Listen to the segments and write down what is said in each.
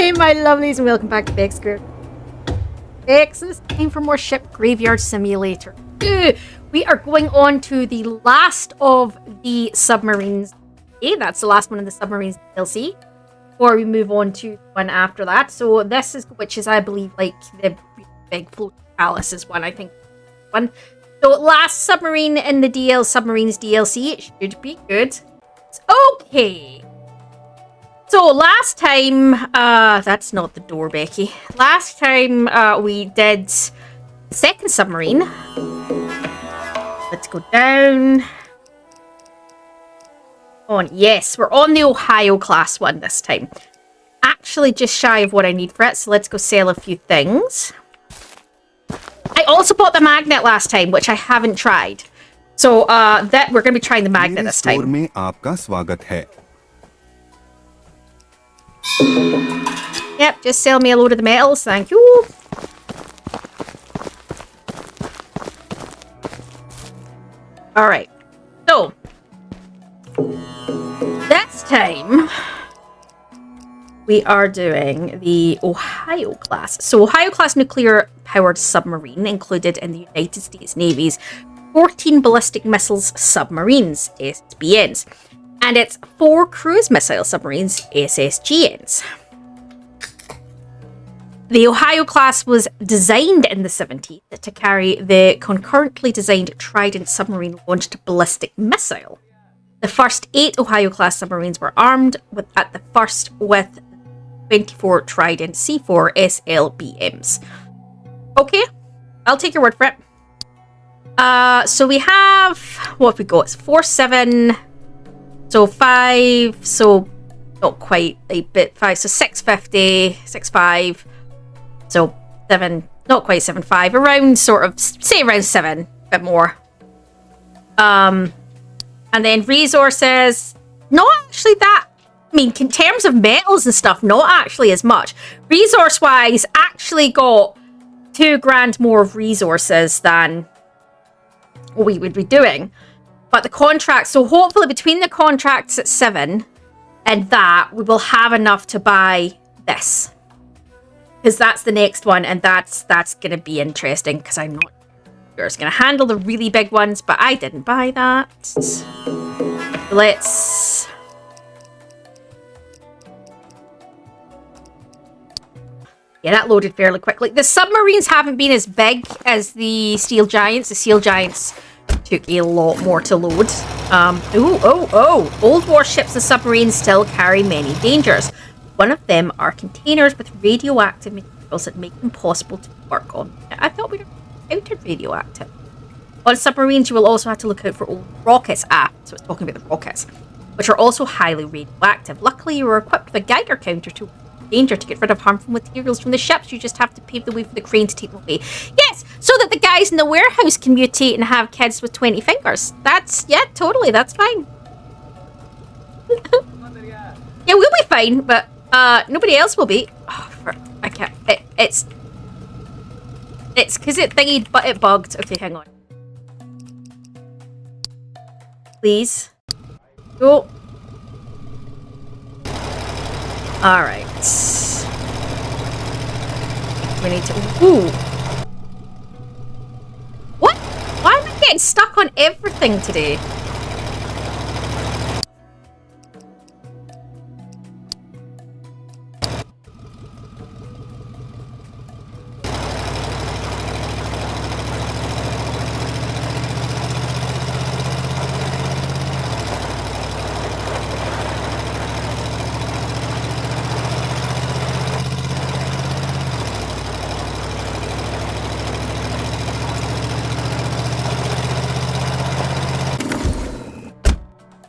Hey my lovelies, and welcome back to Bex Group. Bex, it's time for more Ship Graveyard Simulator. We are going on to the last of the Submarines. Okay, that's the last one in the Submarines DLC. Before we move on to one after that. So this is, which is, I believe, like the big floating palaces one, I think. So last submarine in the Submarines DLC. It should be good. Okay. So last time, that's not the door, Becky. Last time we did the second submarine. Let's go down. On, yes, we're on the OhioClass one this time. Actually just shy of what I need for it, so let's go sell a few things. I also bought the magnet last time, which I haven't tried. So that we're going to be trying the magnet this time. में आपका स्वागत है. Yep, just sell me a load of the metals, thank you. Alright, so this time we are doing the OhioClass. So OhioClass nuclear-powered submarine included in the United States Navy's 14 ballistic missiles submarines, SBNs. And it's 4 cruise missile submarines, SSGNs. The OhioClass was designed in the 70s to carry the concurrently designed Trident submarine launched ballistic missile. The first 8 OhioClass submarines were armed at the first with 24 Trident C4 SLBMs. Okay, I'll take your word for it. So we have, what have we got? It's 4, 7... So 5, so not quite a bit 5, so 650, 65, so 7, not quite 7.5, around sort of, say around 7, a bit more. And then resources, not actually that, I mean, in terms of metals and stuff, not actually as much. Resource-wise, actually got 2 grand more of resources than we would be doing. But the contract, so hopefully between the contracts at 7 and that, we will have enough to buy this. Because that's the next one, and that's going to be interesting, because I'm not sure it's going to handle the really big ones, but I didn't buy that. Let's... Yeah, that loaded fairly quickly. The submarines haven't been as big as the Steel Giants. The Steel Giants took a lot more to load. Old warships and submarines still carry many dangers. One of them are containers with radioactive materials that make them possible to work on. I thought we'd encountered radioactive. On submarines, you will also have to look out for old rockets. So it's talking about the rockets, which are also highly radioactive. Luckily, you are equipped with a Geiger counter to danger to get rid of harmful materials from the ships. You just have to pave the way for the crane to take them away. Yes, so that the guys in the warehouse can mutate and have kids with 20 fingers. That's, yeah, totally, that's fine. Yeah, we'll be fine, but nobody else will be. Oh, I can't. It's because it thingy, but it bugged. Okay, hang on. Please. Go. Alright. We need to... Ooh. What? Why am I getting stuck on everything today?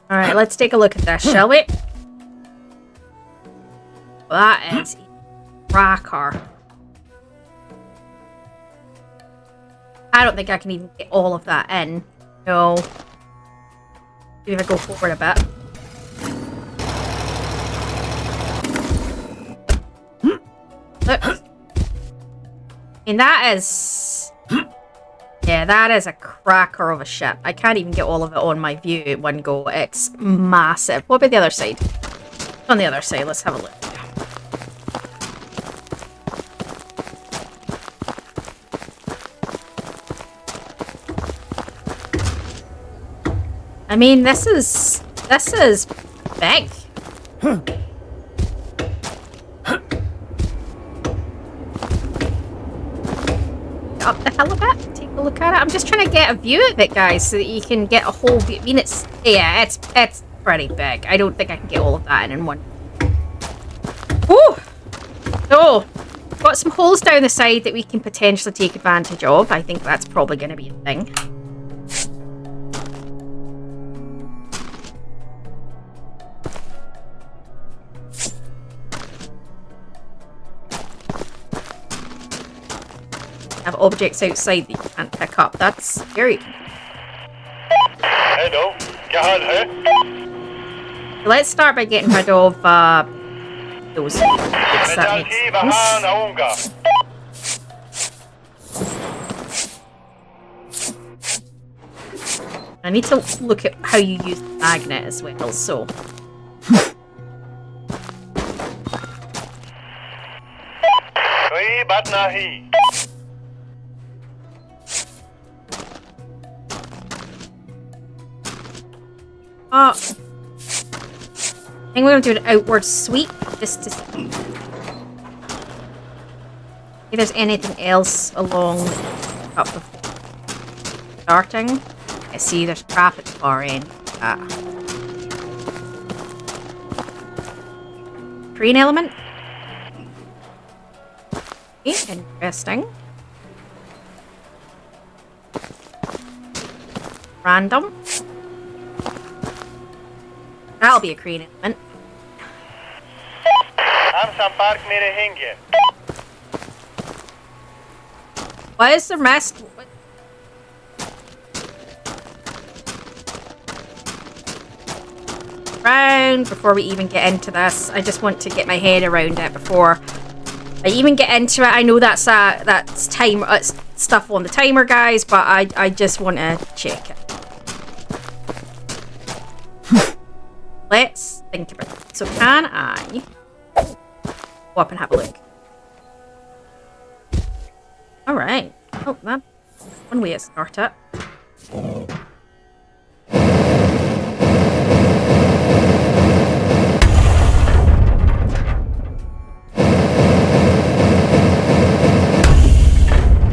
Alright, let's take a look at this, shall we? That is a cracker. I don't think I can even get all of that in. No. Maybe if I go forward a bit. Look. I mean, that is... Yeah, that is a cracker of a ship. I can't even get all of it on my view at one go. It's massive. What about the other side? On the other side, let's have a look. I mean, this is big. Up the hill a bit, take a look at it. I'm just trying to get a view of it, guys, so that you can get a whole view. I mean, it's pretty big. I don't think I can get all of that in one. Woo! So, got some holes down the side that we can potentially take advantage of. I think that's probably going to be a thing. Have objects outside that you can't pick up. That's scary. Hello. Let's start by getting rid of those. That makes sense. I need to look at how you use the magnet as well, so. I think we're going to do an outward sweep just to see if there's anything else along up before starting. I see there's crap at the far end. Green element. Okay, interesting. Random. That'll be a green element. What is the rest? Round before we even get into this. I just want to get my head around it before I even get into it. I know that's time stuff on the timer, guys, but I just want to check it. Let's think about it. So can I go up and have a look? Alright. Oh, that's one way to start it.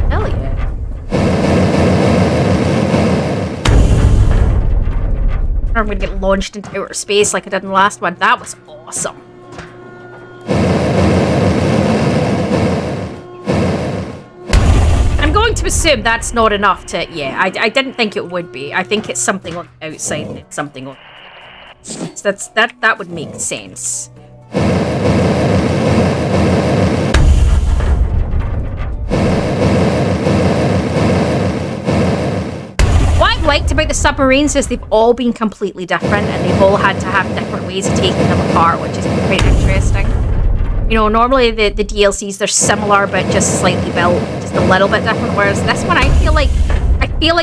Hell yeah. I'm going to get launched into outer space like I did in the last one. That was awesome. I'm going to assume that's not enough to... Yeah, I didn't think it would be. I think it's something on the outside and it's something on... So that would make sense. Liked about the submarines is they've all been completely different and they've all had to have different ways of taking them apart, which is quite interesting. You know, normally the DLCs, they're similar but just slightly built, just a little bit different, whereas this one I feel like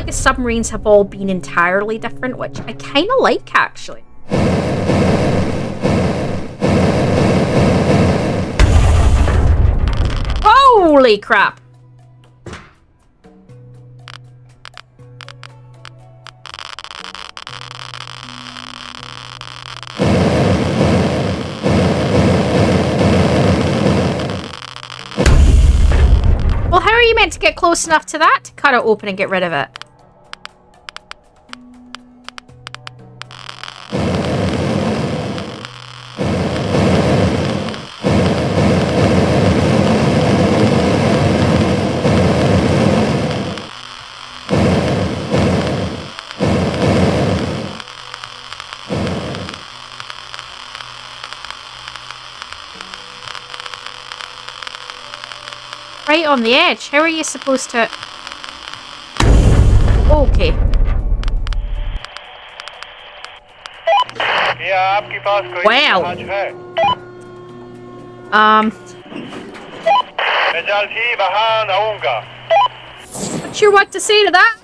the submarines have all been entirely different, which I kind of like, actually. Holy crap! Well, how are you meant to get close enough to that to cut it open and get rid of it? Right on the edge. How are you supposed to... Okay. Well. Not sure what to say to that.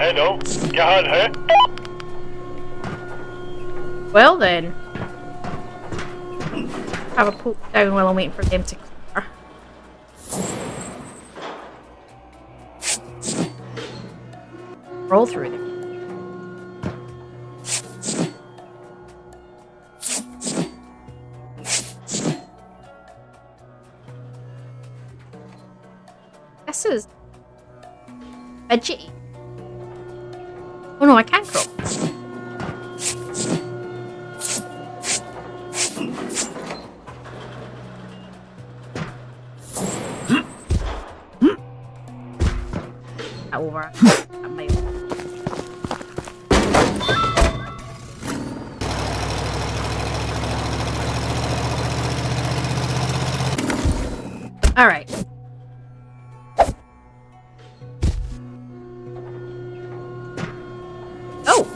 Hello क्या हाल है Well then. Have a poke down while I'm waiting for them to clear. Roll through them. This is fidgety. Oh no, I can't crawl. Over. All right. Oh.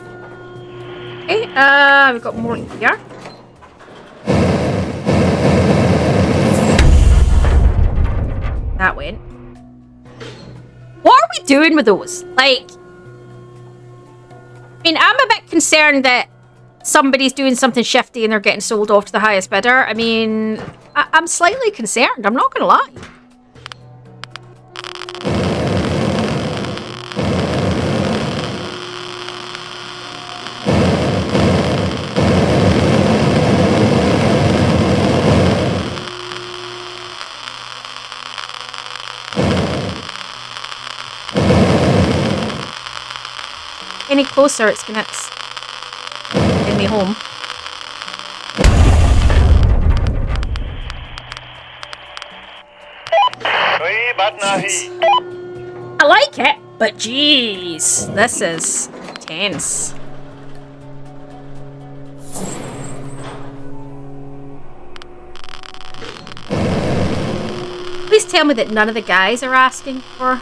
Okay. We've got more here. That went. What are we doing with those? Like, I mean, I'm a bit concerned that somebody's doing something shifty and they're getting sold off to the highest bidder. I mean, I'm slightly concerned. I'm not going to lie. Any closer, it's gonna send me home. I like it, but jeez, this is tense. Please tell me that none of the guys are asking for.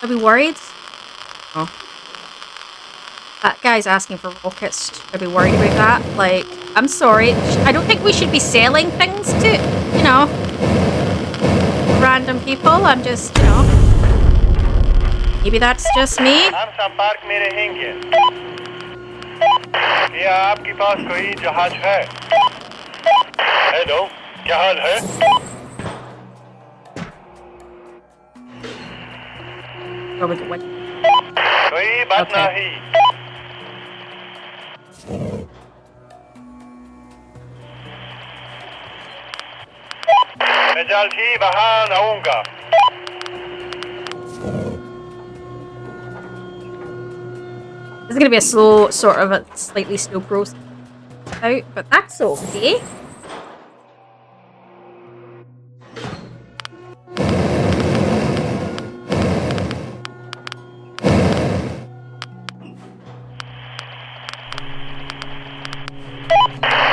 Are we worried? Oh. That guy's asking for rockets. Should I be worried about that? Like, I'm sorry. I don't think we should be selling things to, you know, random people. I'm just, you know. Maybe that's just me. Hello, क्या हाल है? Probably good one. कोई बात नहीं. मैं जल्दी बाहर आऊँगा. This is going to be a slow, sort of a slightly slow process out, but that's okay.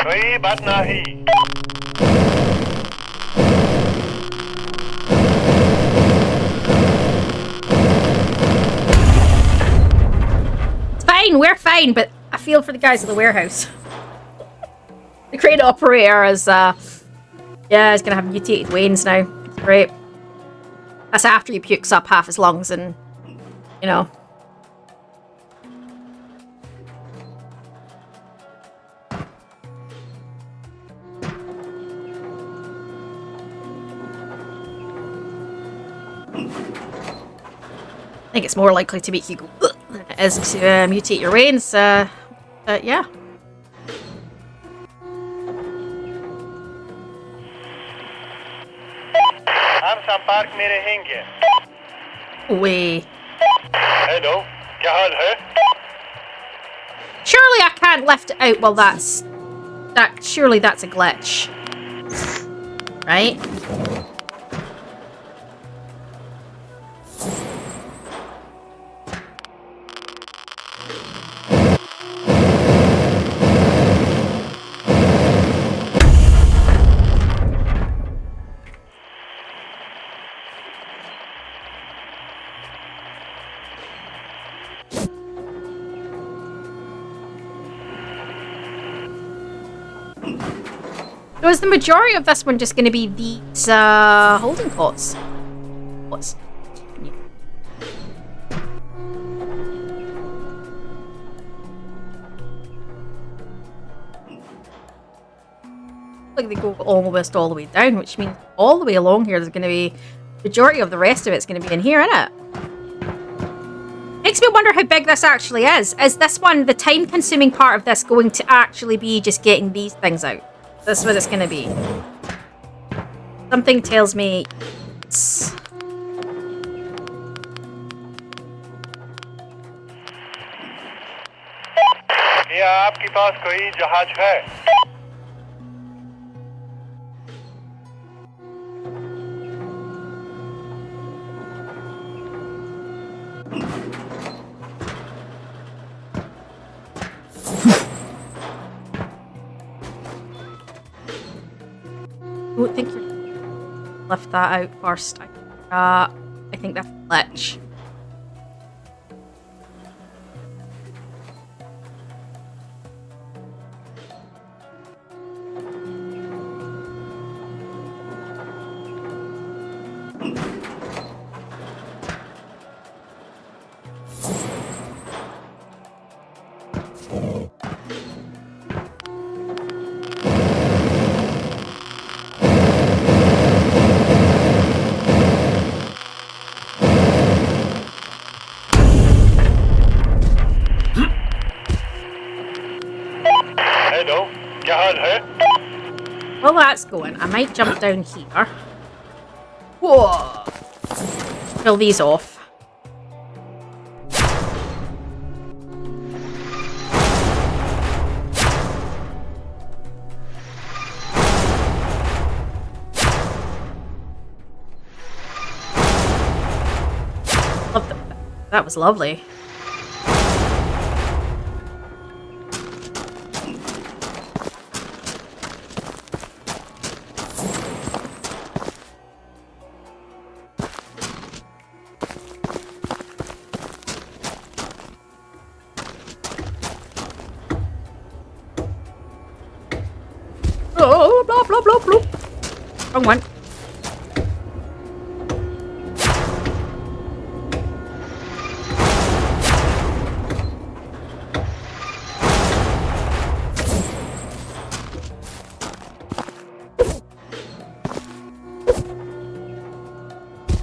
कोई बात नहीं. It's fine, we're fine, but I feel for the guys at the warehouse. The crane operator is, yeah, he's gonna have mutated veins now. It's great. That's after he pukes up half his lungs and, you know. I think it's more likely to make you go than it is to mutate your veins. Yeah. हम संपर्क में रहेंगे. Wait. Hello, क्या हाल है? Surely I can't lift it out. Well, surely that's a glitch, right? So is the majority of this one just going to be these holding cots? What's... like they go almost all the way down, which means all the way along here there's going to be... Majority of the rest of it's going to be in here, isn't it? Makes me wonder how big this actually is. Is this one, the time-consuming part of this, going to actually be just getting these things out? That's what it's going to be. Something tells me... It's... क्या आपके पास कोई जहाज है? I don't think you're gonna lift that out first. I think that's a glitch. Hello, क्या हाल है? While that's going, I might jump down here. Whoa! Pull these off. Love that. That was lovely. Oh, blah, blah, blah, blah. Wrong one.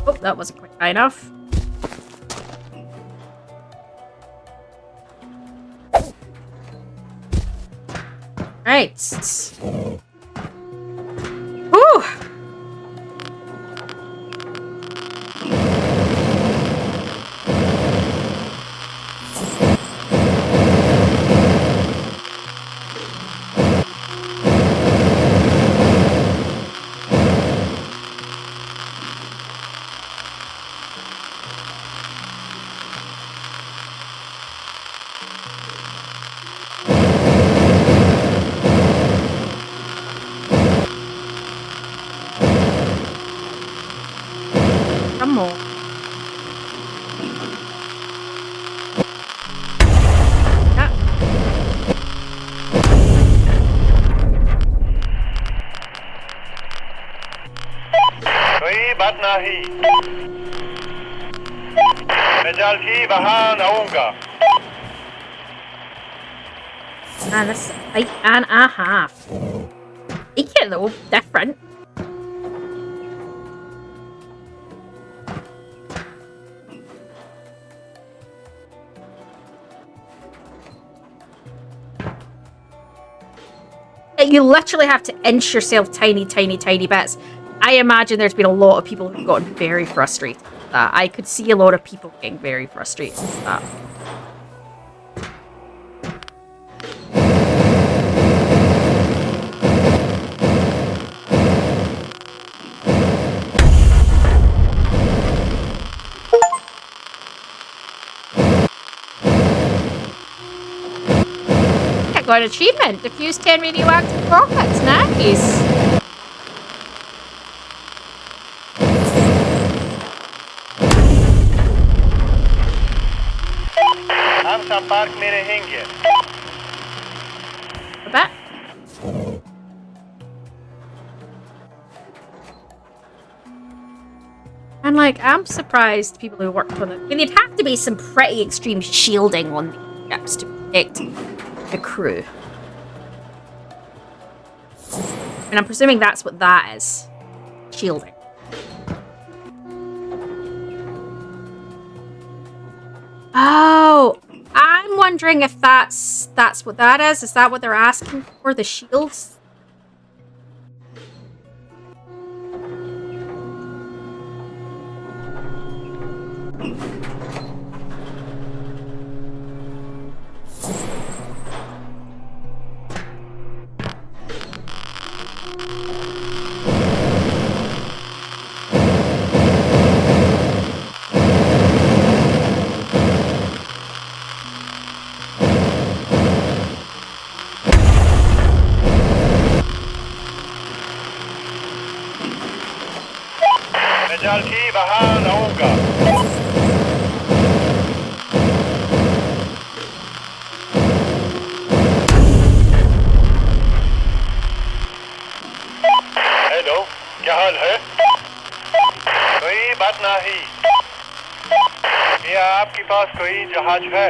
Oh, that wasn't quite high enough. Right. Whew. Some more. Ah. कोई बात नहीं। मैं जल्दी वहाँ आऊँगा। And that's a fight and a half. Make it though different. You literally have to inch yourself tiny, tiny, tiny bits. I imagine there's been a lot of people who've gotten very frustrated with that. I could see a lot of people getting very frustrated with that. I got an achievement. Diffuse 10 radioactive rockets. Nice. हम संपर्क में रहेंगे। A bit. And like, I'm surprised people who worked on it. I mean, there'd have to be some pretty extreme shielding on the ships to protect the crew. And I'm presuming that's what that is. Shielding. Oh, I'm wondering if that's what that is. Is that what they're asking for? The shields? مجالتي بها نعوقا. Hello, क्या हाल है? कोई बात नहीं। क्या आपके पास कोई जहाज है?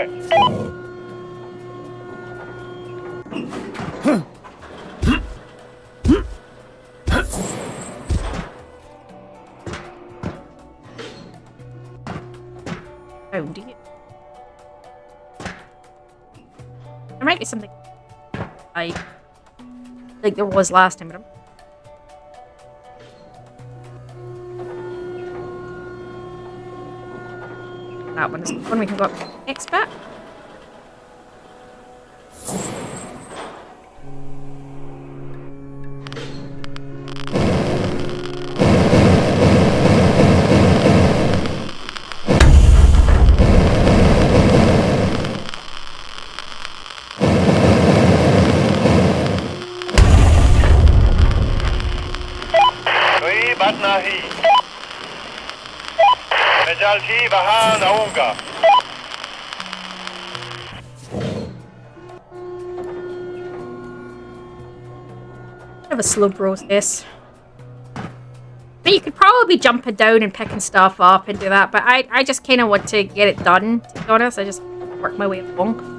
Found it. There might be something like there was last time, but that one is the one we can go up next bit. नहीं मजालची बहा नऊंगा Have a slow process. But you could probably be jumping down and picking stuff up and do that, but I just kind of want to get it done, to be honest. I just work my way along.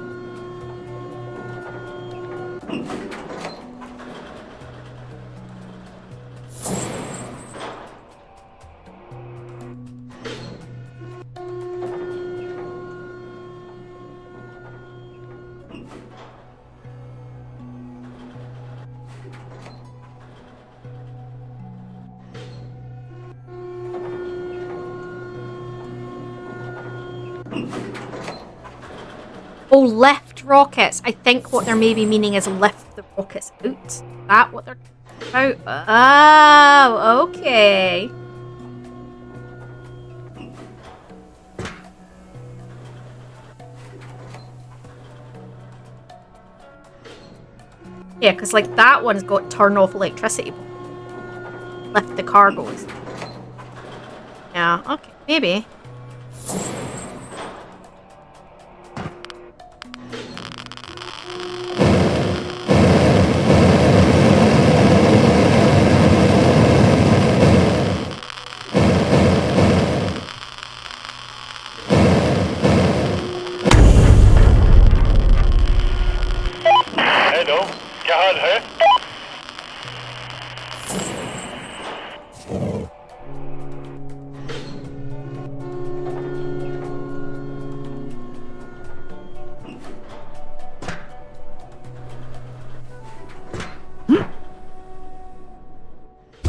Oh, lift rockets. I think what they're maybe meaning is lift the rockets out. Is that what they're talking about? Oh, okay. Yeah, because like that one's got turn off electricity. Lift the cargoes. Yeah, okay, maybe.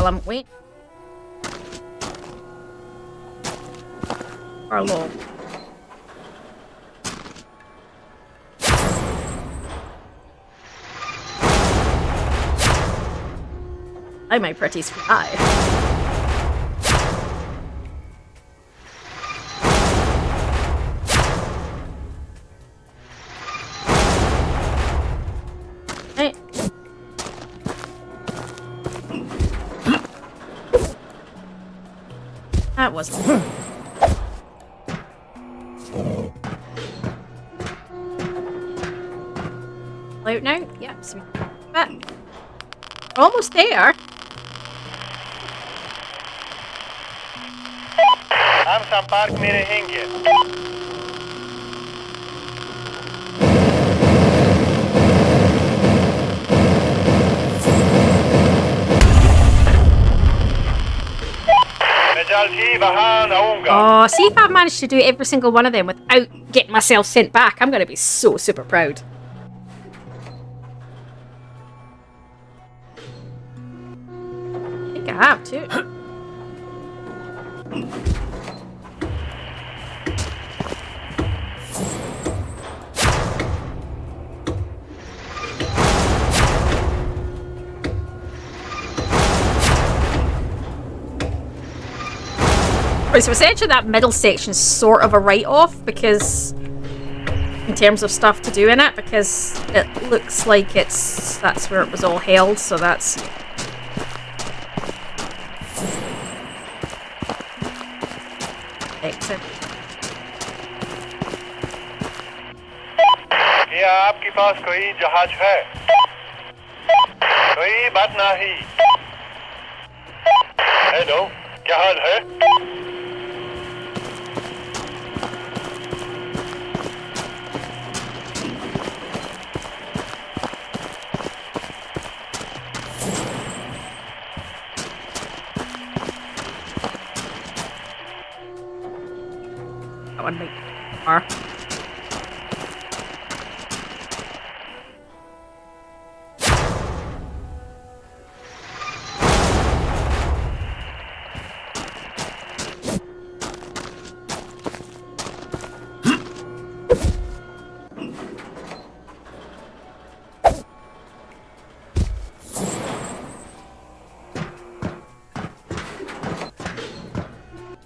Well, I'm waiting. Far low. Hi, my pretties fly. Hey. That wasn't. Out now? Yep, sweet. But we're almost there. हम संपर्क में रहेंगे bahan aunga. Oh, see if I've managed to do every single one of them without getting myself sent back. I'm going to be so super proud. I think I have too. Right, so essentially that middle section is sort of a write-off because in terms of stuff to do in it, because it looks like that's where it was all held, so that's excellent. क्या आपके पास कोई जहाज है? कोई बात नहीं. Hello, क्या हाल है? That one might be far.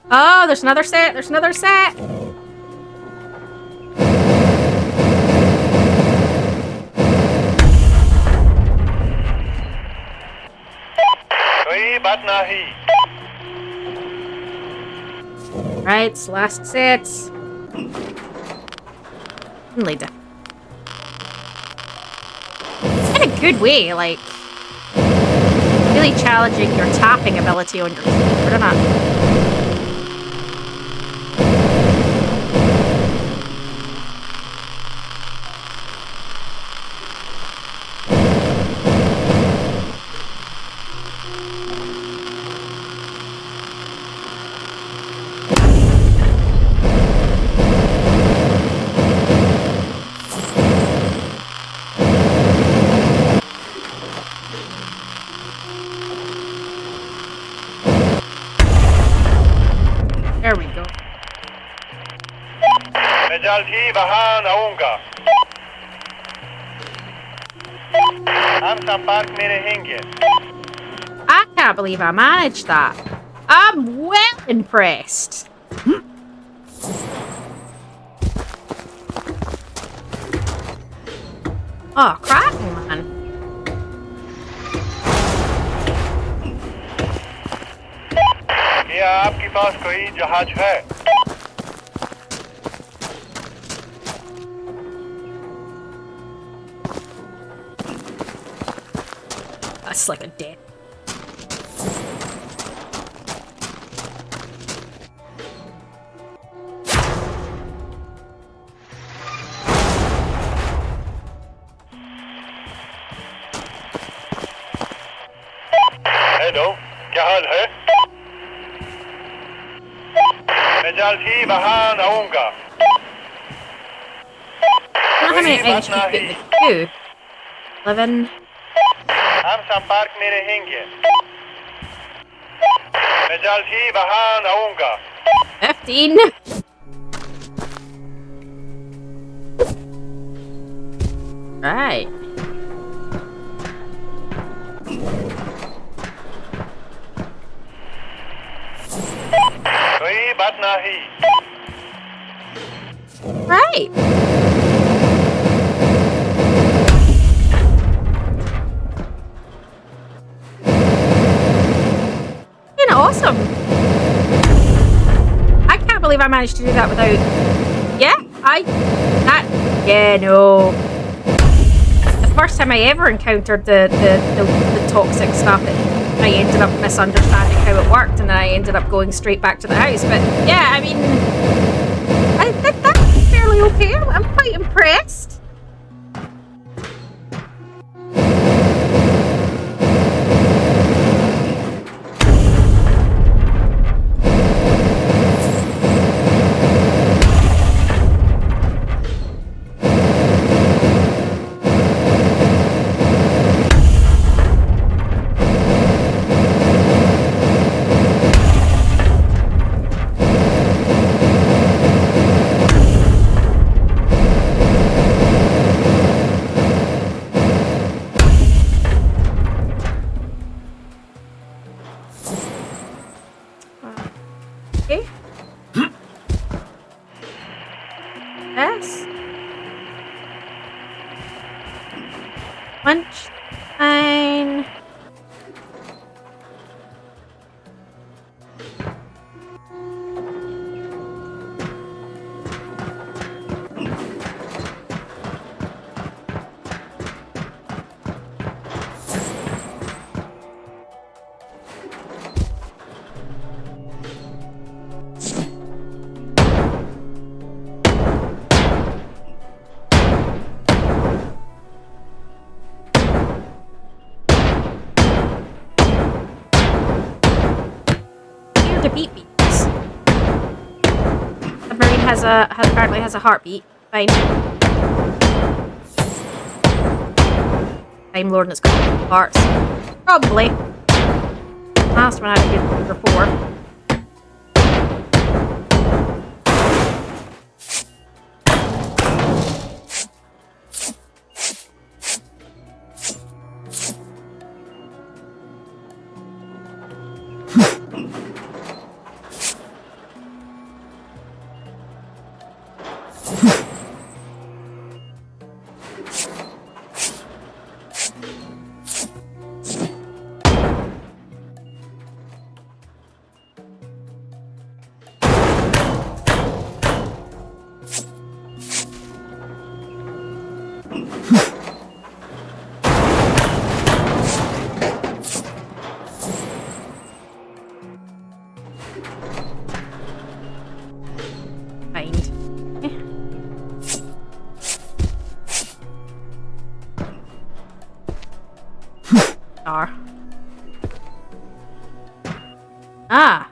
Oh, there's another set. There's another set. कोई बात नहीं. Right, it's last set. Later. In a good way, like really challenging your tapping ability on your keyboard, isn't it? There we go. मैं जल्दी बाहर आऊंगा. हम संपर्क में रहेंगे. I can't believe I managed that. I'm well impressed. Oh, cracking, man. क्या आपके पास कोई जहाज है? That's like a dead. Hello, क्या हाल है? मैं जल्दी बाहर आऊंगा. I don't know how many eggs you fit in the queue. 11. हम संपर्क में रहेंगे. मैं जल्दी बाहर आऊंगा. 15. Right. कोई बात नहीं. Right. You know, awesome. I can't believe I managed to do that without. Yeah, no. The first time I ever encountered the toxic stuff, I ended up misunderstanding how it worked, and then I ended up going straight back to the house. But yeah, I mean, that's fairly okay. I'm quite impressed. beat beats. Submarine apparently has a heartbeat. Fine. Time Lord and it's got parts. Probably. Last one had a good rapport. Ah.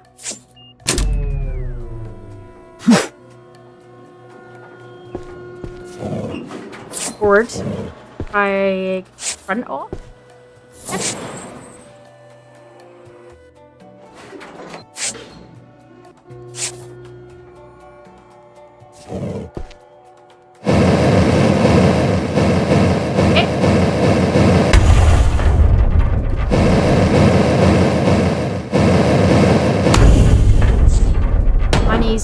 Forward. Try front off. Yes.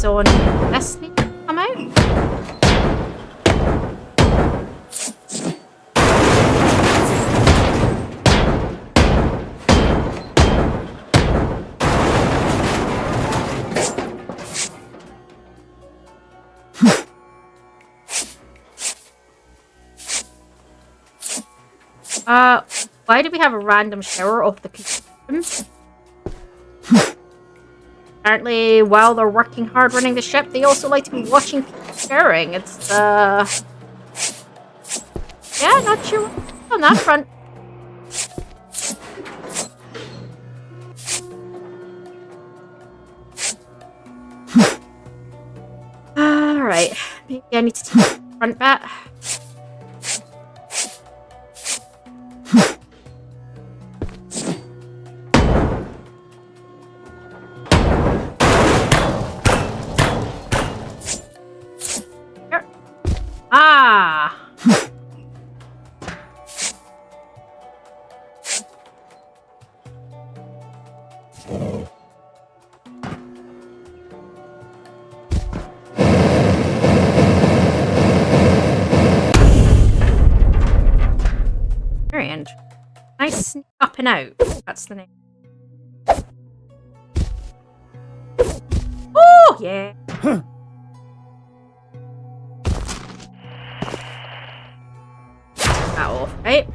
On this need to come out. Why do we have a random shower off the kitchen? Apparently, while they're working hard running the ship, they also like to be watching people showering. It's, yeah, not sure on that front. Alright, maybe I need to take the front bat. Ah! Very interesting. Nice sneak up and out. That's the name. Oh, yeah. Huh. Off, right?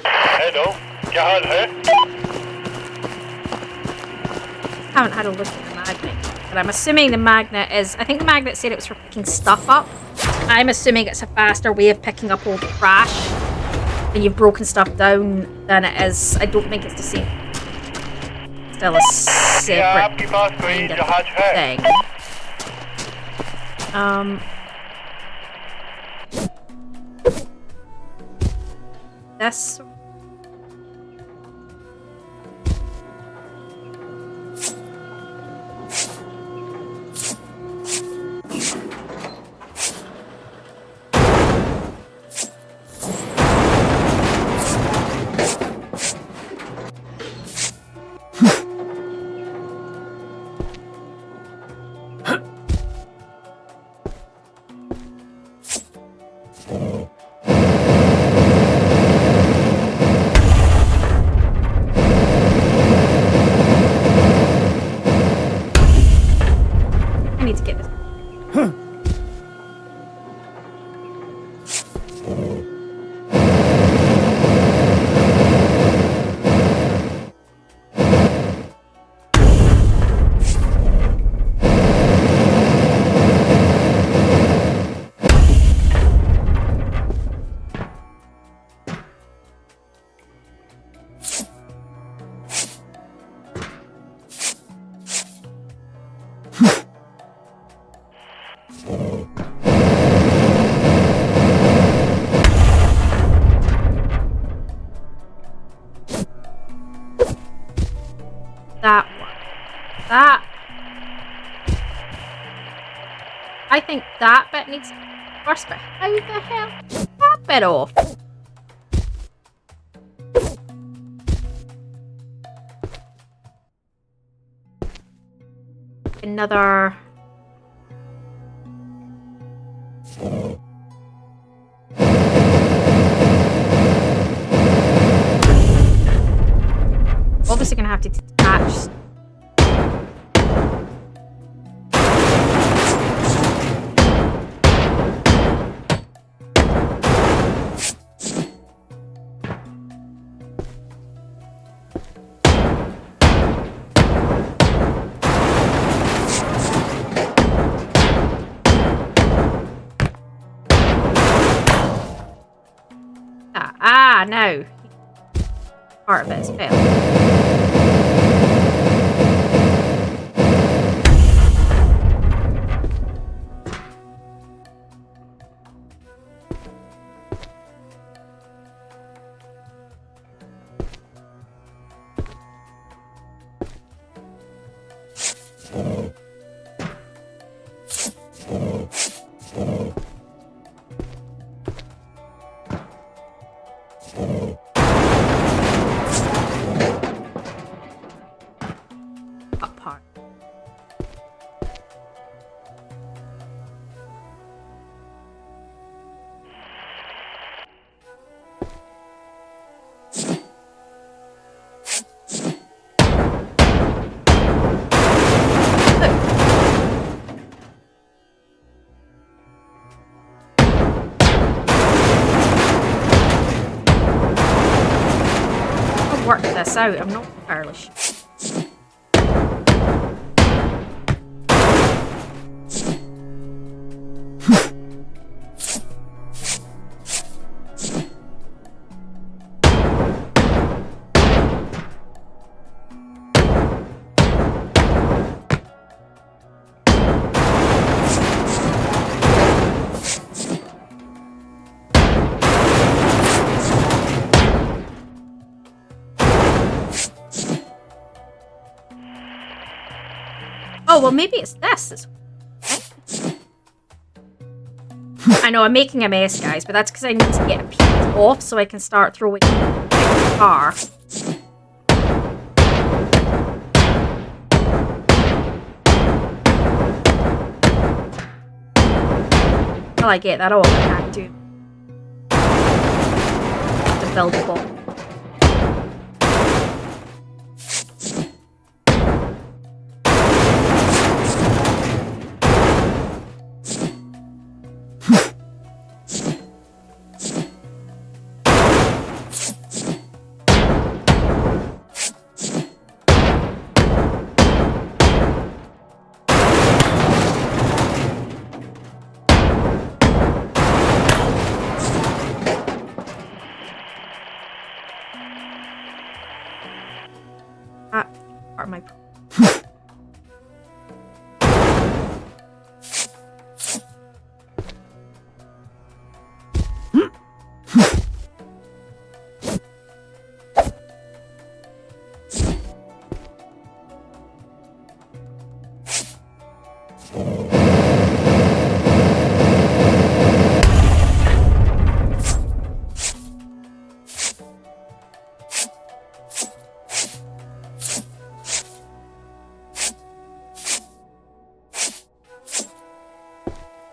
Hello, क्या हाल है? Haven't had a look at the magnet, but I'm assuming the magnet is. I think the magnet said it was for picking stuff up. I'm assuming it's a faster way of picking up all the trash when you've broken stuff down than it is. I don't think it's the same. Still a separate kind of thing. This. think that bit needs to be first, but how the hell is that bit off? Another... Obviously gonna have to detach. No. Part of it has failed. Work this out, I'm not entirely sure. Oh, well, maybe it's this. I know, I'm making a mess, guys, but that's because I need to get a piece off so I can start throwing the car. Until I get that off, I can't do the build the ball. Part of my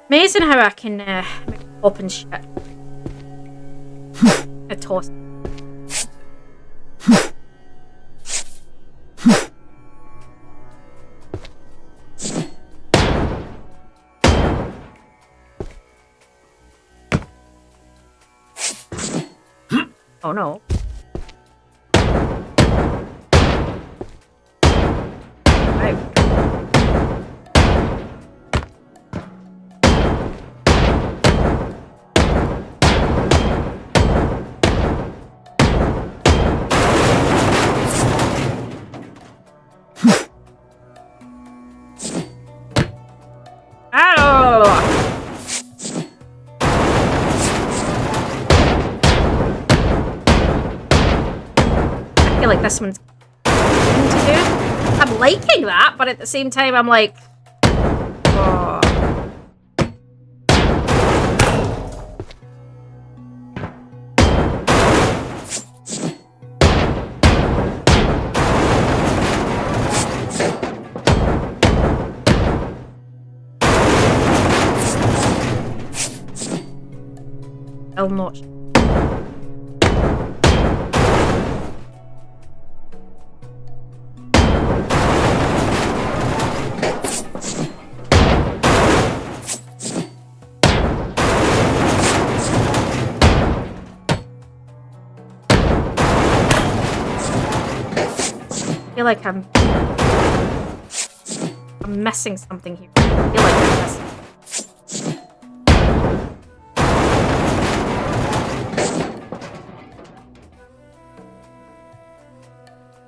Amazing how I can make pop and shit. A toss. Oh no. I feel like this one's to do. I'm liking that, but at the same time I'm like, oh. I'll not. I feel like I'm missing something here. I feel like I'm missing.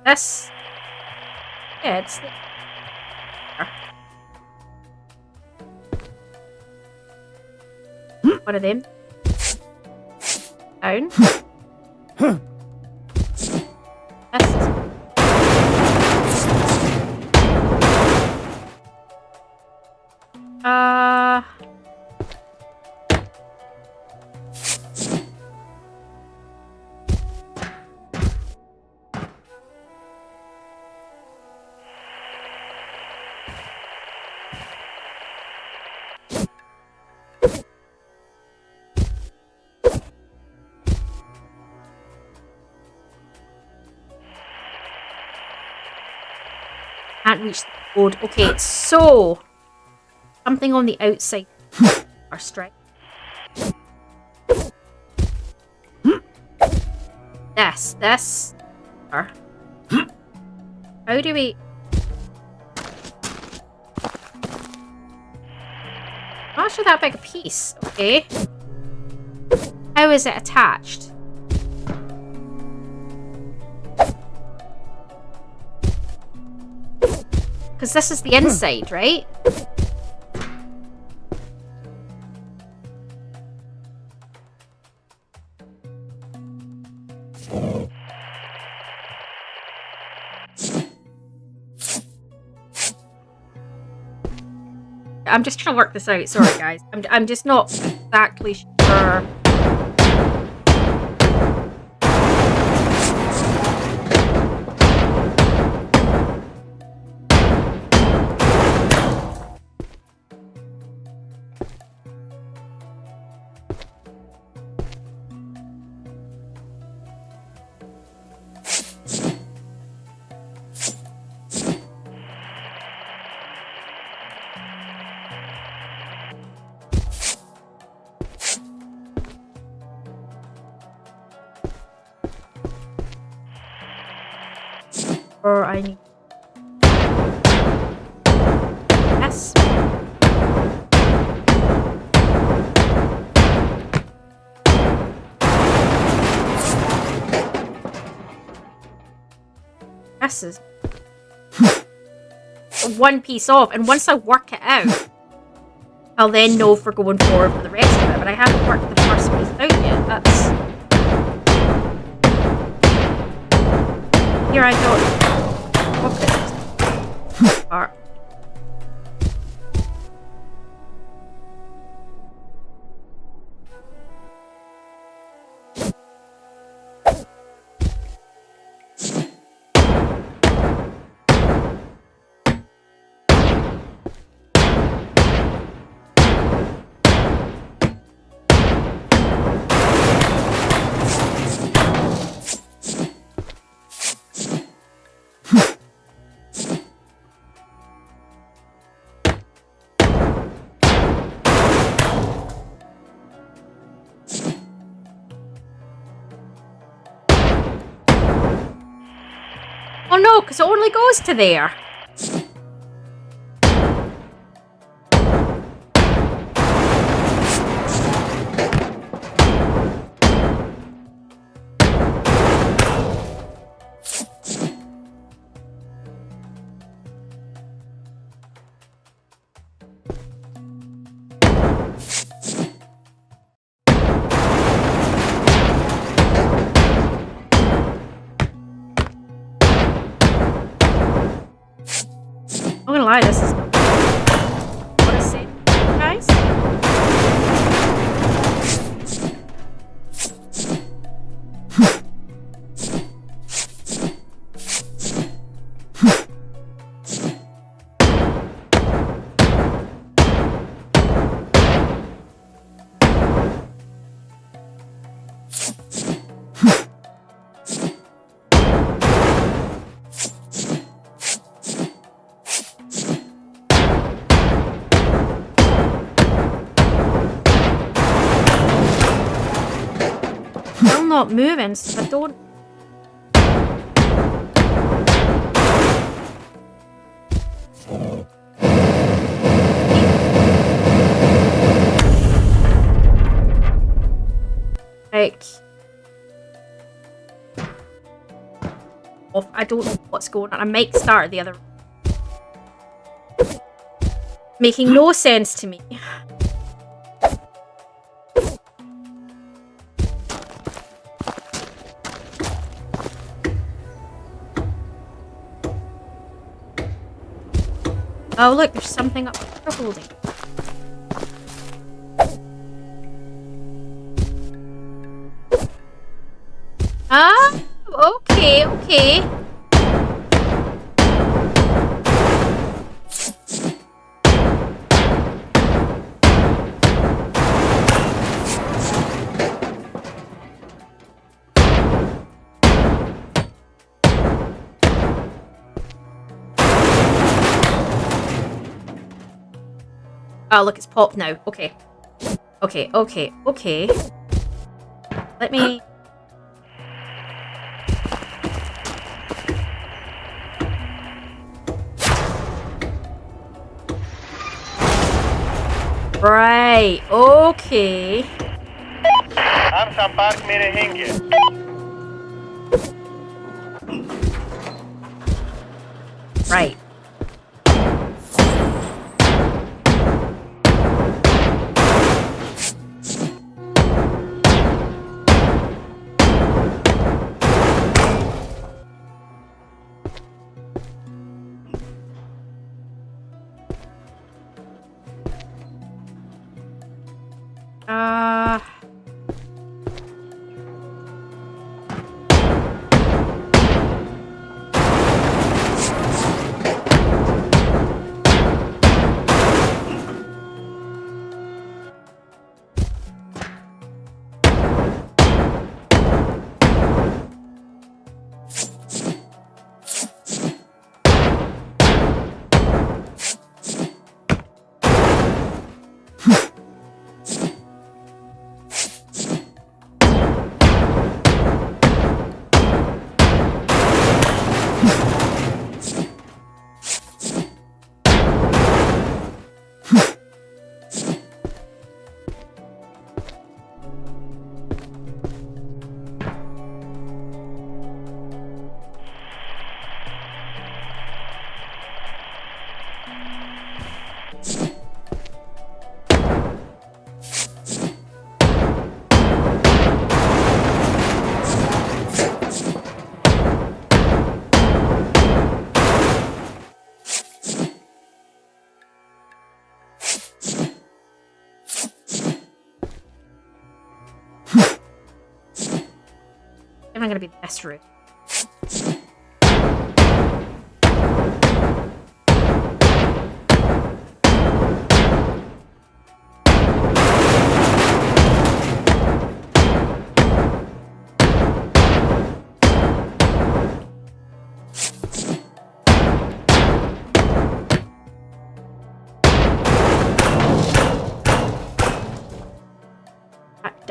This. Yeah, it's one of them. Down. This is can't reach the code. Okay, so something on the outside our strike. This. How do we? Not sure that big a piece. Okay. How is it attached? Because this is the inside, right? I'm just trying to work this out. Sorry, guys. I'm just not exactly sure. Or I need yes. This is one piece off, and once I work it out, I'll then know if we're going forward for the rest of it. But I haven't worked the first piece out yet. That's here I go. Part. Oh no, because it only goes to there. not moving, so I don't... Like... I don't know what's going on. I might start the other... Making no sense to me. Oh look, there's something up there holding. Ah, okay, okay. Oh, look, it's popped now. Okay. Okay, okay, okay. Let me... Right, okay. Amsa park mere hinge. Right. I'm gonna be the best route.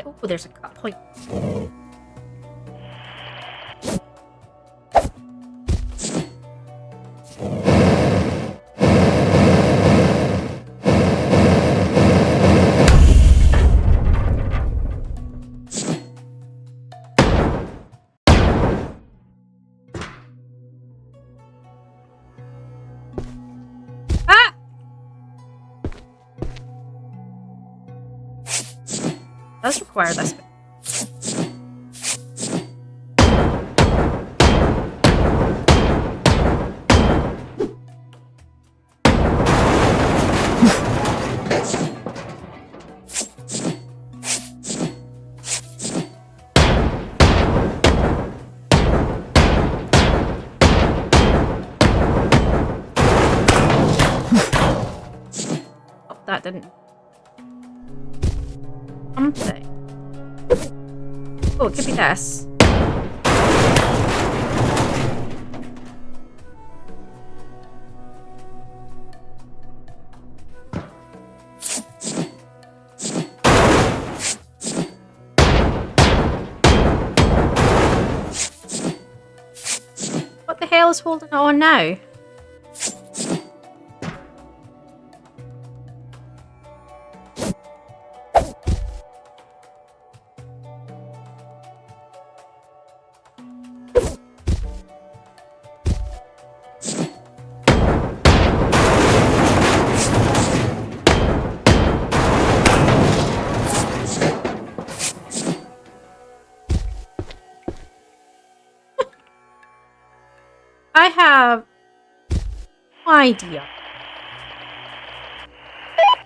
Oh, there's a cut point. Does require this. Oh, that didn't. Something. Oh, it could be this. hell is holding it on now? I have no idea.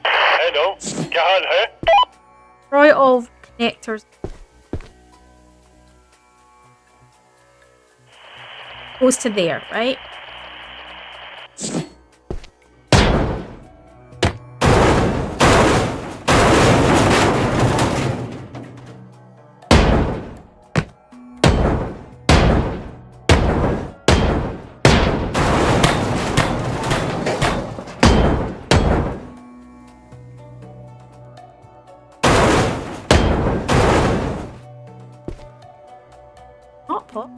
Hello, क्या हाल है? Destroy all connectors. Goes to there, right? Not pop.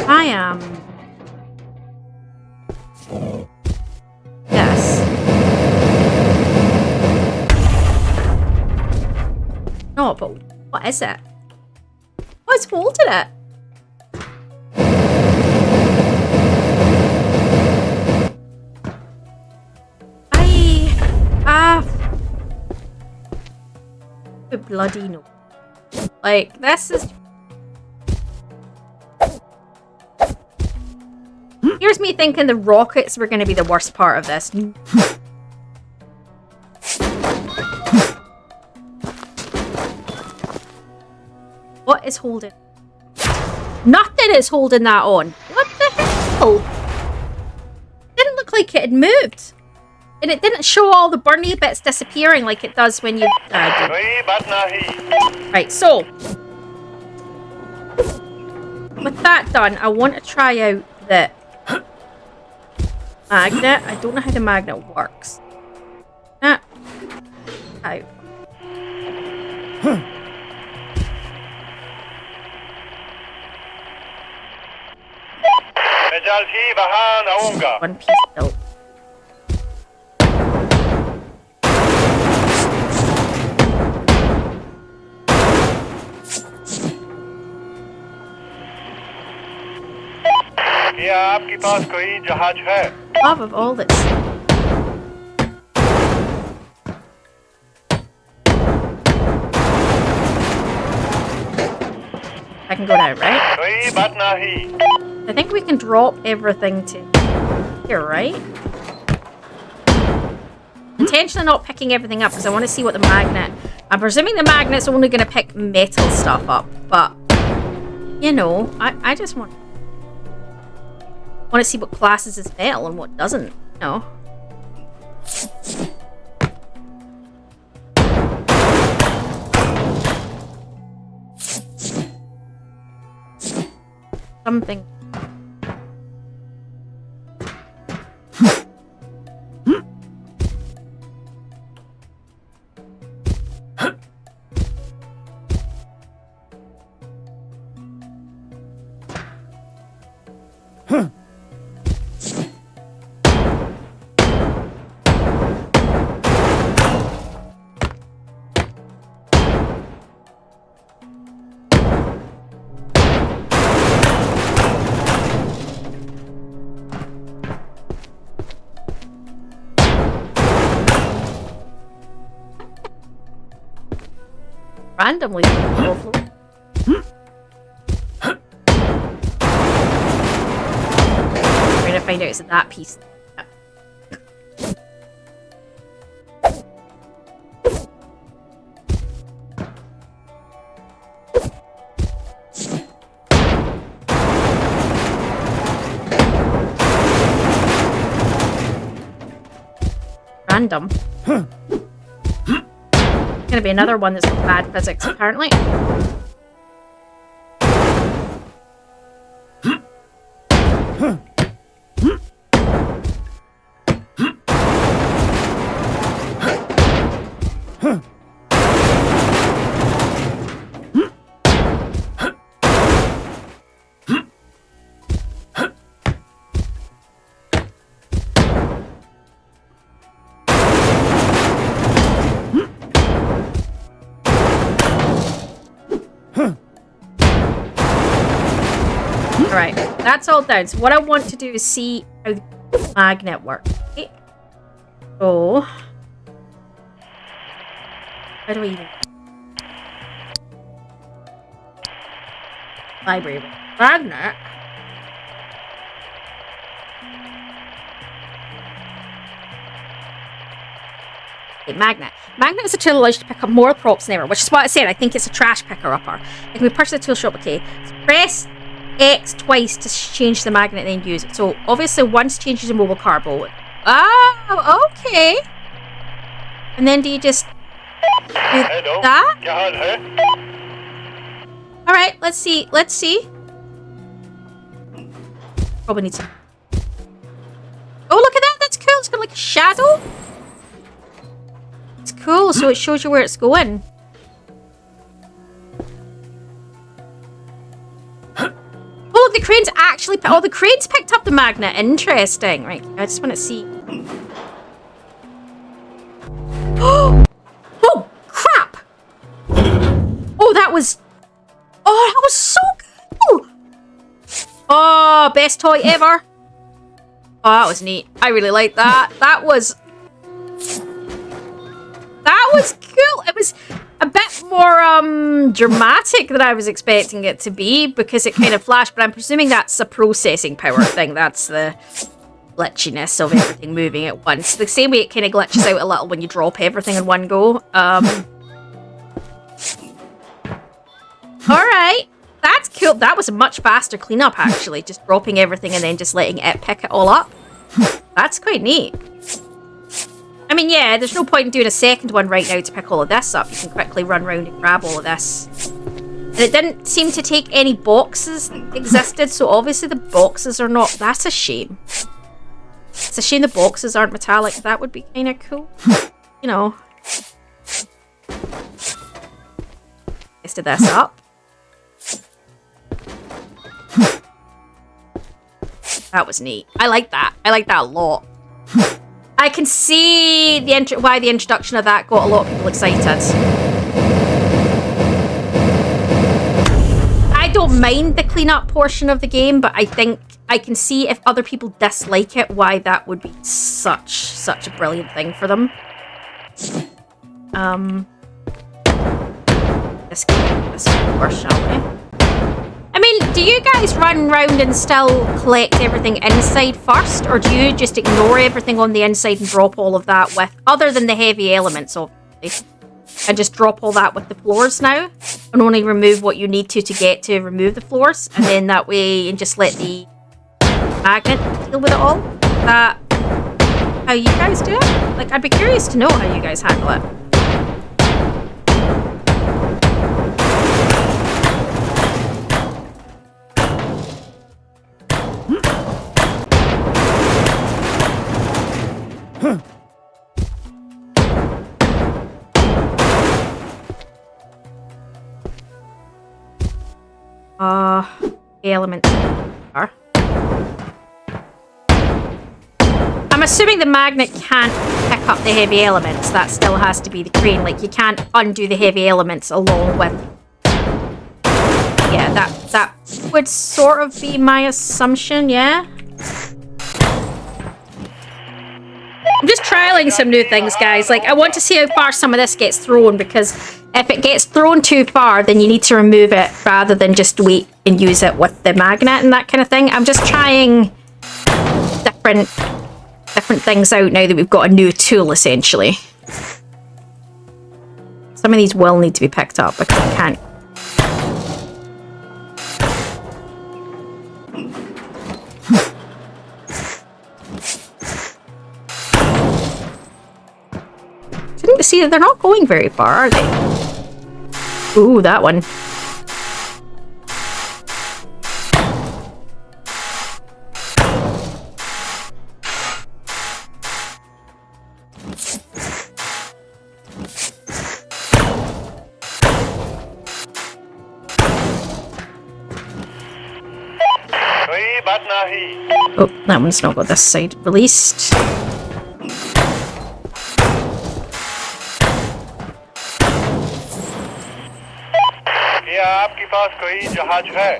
I am. Yes. No, but what is it? What's holding it? I bloody no. Like, this is. Here's me thinking the rockets were going to be the worst part of this. What is holding? Nothing is holding that on. What the hell? Didn't look like it had moved. And it didn't show all the burny bits disappearing like it does when you... कोई बात नहीं. Right, so... with that done, I want to try out the magnet. I don't know how the magnet works. Out. मैं जल्द ही वहाँ आऊँगा. One piece built. क्या आपके पास कोई जहाज है? Love of all that's... I can go down, right? कोई बात नहीं. I think we can drop everything to here, right? Intentionally not picking everything up because I want to see what the magnet... I'm presuming the magnet's only going to pick metal stuff up, but... you know, I just want to see what classes is metal and what doesn't, you know? Something. Randomly. We're gonna find out it's that piece. Random. Gonna be another one that's got bad physics, apparently. Alright, that's all down. So what I want to do is see how the magnet works. Okay. So, how do I even... Library. Magnet? Okay, magnet. Magnet is a tool that allows you to pick up more props than ever, which is what I said. I think it's a trash picker-upper. It can be purchased at a tool shop, okay. So press X twice to change the magnet and then use it. So obviously once changes a mobile carbo. Oh, okay. And then do you just do that? Alright, let's see. Let's see. Probably need to... Oh, look at that. That's cool. It's got like a shadow. It's cool. So it shows you where it's going. Oh, the crane's actually... Oh, the crane's picked up the magnet. Interesting. Right, I just want to see. Oh, crap! Oh, that was... Oh, that was so cool! Oh, best toy ever. Oh, that was neat. I really liked that. That was cool. It was a bit more dramatic than I was expecting it to be because it kind of flashed, but I'm presuming that's a processing power thing. That's the glitchiness of everything moving at once. The same way it kind of glitches out a little when you drop everything in one go. Alright. That's cool. That was a much faster cleanup, actually. Just dropping everything and then just letting it pick it all up. That's quite neat. I mean, yeah, there's no point in doing a second one right now to pick all of this up. You can quickly run around and grab all of this. And it didn't seem to take any boxes that existed, so obviously the boxes are not... That's a shame. It's a shame the boxes aren't metallic. That would be kind of cool. You know. Tested this up. That was neat. I like that. I like that a lot. I can see why the introduction of that got a lot of people excited. I don't mind the cleanup portion of the game, but I think I can see if other people dislike it, why that would be such a brilliant thing for them. Let's get this first, shall we? I mean, do you guys run around and still collect everything inside first, or do you just ignore everything on the inside and drop all of that with, other than the heavy elements, obviously, and just drop all that with the floors now, and only remove what you need to get to remove the floors, and then that way, and just let the magnet deal with it all? Is that how you guys do it? Like, I'd be curious to know how you guys handle it. The elements are. I'm assuming the magnet can't pick up the heavy elements. That still has to be the crane. Like, you can't undo the heavy elements along with... Yeah, that would sort of be my assumption, yeah? I'm just trialing some new things, guys. Like, I want to see how far some of this gets thrown, because if it gets thrown too far, then you need to remove it rather than just wait and use it with the magnet and that kind of thing. I'm just trying different things out now that we've got a new tool, essentially. Some of these will need to be picked up because I can't. See that they're not going very far, are they? Ooh, that one. बात नहीं. Oh, that one's not got this side released. क्या आपके पास कोई जहाज है?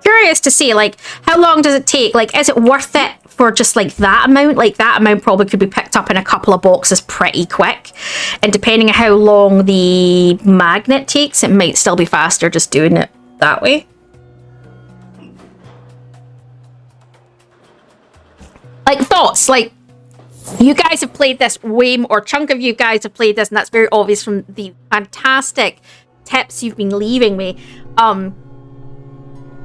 Curious to see, like, how long does it take? Like, is it worth it for just like that amount? Like, that amount probably could be picked up in a couple of boxes pretty quick. And depending on how long the magnet takes, it might still be faster just doing it that way. Like, thoughts, like, you guys have played this way more, or a chunk of you guys have played this, and that's very obvious from the fantastic tips you've been leaving me.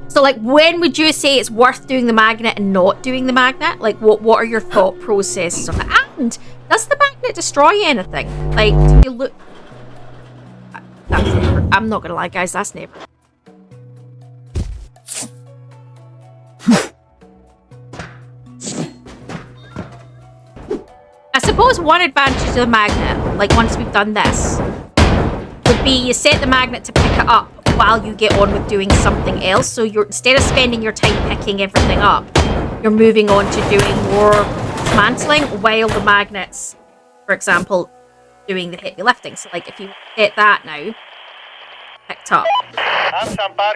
So, like, when would you say it's worth doing the magnet and not doing the magnet? Like, what are your thought processes on it? And does the magnet destroy anything? Like, do you look... That's never... I'm not gonna lie, guys, that's never... I suppose one advantage of the magnet, like, once we've done this, would be you set the magnet to pick it up while you get on with doing something else. So you're, instead of spending your time picking everything up, you're moving on to doing more dismantling while the magnet's, for example, doing the heavy lifting. So, like, if you get that now picked up,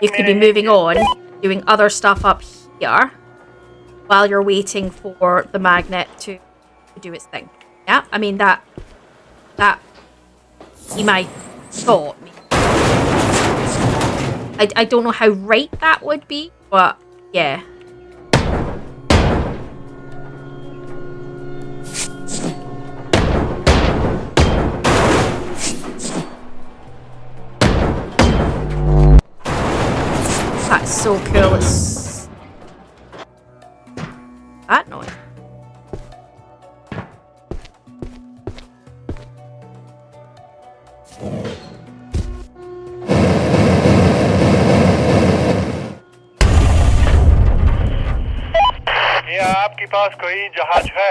you could be moving on, doing other stuff up here while you're waiting for the magnet to do its thing. Yeah, I mean, that be my thought. I don't know how right that would be, but yeah. That's so cool. It's that noise. क्या आपके पास कोई जहाज है?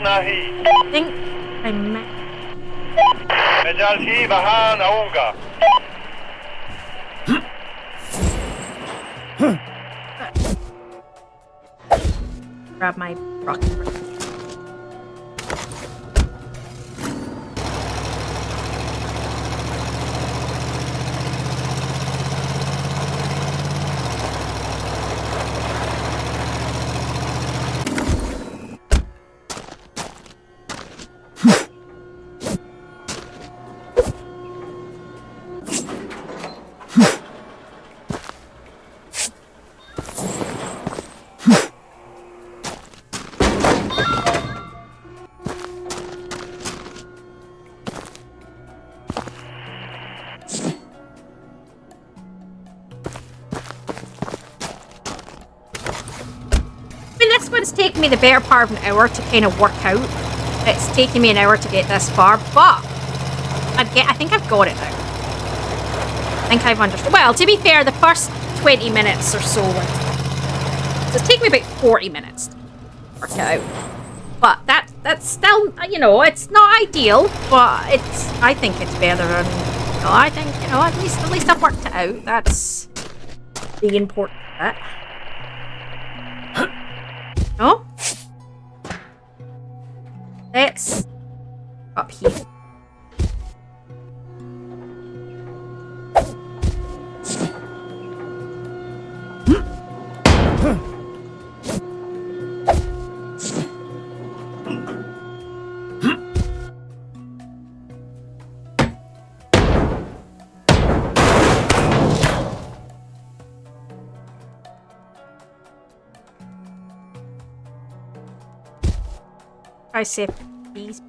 I think I might. मैं जल्द ही वहां आऊंगा. Grab my rocket. it's taken me the better part of an hour to kind of work out. It's taken me an hour to get this far, but I think I've got it now. I think I've understood. Well, to be fair, the first 20 minutes or so it's taken me about 40 minutes to work it out. But that's still, you know, it's not ideal, but I think it's better than, you know, I think, you know, at least I've worked it out. That's the important bit. No? Let's up here. I save these.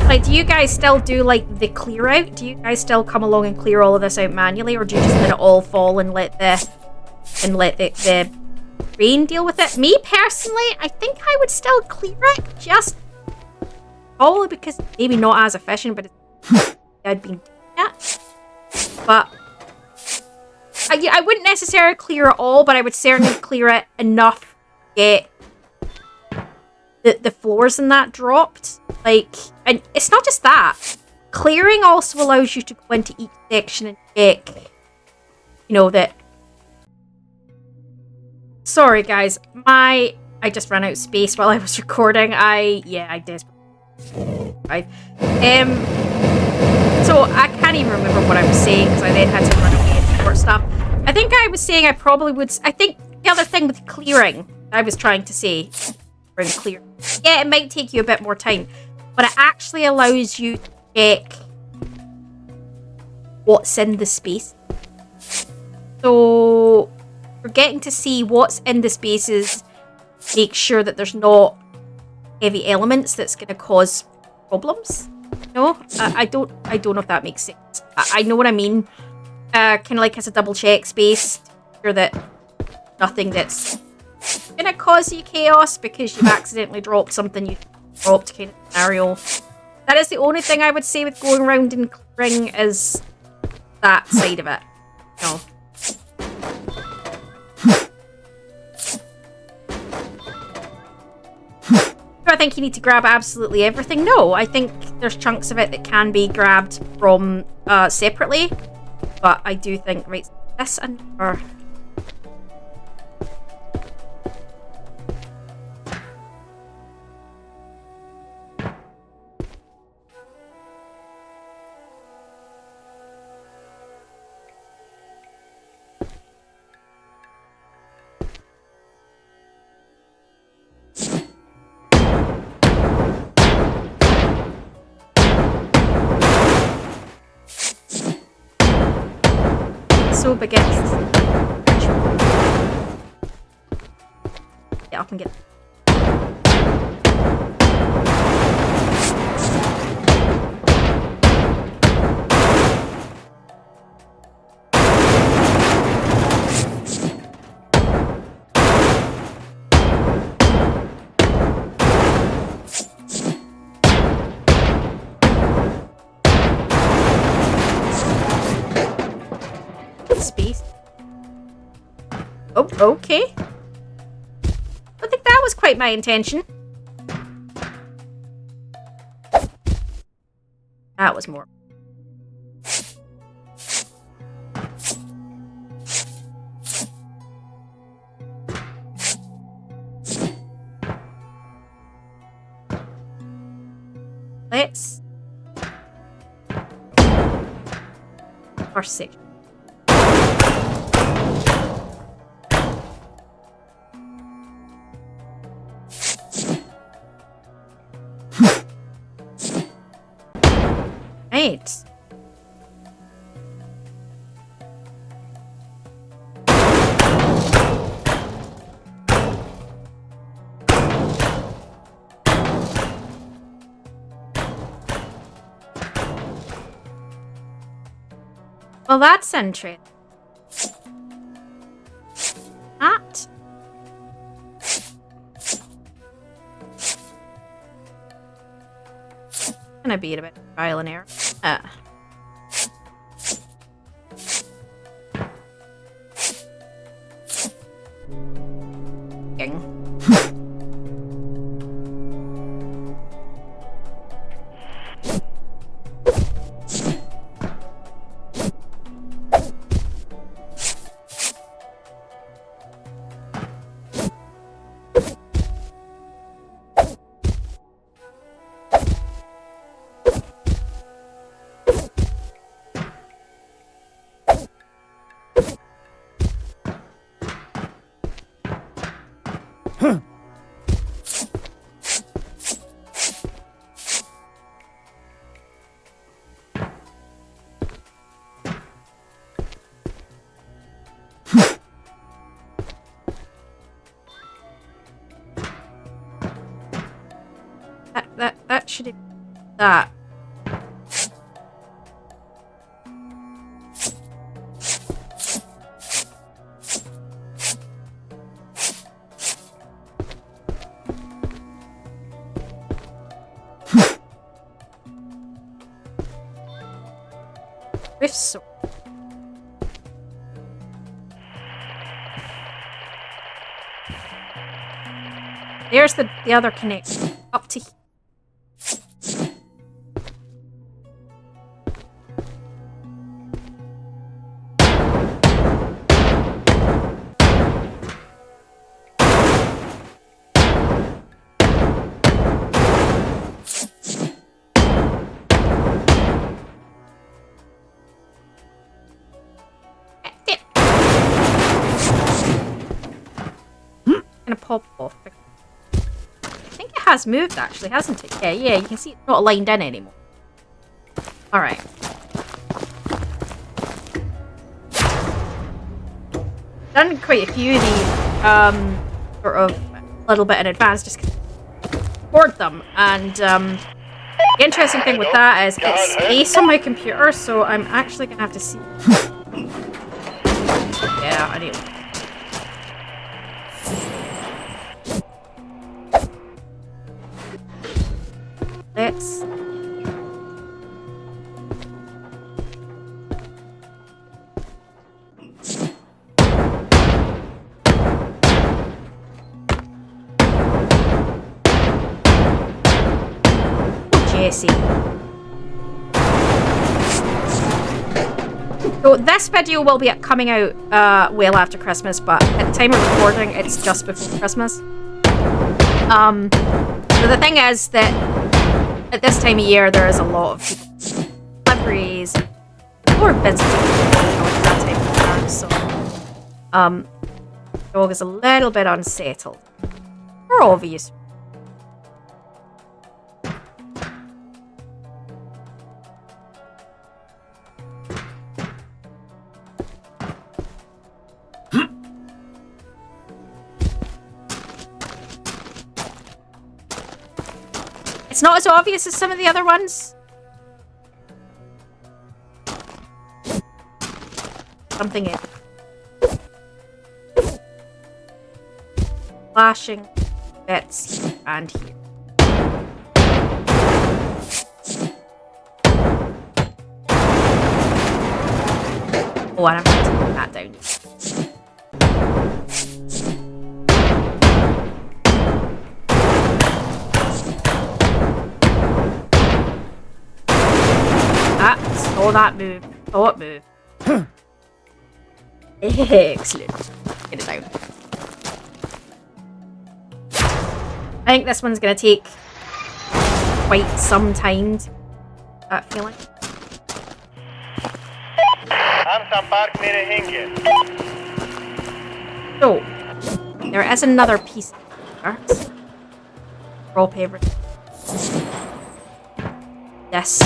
Like, do you guys still do like the clear out? Do you guys still come along and clear all of this out manually, or do you just let it all fall and let the rain deal with it? Me personally, I think I would still clear it, just probably because it's maybe not as efficient, but I'd been doing it. But I wouldn't necessarily clear it all, but I would certainly clear it enough to get the floors and that dropped. Like, and it's not just that. Clearing also allows you to go into each section and check, you know, that... Sorry, guys. I just ran out of space while I was recording. I did. Right. So, I can't even remember what I was saying, because I then had to run away and report stuff. I think I was saying I probably would... I think the other thing with clearing, I was trying to say... Clear. Yeah, it might take you a bit more time, but it actually allows you to check what's in the space. So we're getting to see what's in the spaces, make sure that there's not heavy elements that's going to cause problems. No, I don't know if that makes sense. I know what I mean. Kind of like as a double check space, to make sure that nothing that's gonna cause you chaos because you've accidentally dropped something you dropped kind of scenario. That is the only thing I would say with going around and clearing is that side of it. No. Do I think you need to grab absolutely everything? No, I think there's chunks of it that can be grabbed from separately, but I do think, right, this and so begins. Yeah, I can get it. Space. Oh, okay. I think that was quite my intention. That was more. Let's... First section. Right. Well, that's interesting. That. Gonna be a bit of trial and error. That should be that. With so. There's the other connection up to here. Pop off. I think it has moved actually, hasn't it? Yeah, you can see it's not aligned in anymore. Alright. Done quite a few of these, sort of a little bit in advance, just record them. And the interesting thing with that is it's space on my computer, so I'm actually gonna have to see. Yeah, I need. Let's. Jesse. So this video will be coming out well after Christmas, but at the time of recording, it's just before Christmas. So the thing is that at this time of year, there is a lot of deliveries, or visiting at that time of year, so dog is a little bit unsettled, for obvious reasons. It's not as obvious as some of the other ones. Something in. Flashing bits here and here. Oh, and I'm going to take that down. Oh, that move. Oh, it moved. Excellent. Get it down. I think this one's going to take quite some time to that feeling. So, there is another piece of art. Roll paper. This.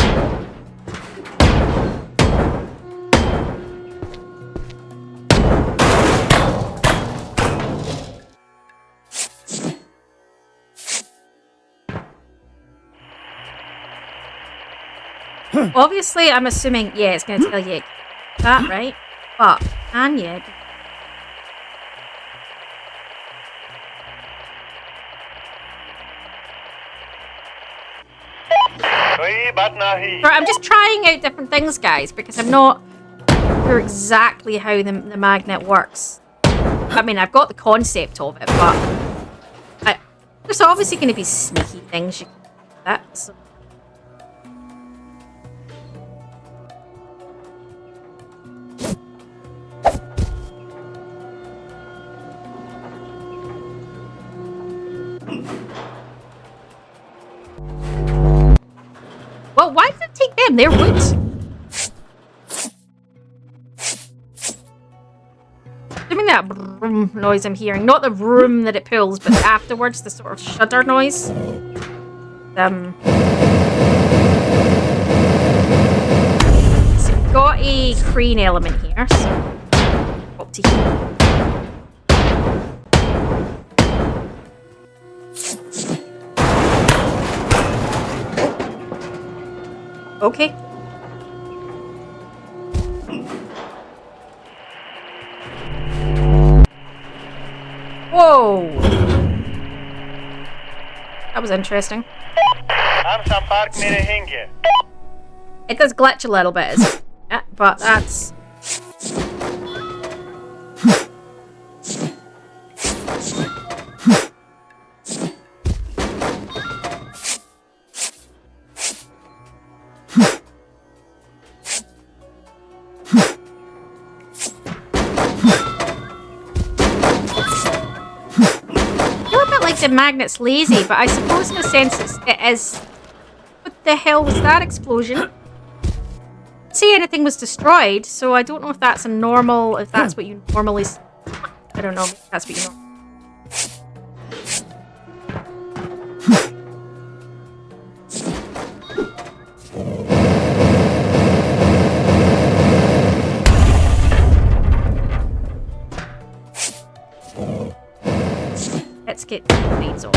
Obviously, I'm assuming, yeah, it's going to tell you that, right? But can you? Right, I'm just trying out different things, guys, because I'm not sure exactly how the magnet works. I mean, I've got the concept of it, but there's obviously going to be sneaky things you can do with that. So. Well, why did it take them? They're wood. Assuming that vroom noise I'm hearing, not the vroom that it pulls, but afterwards, the sort of shudder noise. So we've got a crane element here, so up to here. Okay. Whoa! That was interesting. It does glitch a little bit, yeah, but that's... The magnet's lazy, but I suppose in a sense it is. What the hell was that explosion? I didn't see anything was destroyed, so I don't know if that's a normal, if that's what you normally... I don't know, if that's what you normally... Let's get these off.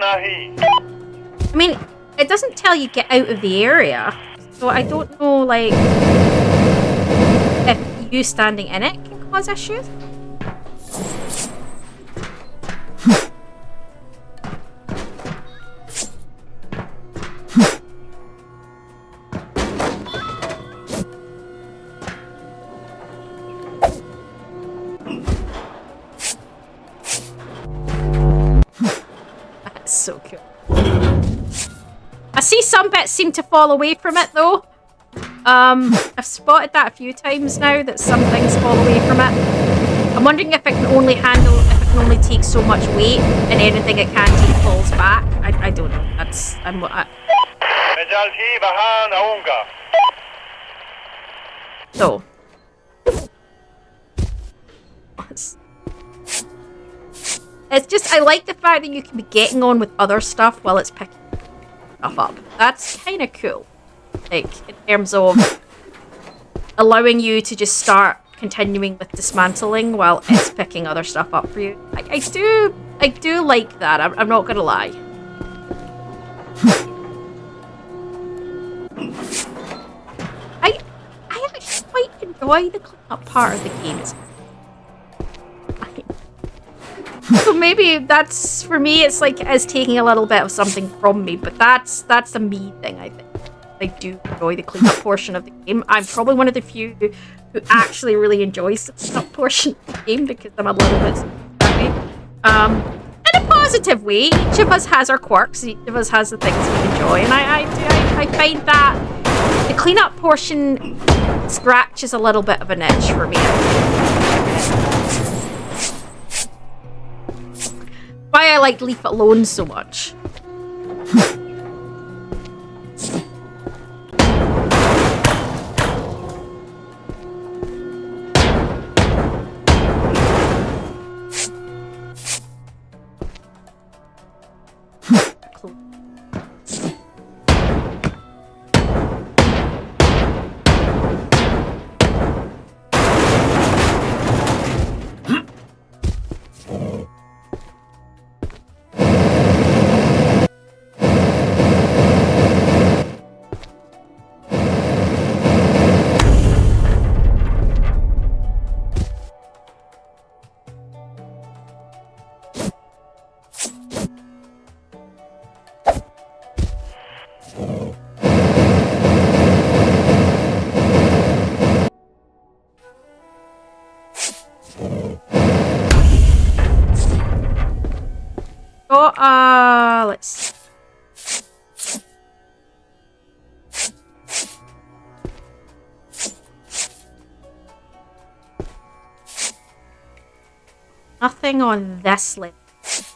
I mean, it doesn't tell you get out of the area, so I don't know, like, if you standing in it can cause issues. So cool. I see some bits seem to fall away from it though. I've spotted that a few times now, that some things fall away from it. I'm wondering if it can only handle, if it can only take so much weight, and anything it can take falls back. I don't know. That's so. It's just, I like the fact that you can be getting on with other stuff while it's picking stuff up. That's kind of cool. Like, in terms of allowing you to just start continuing with dismantling while it's picking other stuff up for you. I do like that. I'm not gonna lie. I actually quite enjoy the cleanup part of the game. So maybe that's, for me, it's like it's taking a little bit of something from me, but that's a me thing, I think. I do enjoy the cleanup portion of the game. I'm probably one of the few who actually really enjoys the cleanup portion of the game, because I'm a little bit happy. In a positive way. Each of us has our quirks, each of us has the things we enjoy, and I find that the cleanup portion scratches a little bit of an itch for me. Why I like Leave It Alone so much. Oh, let's see. Nothing on this level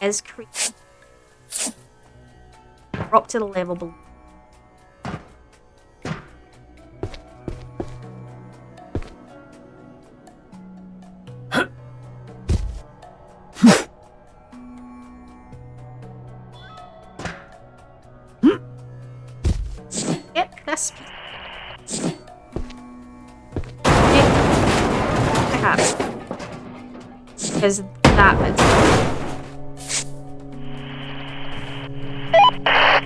is creepy. We're up to the level below. Get this piece. I have it. Because that bit.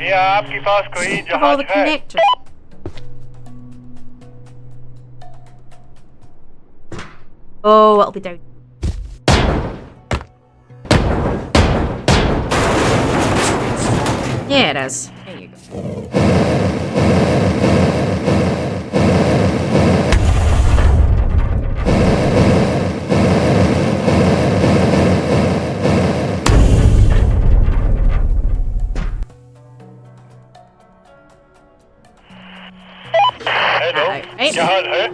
क्या आपके पास कोई Of all जहाज the है? connectors. Oh, it'll be down. Yeah, it is. There you go. Hello, Right. क्या हाल है?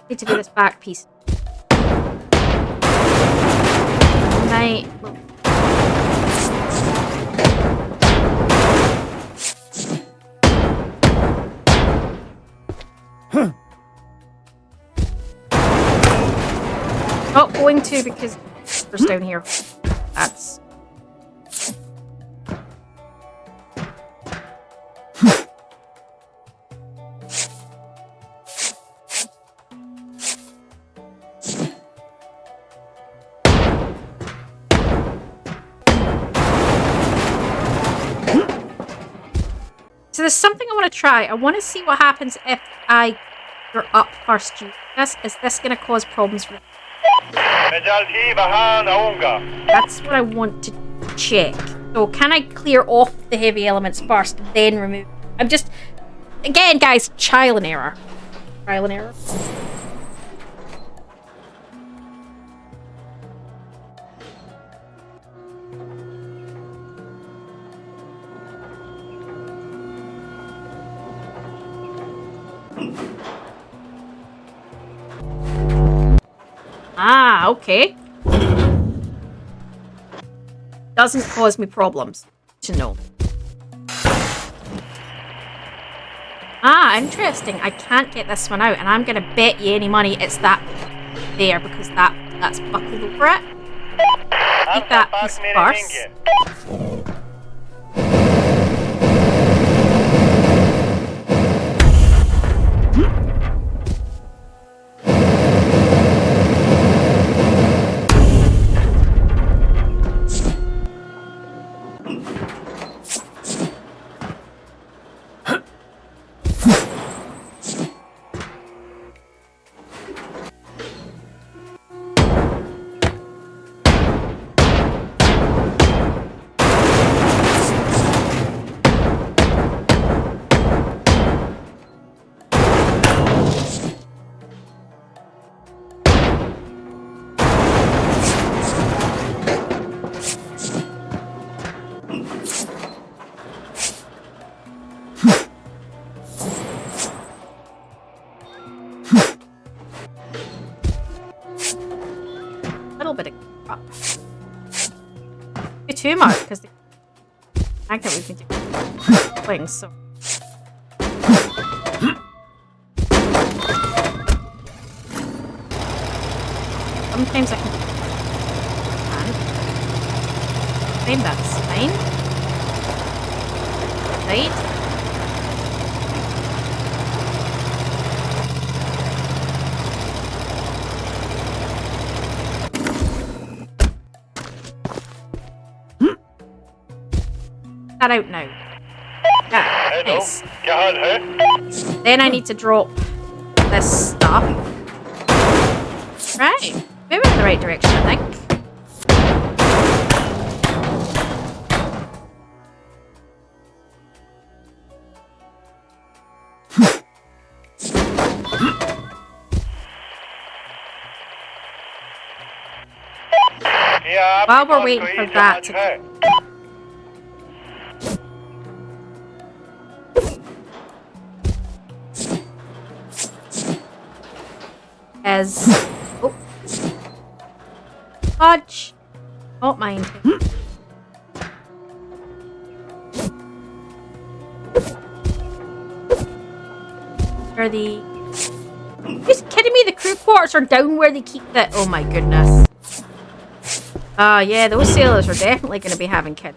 Need to do this back piece. Right. Not going to because there's down here. That's. So there's something I want to try. I want to see what happens if I go up first. Is this going to cause problems for me? मैं जल्द ही वहाँ आऊँगा. That's what I want to check. So can I clear off the heavy elements first, then remove? I'm just, again, guys, trial and error. Trial and error. Ah, okay. Doesn't cause me problems to know. Ah, interesting. I can't get this one out, and I'm gonna bet you any money it's that there because that's buckled over it. Take that piece first. little bit of up. Too much because the fact that we've been doing wings, so. Sometimes I can. Maybe that's fine. Right? That out now. Yeah, nice. Then I need to drop this stuff. Right. Moving in the right direction, I think. While we're waiting for that to come. Oh. Fudge. Don't mind. Are the... Are you just kidding me? The crew quarters are down where they keep the... Oh my goodness. Yeah, those sailors are definitely going to be having kids.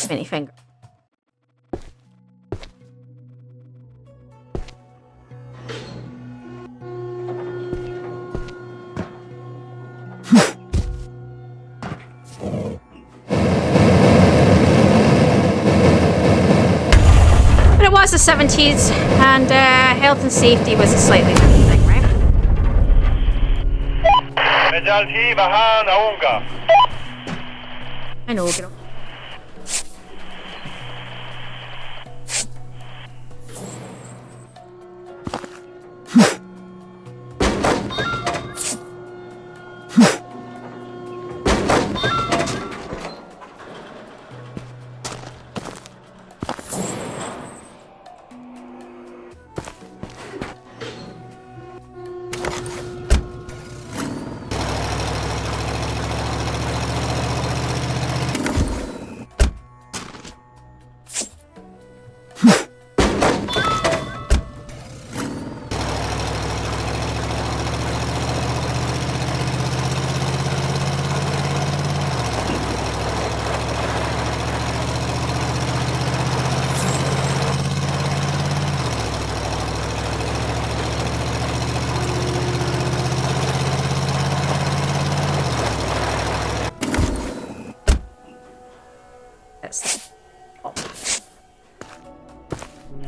Many fingers. But it was the 70s, and health and safety was a slightly different thing, right? I know, get up.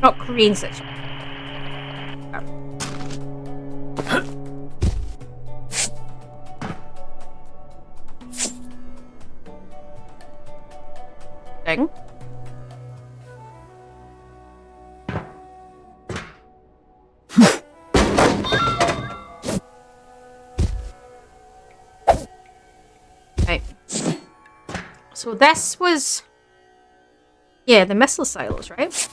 Not Korean such. Thing. Right. So this was, yeah, the missile silos, right?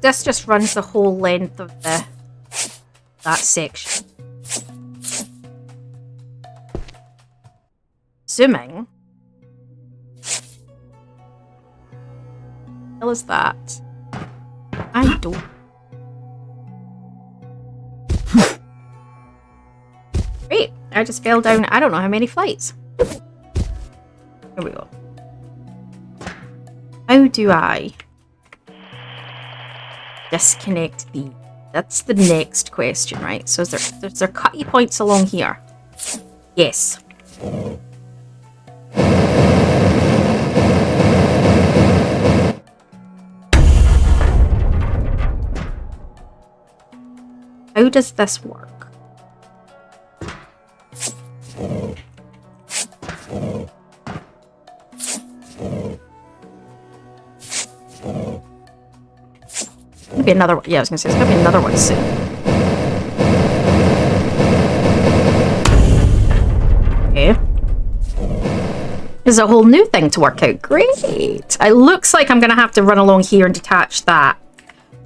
This just runs the whole length of that section. Assuming. What the hell is that? I don't. Great. I just fell down. I don't know how many flights. Here we go. How do I disconnect the... That's the next question, right? So is there cutty points along here? Yes. How does this work? Maybe another one. Yeah, I was gonna say, there's gonna be another one soon. Okay. There's a whole new thing to work out. Great. It looks like I'm gonna have to run along here and detach that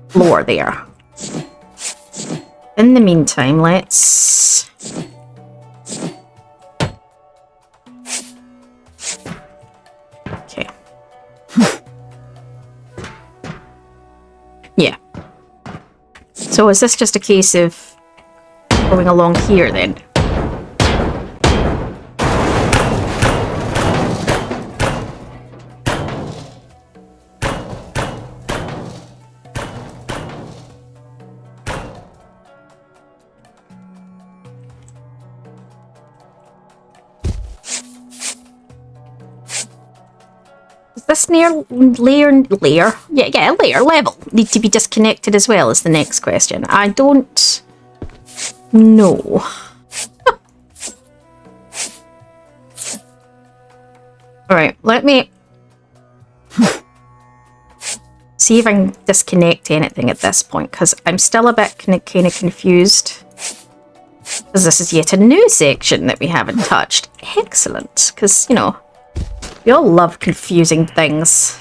floor there. In the meantime, let's... Okay. Yeah. So is this just a case of going along here then? This layer level need to be disconnected as well is the next question. I don't know. Alright, let me see if I can disconnect anything at this point, because I'm still a bit kind of confused. Because this is yet a new section that we haven't touched. Excellent, because, you know, we all love confusing things.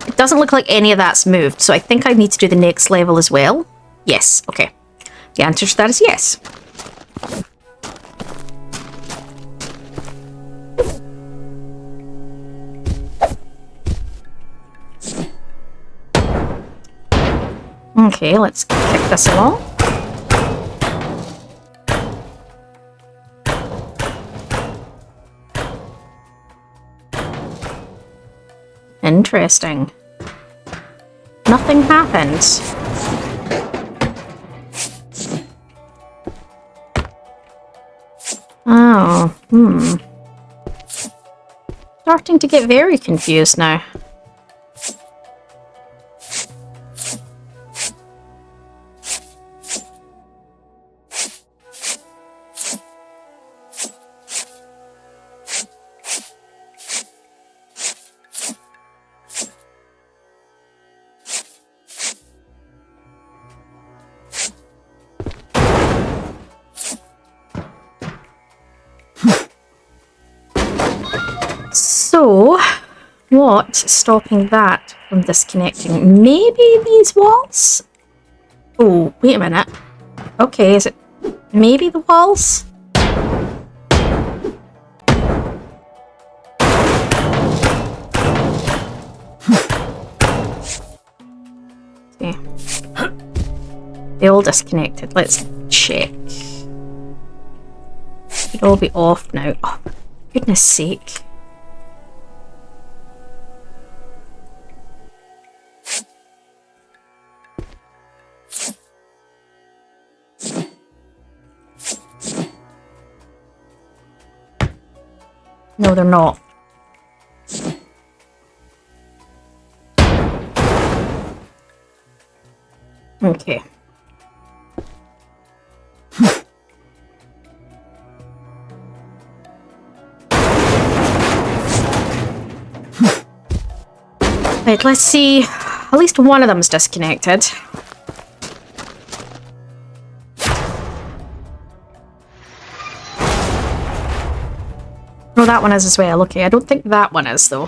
It doesn't look like any of that's moved, so I think I need to do the next level as well. Yes, okay. The answer to that is yes. Okay, let's kick this along. Interesting. Nothing happened. Oh, Starting to get very confused now. So, what's stopping that from disconnecting? Maybe these walls? Oh, wait a minute. Okay, is it maybe the walls? Okay. They all disconnected. Let's check. Should all be off now. Oh, for goodness sake. No, they're not. Okay. Right, let's see. At least one of them's disconnected. No, that one is as well. Okay, I don't think that one is, though.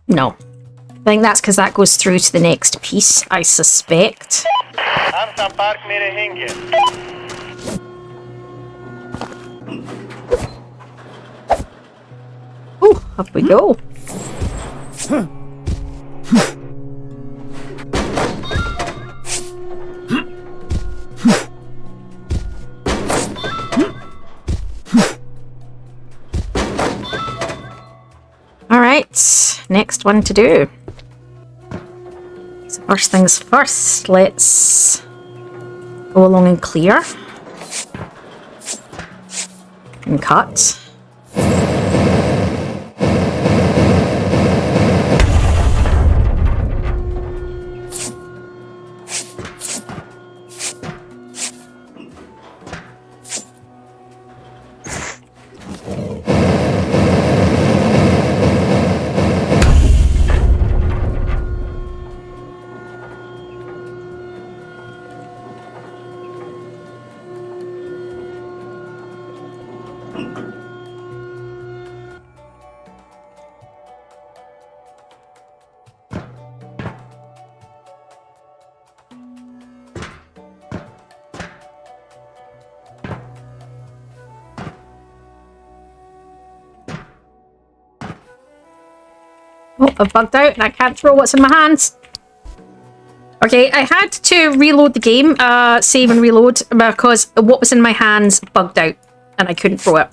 No. I think that's because that goes through to the next piece, I suspect. Oh, up we go. Alright, next one to do. So first things first, let's go along and clear. And cut. Oh, I've bugged out and I can't throw what's in my hands. Okay, I had to reload the game, save and reload, because what was in my hands bugged out and I couldn't throw it.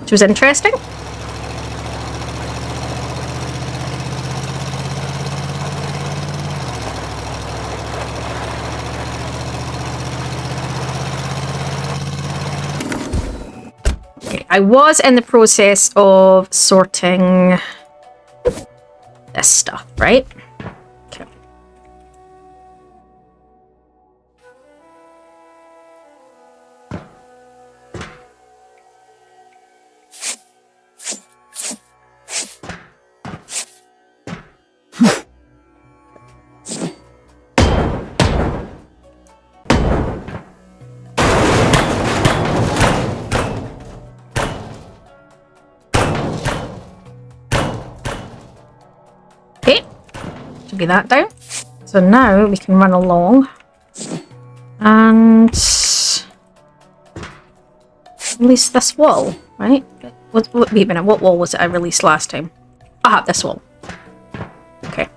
Which was interesting. I was in the process of sorting this stuff, right? Okay. Be that down. So now we can run along and release this wall, right? Wait a minute, what wall was it I released last time? Ah, this wall. Okay.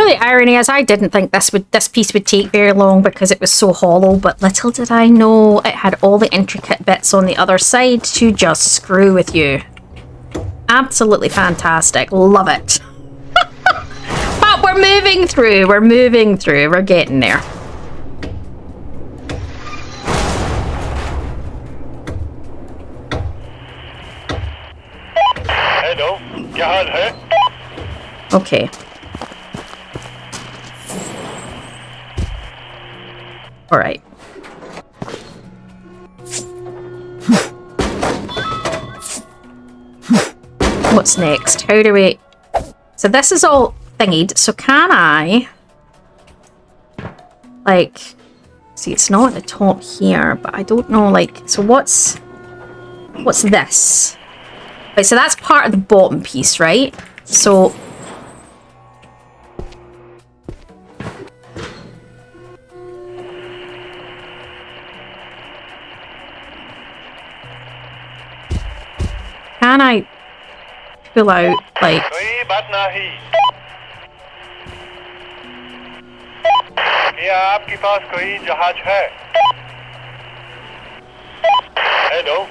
The irony is I didn't think this piece would take very long because it was so hollow, but little did I know it had all the intricate bits on the other side to just screw with you. Absolutely fantastic. Love it. But we're moving through. We're getting there. Hello. क्या हाल है? Okay. All right. What's next? How do we... So this is all thingied. So can I... Like... See, it's not at the top here, but I don't know, like... So what's this? Right, so that's part of the bottom piece, right? So... Can I pull out, like... कोई बात नहीं। क्या आपके पास कोई जहाज है? Hello.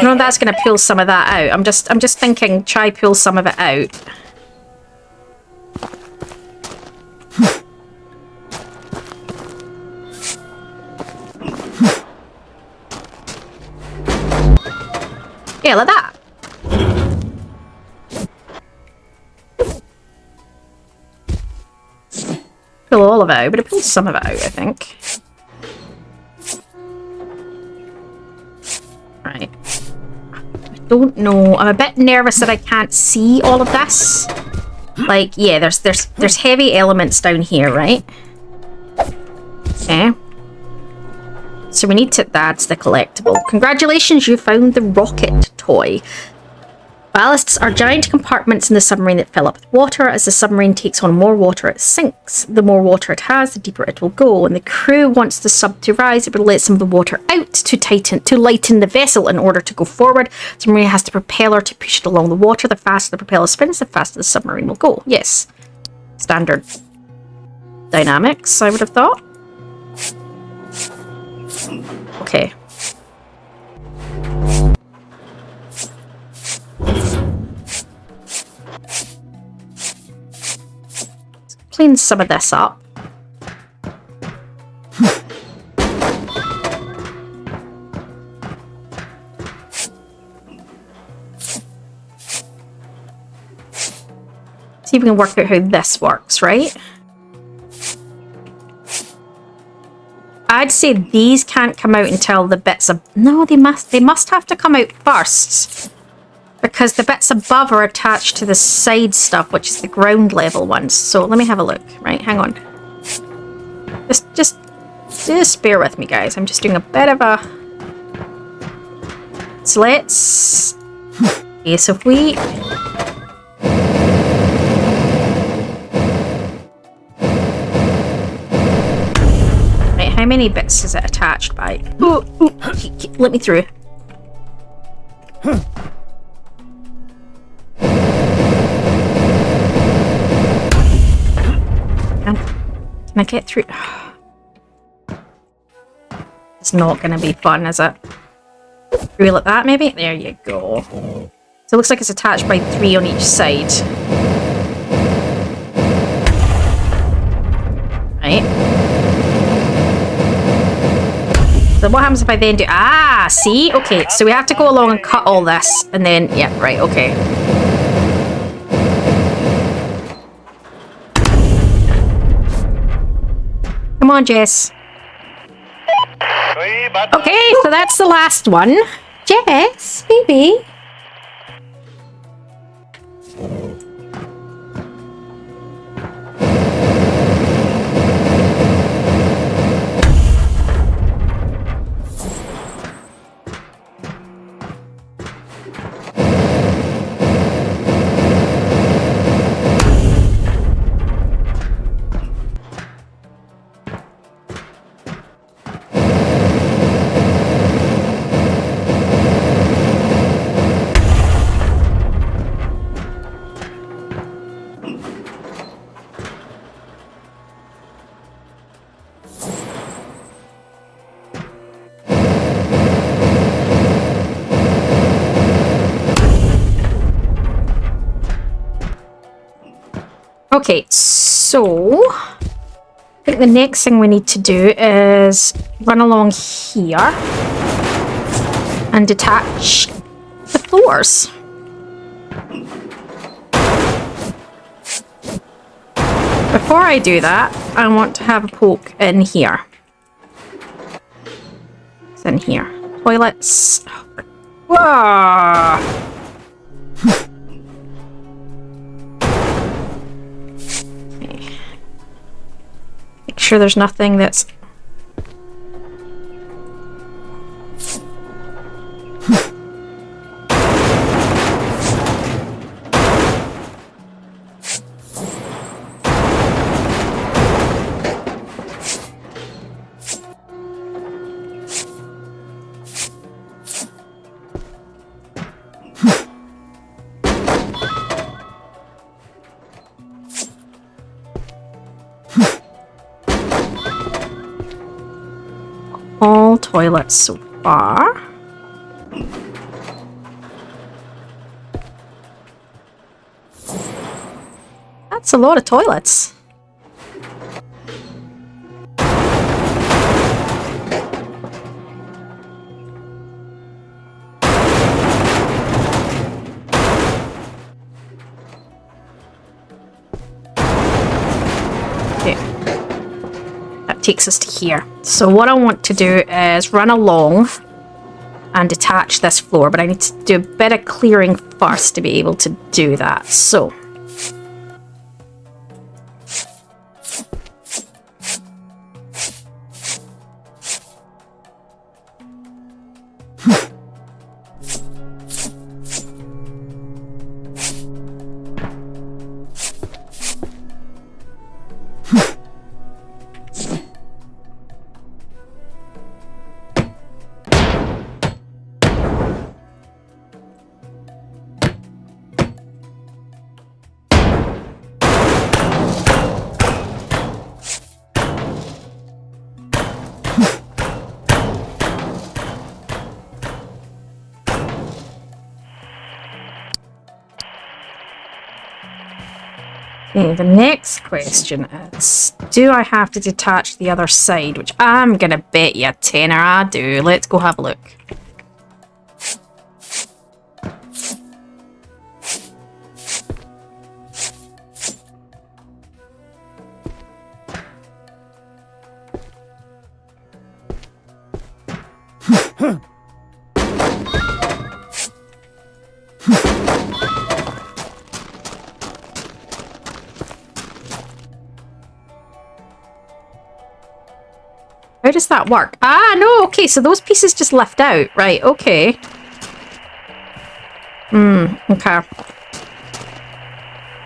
No, that's going to pull some of that out. I'm just thinking, try pull some of it out. Yeah, like that. Pull all of it out, but it pulls some of it out, I think. Right. I don't know. I'm a bit nervous that I can't see all of this. Like, yeah, there's heavy elements down here, right? Okay. So we need to... That's the collectible. Congratulations, you found the rocket toy. Ballasts are giant compartments in the submarine that fill up with water. As the submarine takes on more water, it sinks. The more water it has, the deeper it will go. When the crew wants the sub to rise, it will let some of the water out to lighten the vessel in order to go forward. The submarine has the propeller to push it along the water. The faster the propeller spins, the faster the submarine will go. Yes. Standard dynamics, I would have thought. Okay. Clean some of this up. See if we can work out how this works, right? I'd say these can't come out until the bits of... No, they must have to come out first. Because the bits above are attached to the side stuff, which is the ground level ones. So let me have a look. Right, hang on. Just bear with me, guys. I'm just doing a bit of a... So let's... Okay, so if we... Right, how many bits is it attached by? Ooh, let me through. Can I get through? It's not going to be fun, is it? Reel at that, maybe? There you go. So it looks like it's attached by 3 on each side. Right. So what happens if I then do... Ah, see? Okay, so we have to go along and cut all this. And then, yeah, right, okay. Come on, Jess. Okay, so that's the last one. Jess, baby. Okay, so I think the next thing we need to do is run along here and detach the floors. Before I do that, I want to have a poke in here. It's in here. Toilets. Whoa! Make sure there's nothing that's... all toilets so far. That's a lot of toilets. Takes us to here. So what I want to do is run along and detach this floor, but I need to do a bit of clearing first to be able to do that. So Okay, the next question is, do I have to detach the other side? Which I'm gonna bet you a tenner I do. Let's go have a look. How does that work? Ah, no, okay, so those pieces just left out. Right, okay. Okay.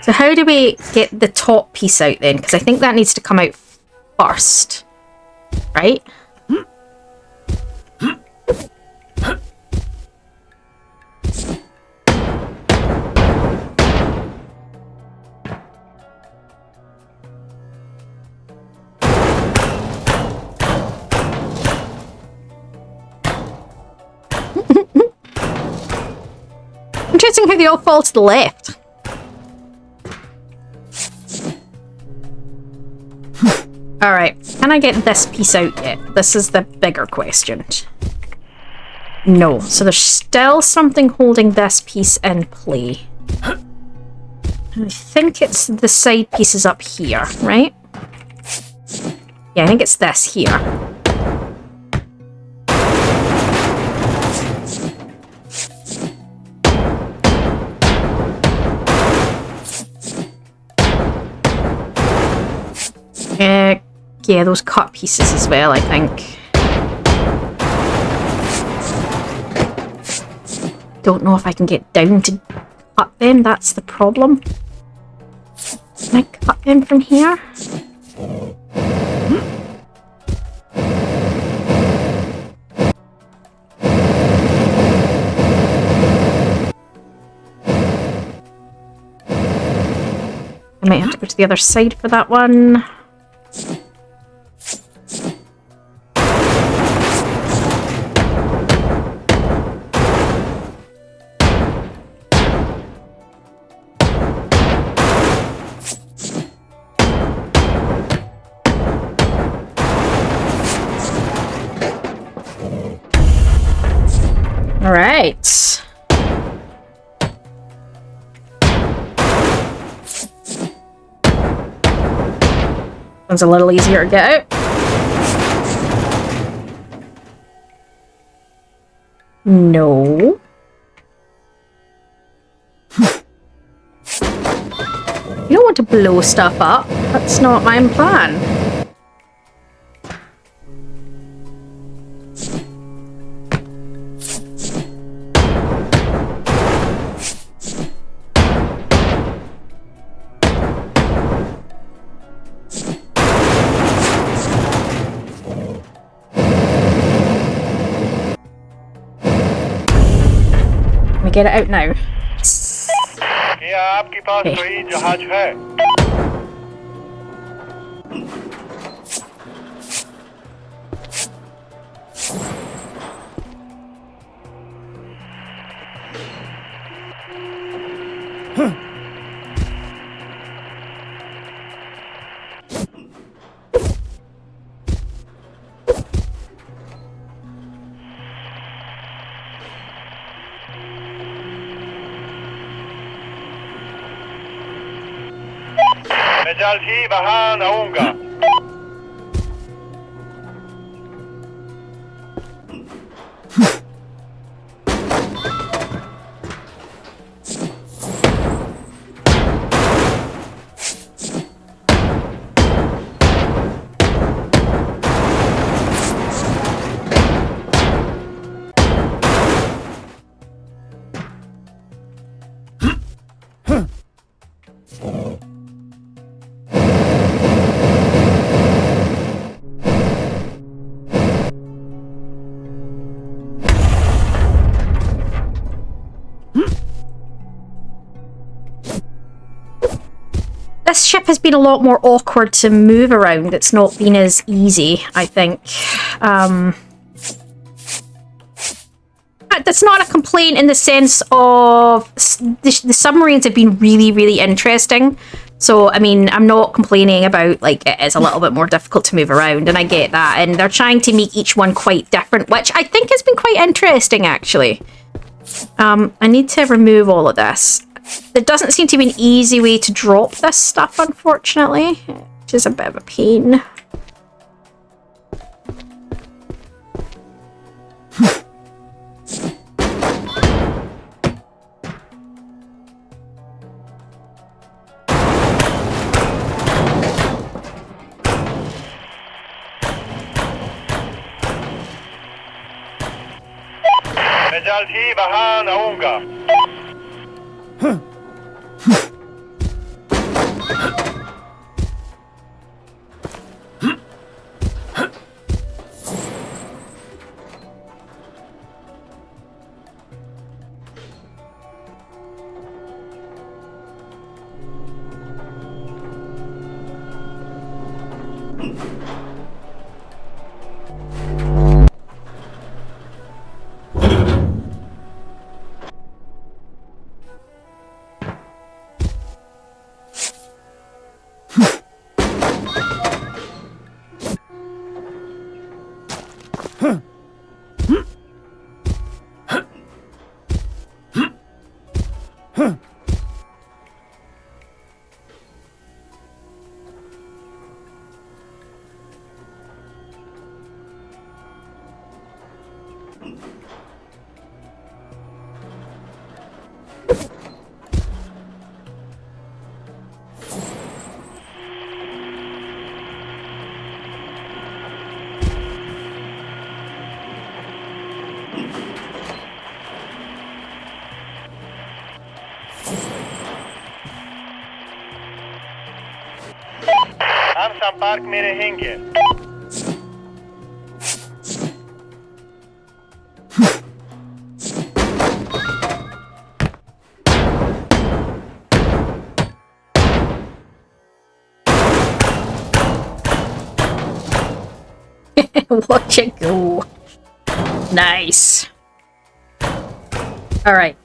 So how do we get the top piece out then? Because I think that needs to come out first. Right? Interesting how they all fall to the left. Alright, can I get this piece out yet? This is the bigger question. No, so there's still something holding this piece in play. I think it's the side pieces up here, right? Yeah, I think it's this here. Yeah, those cut pieces as well, I think. Don't know if I can get down to cut them, that's the problem. Can I cut them from here? I might have to go to the other side for that one. All right. One's a little easier to get out. No. You don't want to blow stuff up. That's not my plan. Get it out now. क्या आपके पास कोई जहाज है? मैं जल्द ही वहां आऊंगा। This ship has been a lot more awkward to move around. It's not been as easy, I think. That's not a complaint in the sense of the submarines have been really, really interesting, So, I mean, I'm not complaining about, like, it is a little bit more difficult to move around, and I get that. And they're trying to make each one quite different, which I think has been quite interesting, actually. I need to remove all of this. There doesn't seem to be an easy way to drop this stuff, unfortunately, which is a bit of a pain. مجالتي بهان أونغا. हम संपर्क में रहेंगे. Watch it go. Nice. All right.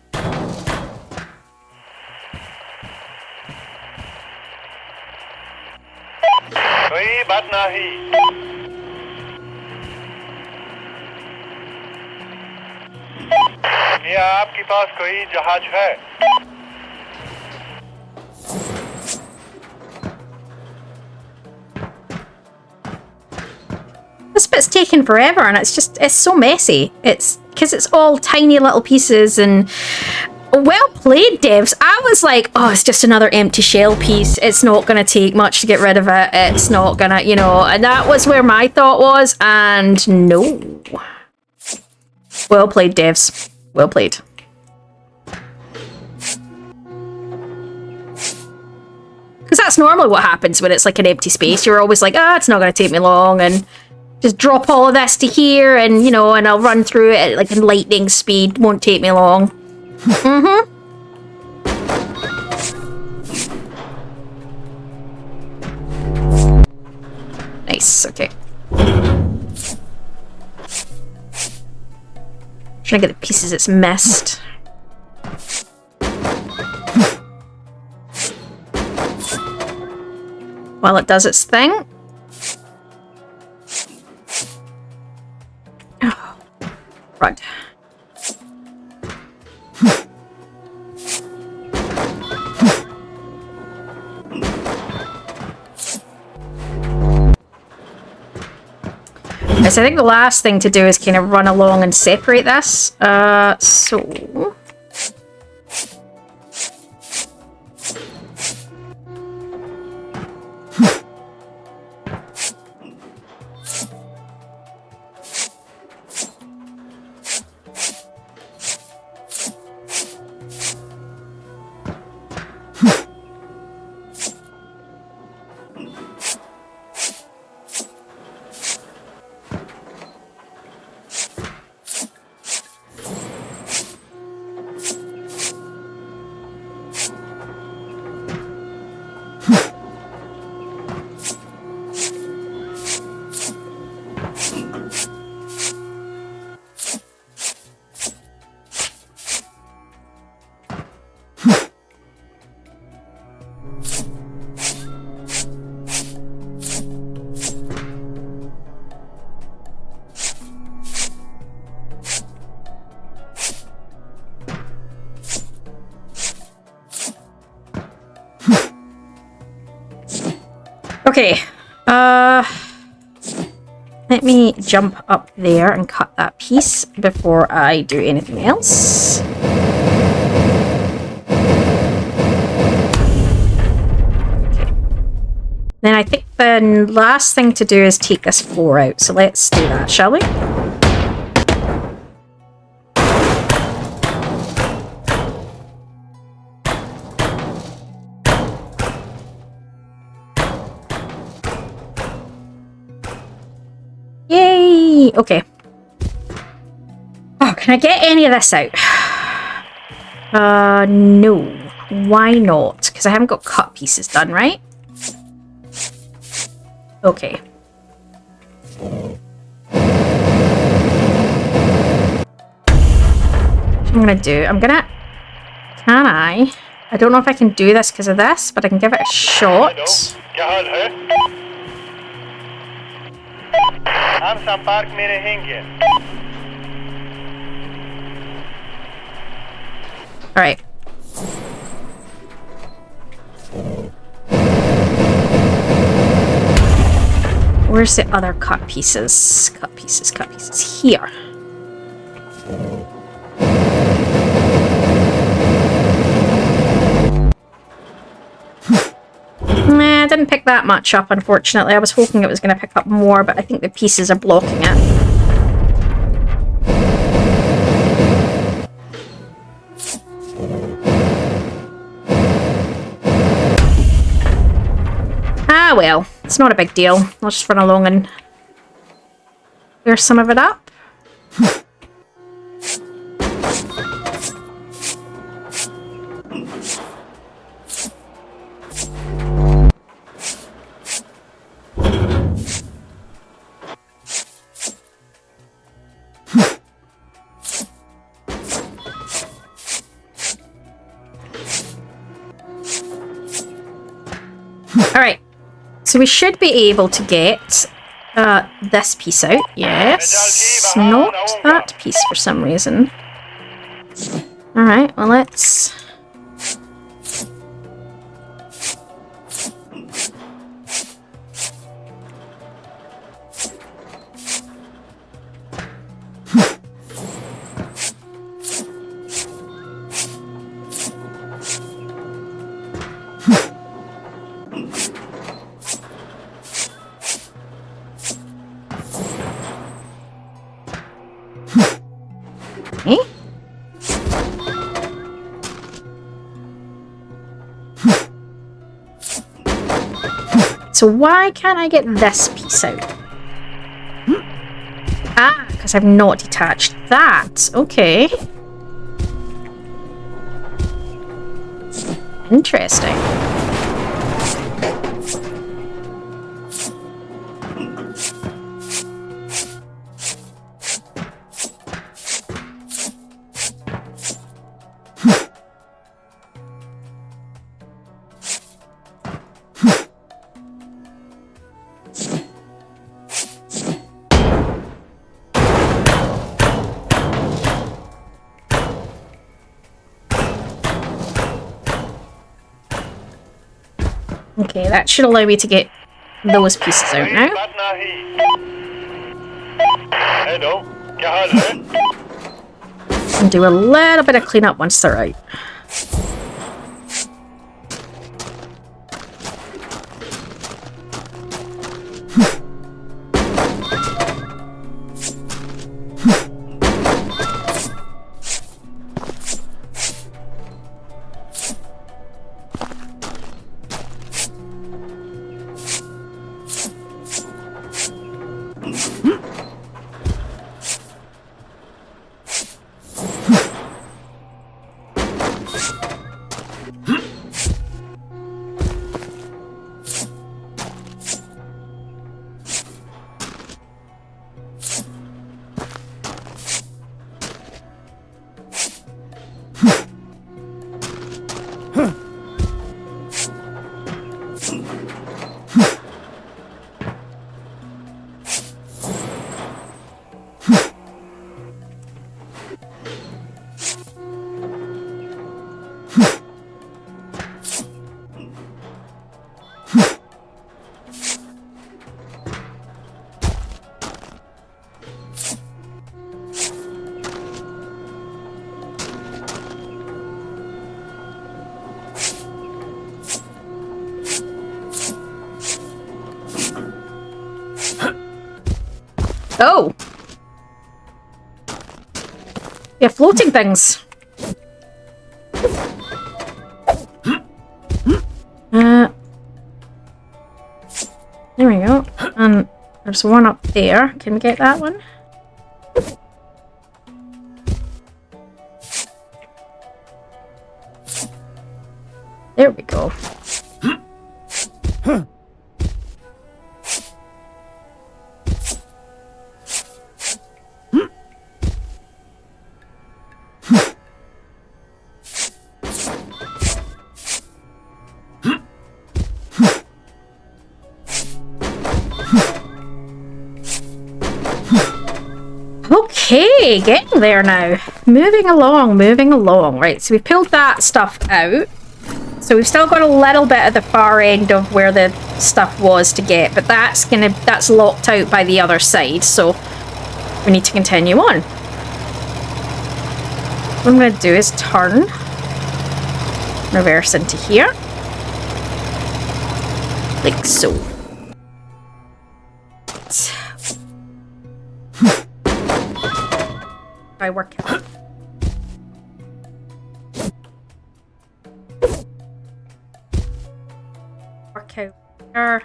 कोई बात नहीं. क्या आपके पास कोई जहाज है? This bit's taking forever, and it's so messy. It's because it's all tiny little pieces, and well played, devs. I was like, oh, it's just another empty shell piece. It's not going to take much to get rid of it. It's not going to, you know, and that was where my thought was, and no. Well played, devs. Well played. Because that's normally what happens when it's like an empty space. You're always like, oh, it's not going to take me long, and just drop all of this to here, and, you know, and I'll run through it at, like, in lightning speed. Won't take me long. Mm-hmm. Nice, okay. Trying to get the pieces it's missed. While it does its thing. Oh, right. So I think the last thing to do is kind of run along and separate this. So... Okay. Let me jump up there and cut that piece before I do anything else. Okay. Then I think the last thing to do is take this floor out. So let's do that, shall we? Yay! Okay. Oh, can I get any of this out? No. Why not? Because I haven't got cut pieces done, right? Okay. What I'm gonna do, can I don't know if I can do this because of this, but I can give it a shot. Alright. Where's the other cut pieces? Cut pieces. Here. Nah, I didn't pick that much up, unfortunately. I was hoping it was going to pick up more, but I think the pieces are blocking it. Ah, well, it's not a big deal. I'll just run along and clear some of it up. Alright, so we should be able to get this piece out. Yes, not that piece for some reason. Alright, well let's... So why can't I get this piece out? Ah, because I've not detached that. Okay. Interesting. Okay, that should allow me to get those pieces out now. And do a little bit of cleanup once they're out. Oh! Yeah, floating things. There we go. And there's one up there. Can we get that one? There we go. Okay, getting there now. Moving along, moving along. Right, so we've pulled that stuff out. So we've still got a little bit at the far end of where the stuff was to get, but that's locked out by the other side, so we need to continue on. What I'm going to do is turn, reverse into here, like so. I work out. Work out there.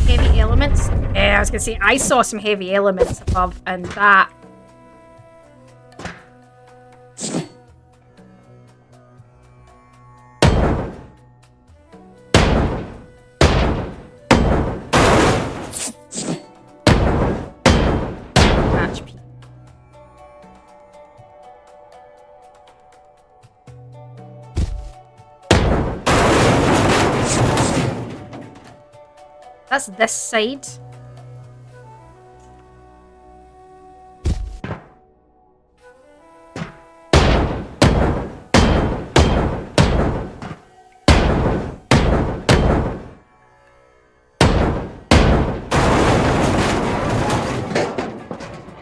Heavy elements. Yeah, I was gonna say I saw some heavy elements above, and that. HP. That's this side.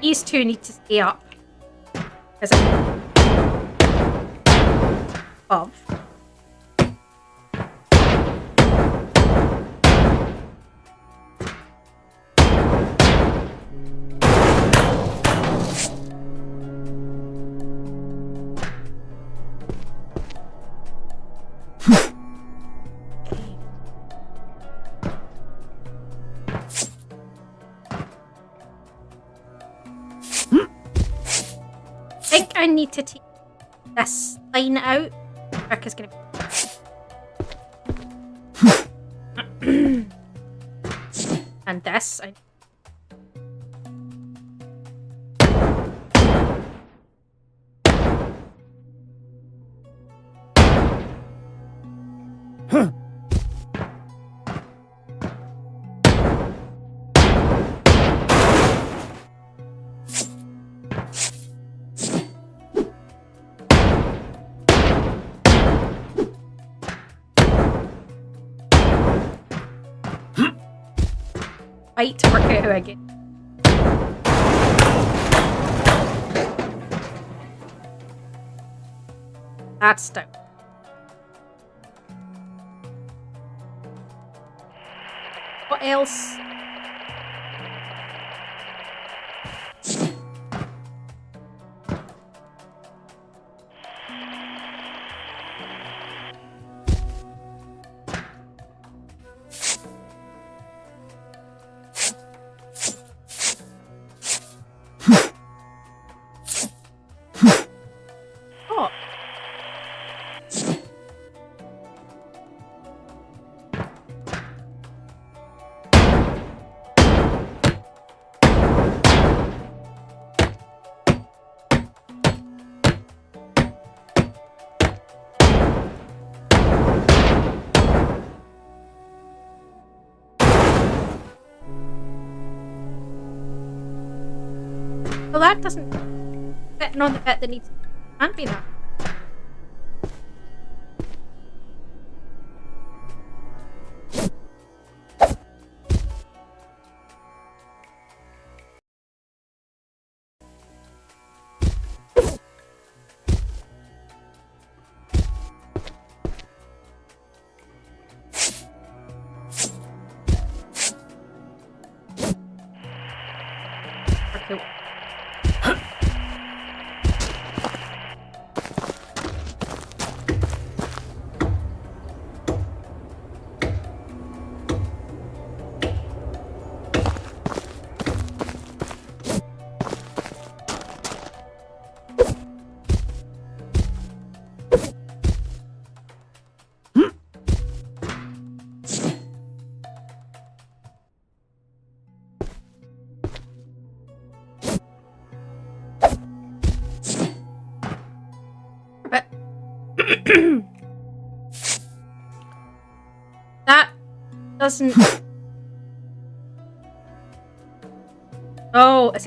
These two need to stay up. Because I'm above. I need to take this line out. Rick is going to and this. Fight to work out who I get. That's down. What else? Well, that doesn't fit on the bit that needs to be that. exactly what... But that doesn't... Oh, it's...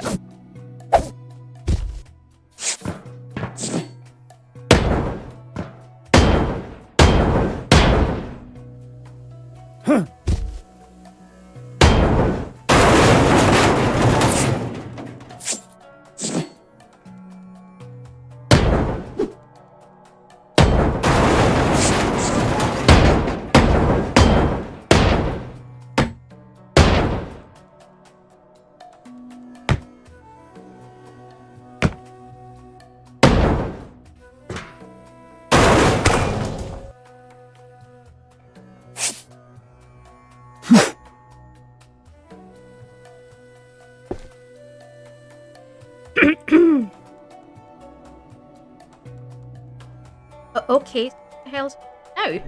Okay, what the hell's now?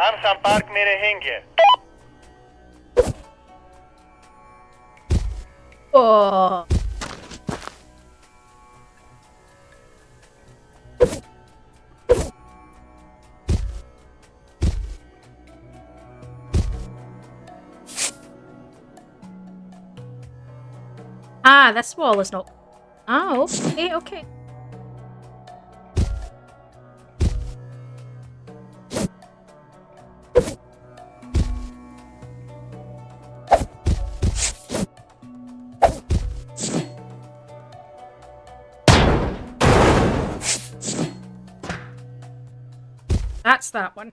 Amsam Park mere hinge. Oh. Ah, this wall is not... Oh, okay, okay. That's that one.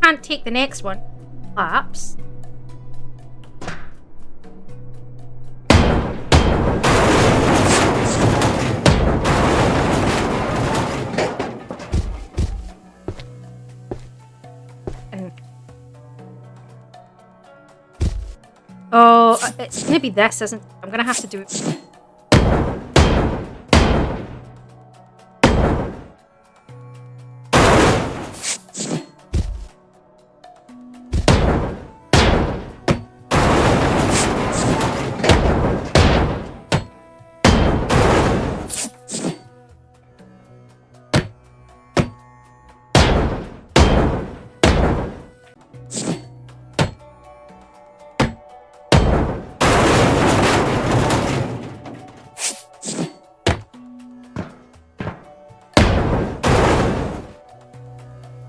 Can't take the next one. Perhaps. Oh, it's gonna be this, isn't it? I'm gonna have to do it.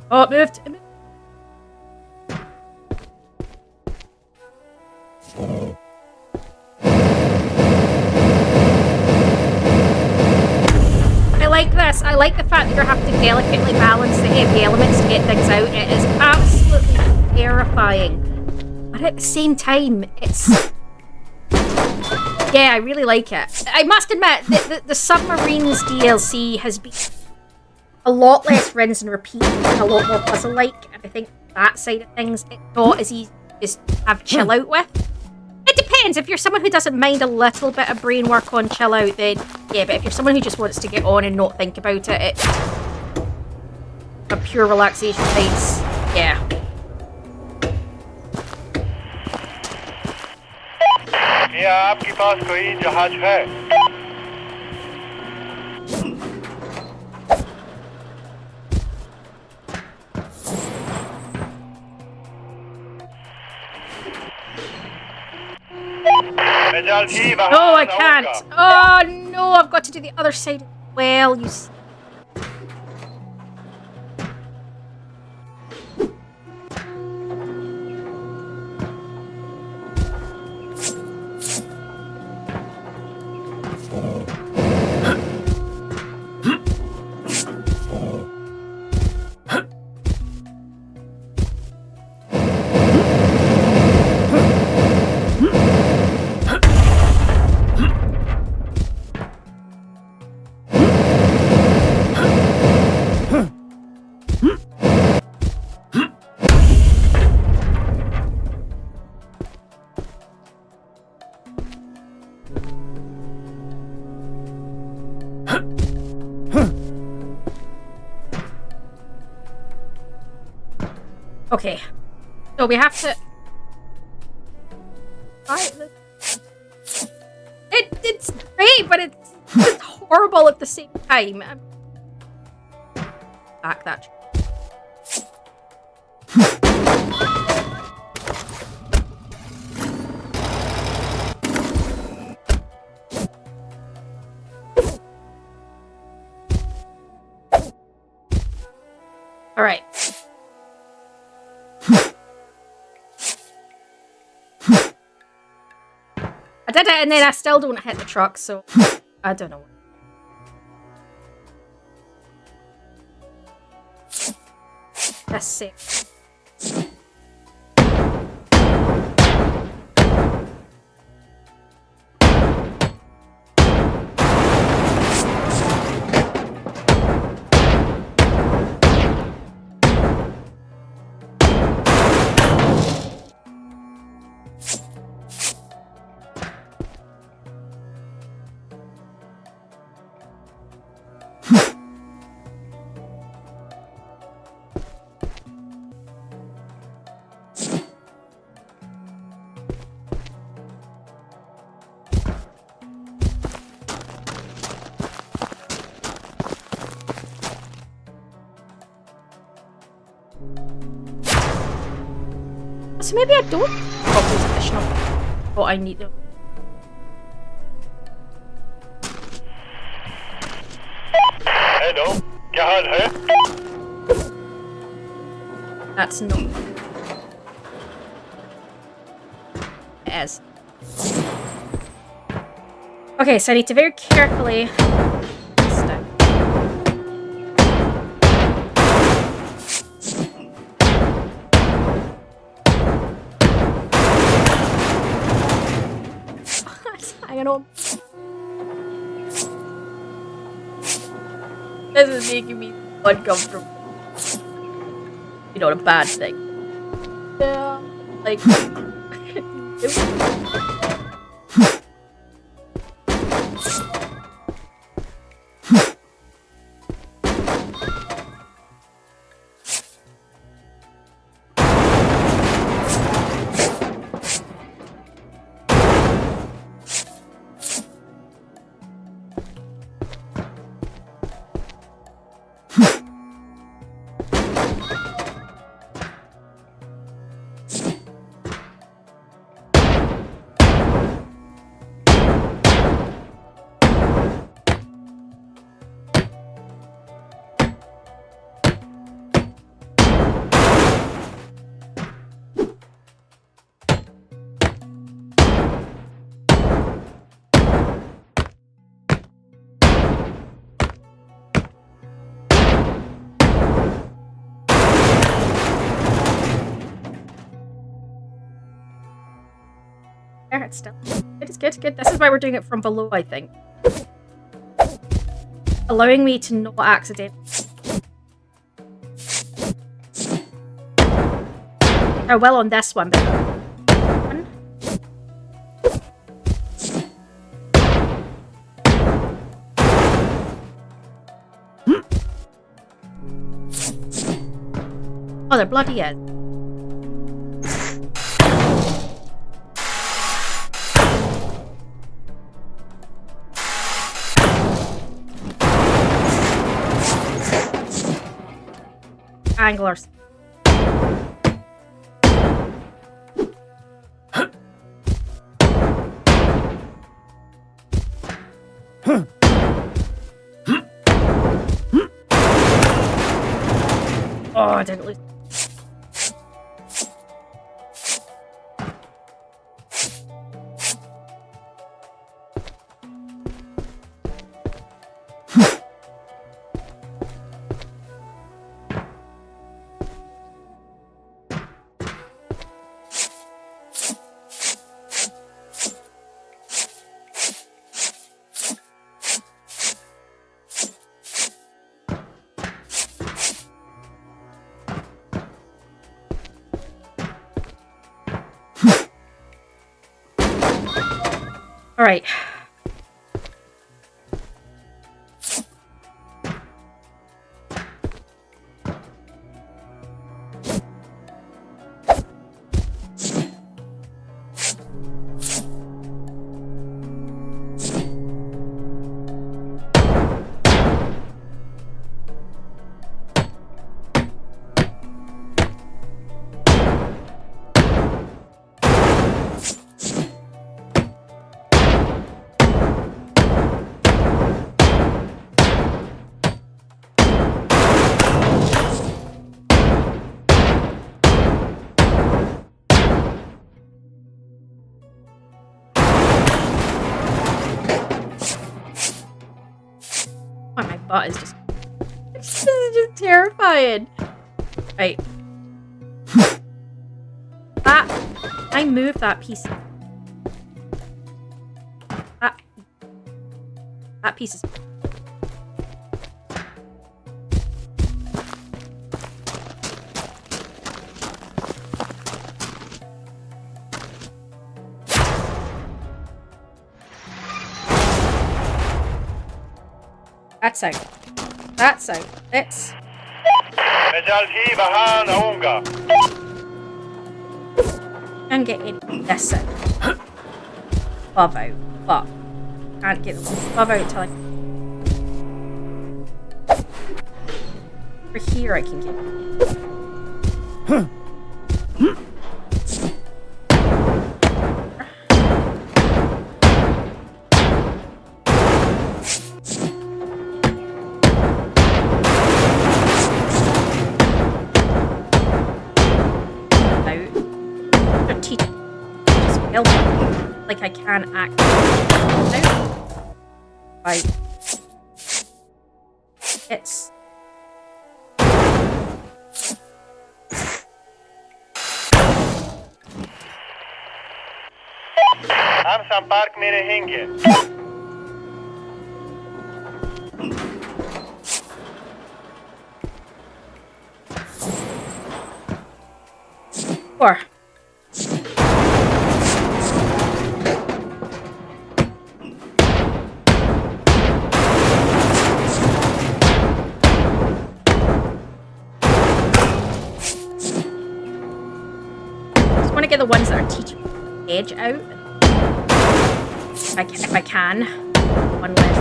Oh, it moved. It moved. I like this. I like the fact that you have to delicately balance the heavy elements to get things out. It is absolutely terrifying. But at the same time, it's... Yeah, I really like it. I must admit, the Submarines DLC has been a lot less rinse and repeat and a lot more puzzle-like, and I think that side of things, it's not as easy to just have chill out with. It depends. If you're someone who doesn't mind a little bit of brain work on chill out, then yeah, but if you're someone who just wants to get on and not think about it, it's a pure relaxation place. Yeah. क्या आपके पास कोई जहाज है? No, I can't. Oh no, I've got to do the other side as well. You. Okay, so we have to. It's great, but it's horrible at the same time. Back that. All right. I did it and then I still don't hit the truck, so I don't know. That's sick. So maybe I don't pop those additional what I need them. Hello, That's not. It is. Okay, so I need to very carefully. Hanging on. This is making me uncomfortable. You know, a bad thing. Yeah, like. It's still. It is good, good. This is why we're doing it from below, I think. Allowing me to not accidentally. I will on this one, but. Oh, they're bloody is. Anglers. Oh, I didn't lose. All right. Oh, my butt is just... This is just terrifying. Right. I moved that piece. That piece is... That's out. That's out. It's... Can't get any this out. Above out. But can't get the above out until I... Over here I can get... Like I can act out. Right. It's I'm some park mere hinge. Or get the ones that are teaching edge out. If I can. One left.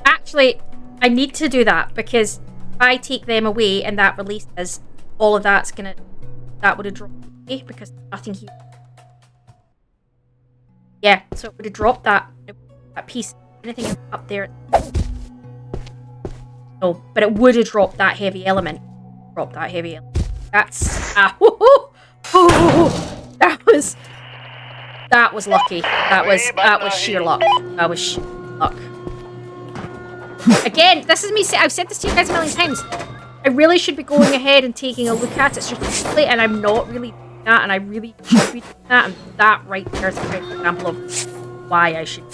Actually, I need to do that because if I take them away and that releases, all of that's gonna... That would have dropped away because there's nothing here. Yeah, so it would have dropped that piece. Anything up there. No, but it would have dropped that heavy element. Drop that heavy element. That's that was lucky. That was sheer luck. That was sheer luck. Again, this is me. I've said this to you guys a million times. I really should be going ahead and taking a look at it strategically, and I'm not really doing that. And I really should be doing that. And that right there is a great example of why I should.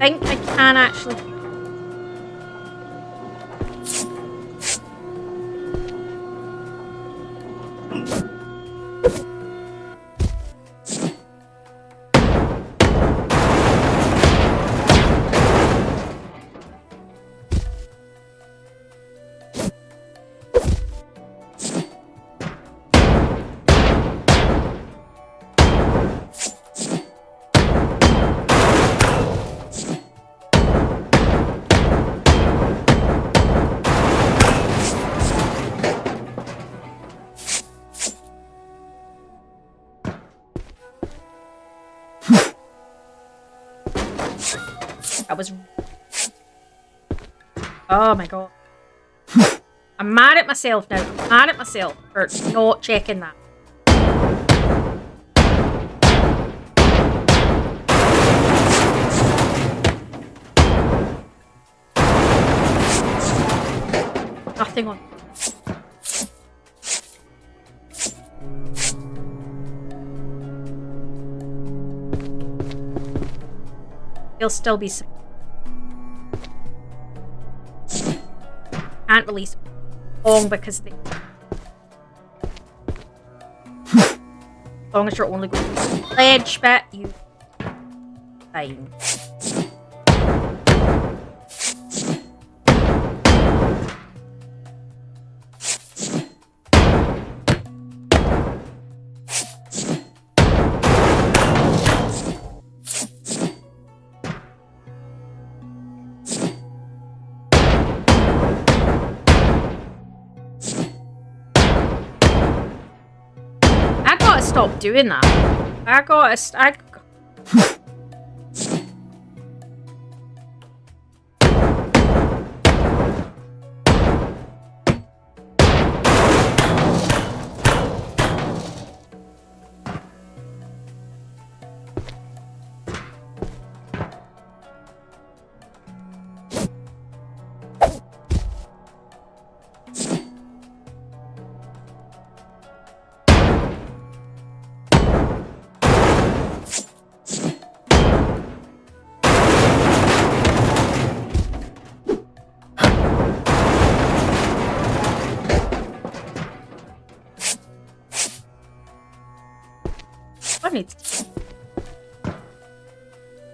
I think I can actually... That was... Oh my god. I'm mad at myself now. I'm mad at myself for not checking that. Nothing on. There'll still be some. Can't release long because they. As long as you're only going to the ledge bit, you. Fine. Stop doing that.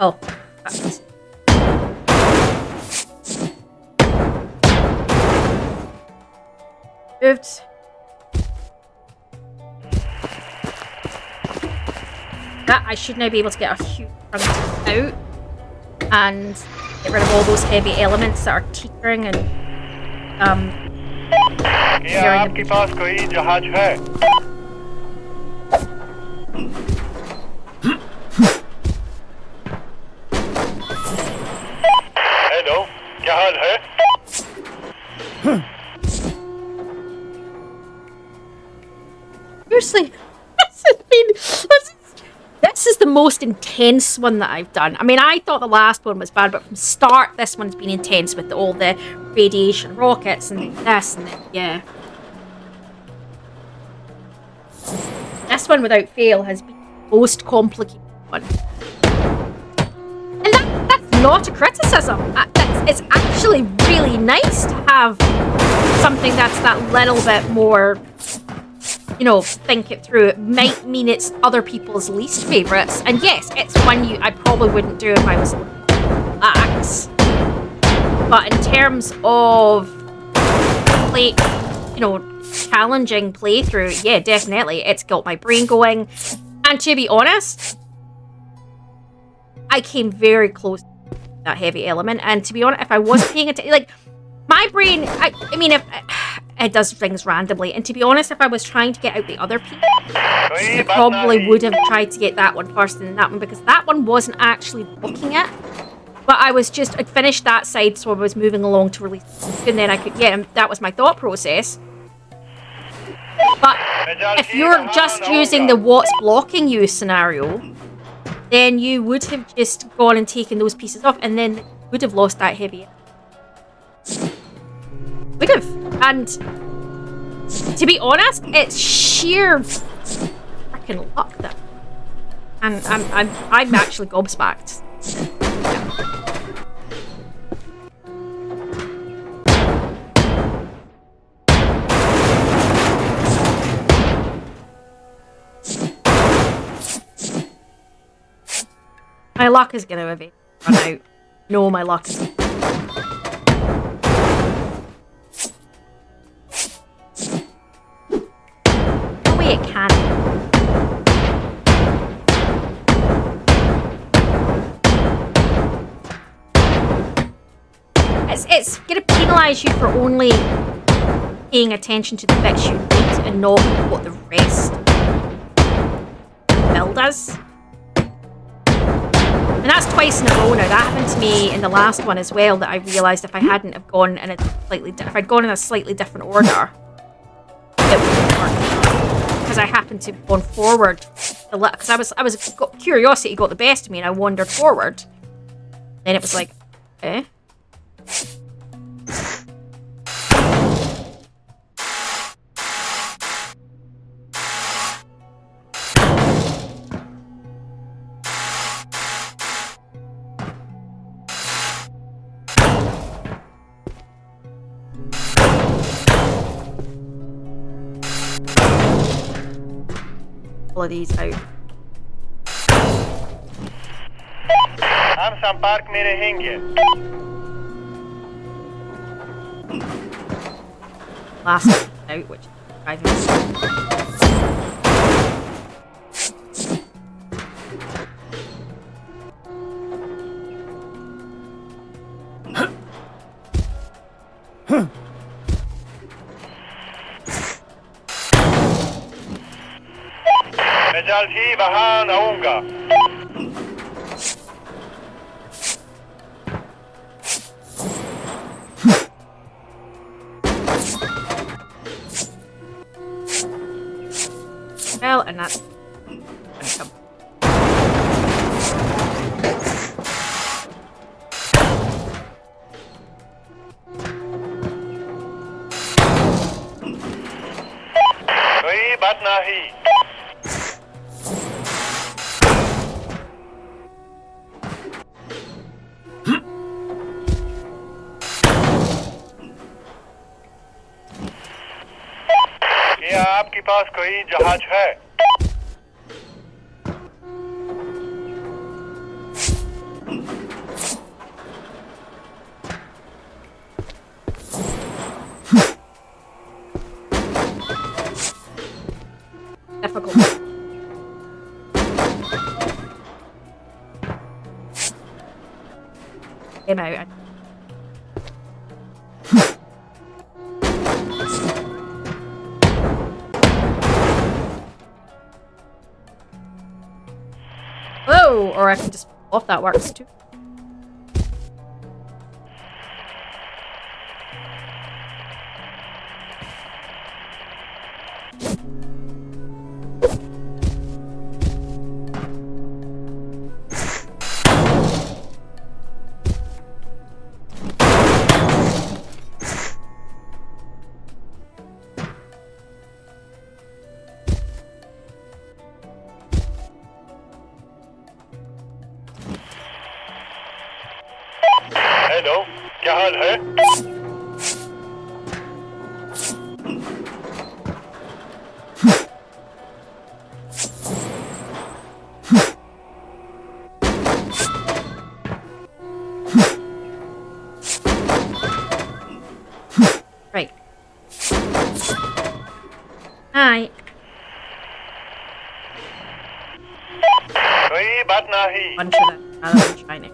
Oh, that's... Moved. That I should now be able to get a huge chunk out and get rid of all those heavy elements that are teetering and आपके पास कोई जहाज है? Hello, क्या हाल है? Seriously, this is the most intense one that I've done. I mean, I thought the last one was bad, but from start, this one's been intense with all the radiation rockets and this and that. Yeah. This one, without fail, has been the most complicated one. And that's not a criticism. It's actually really nice to have something that's that little bit more... You know, think it through. It might mean it's other people's least favourites. And yes, it's one I probably wouldn't do if I was axe. But in terms of challenging playthrough, yeah, definitely. It's got my brain going. And to be honest, I came very close to that heavy element. And to be honest, if I was paying attention, like, my brain, I mean, if... It does things randomly, and to be honest, if I was trying to get out the other piece, I probably would have tried to get that one first and then that one, because that one wasn't actually blocking it. But I'd finished that side, so I was moving along to release, and then I could, yeah, that was my thought process. But if you're just using the what's blocking you scenario, then you would have just gone and taken those pieces off, and then would have lost that heavy. Would have. And to be honest, it's sheer freaking luck that, and I'm actually gobsmacked. My luck is gonna run out. No, my luck is. It can. It's going to penalise you for only paying attention to the bits you need and not what the rest build does. And that's twice in a row now. That happened to me in the last one as well, that I realised if I hadn't have gone in a if I'd gone in a slightly different order, it wouldn't work. Because I happened to have gone forward. Because curiosity got the best of me and I wandered forward. Then it was like, eh? All of these out. हम संपर्क में रहेंगे. Last one out, which is 5 minutes. मैं जल्द ही वहां आऊंगा. Well, and that's gonna come. कोई बात नहीं. क्या आपके पास कोई जहाज है? Difficult. Came out. Oh, or I can just off that works too. Hello, क्या हाल है? Right. Hi. कोई बात नहीं. Bunch of them. Rather than trying it.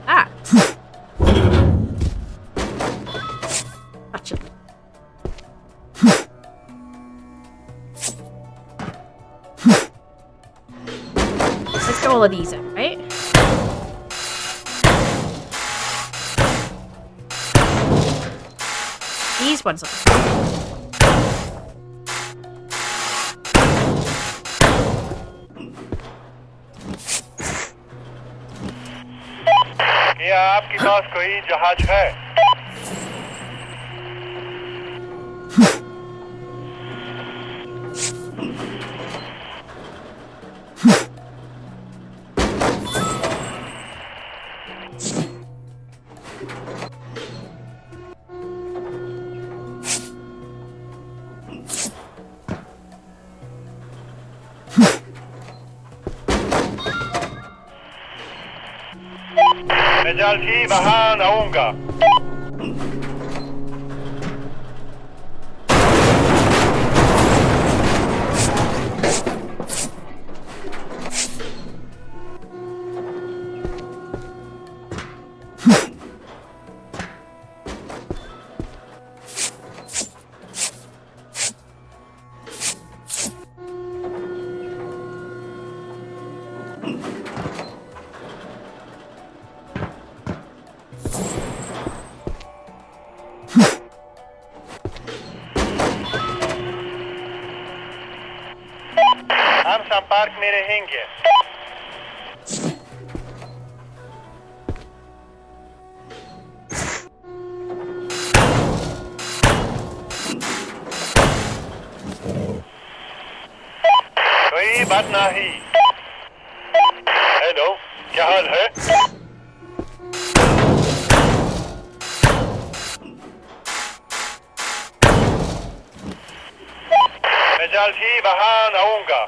Ah. Touch it. Let's get all of these in, right? These ones are क्या आपके पास कोई जहाज है? मैं जल्द ही वहां आऊंगा. पार्क में रहेंगे। कोई बात नहीं। हेलो, क्या हाल है? मैं जल्द ही वहां आऊंगा।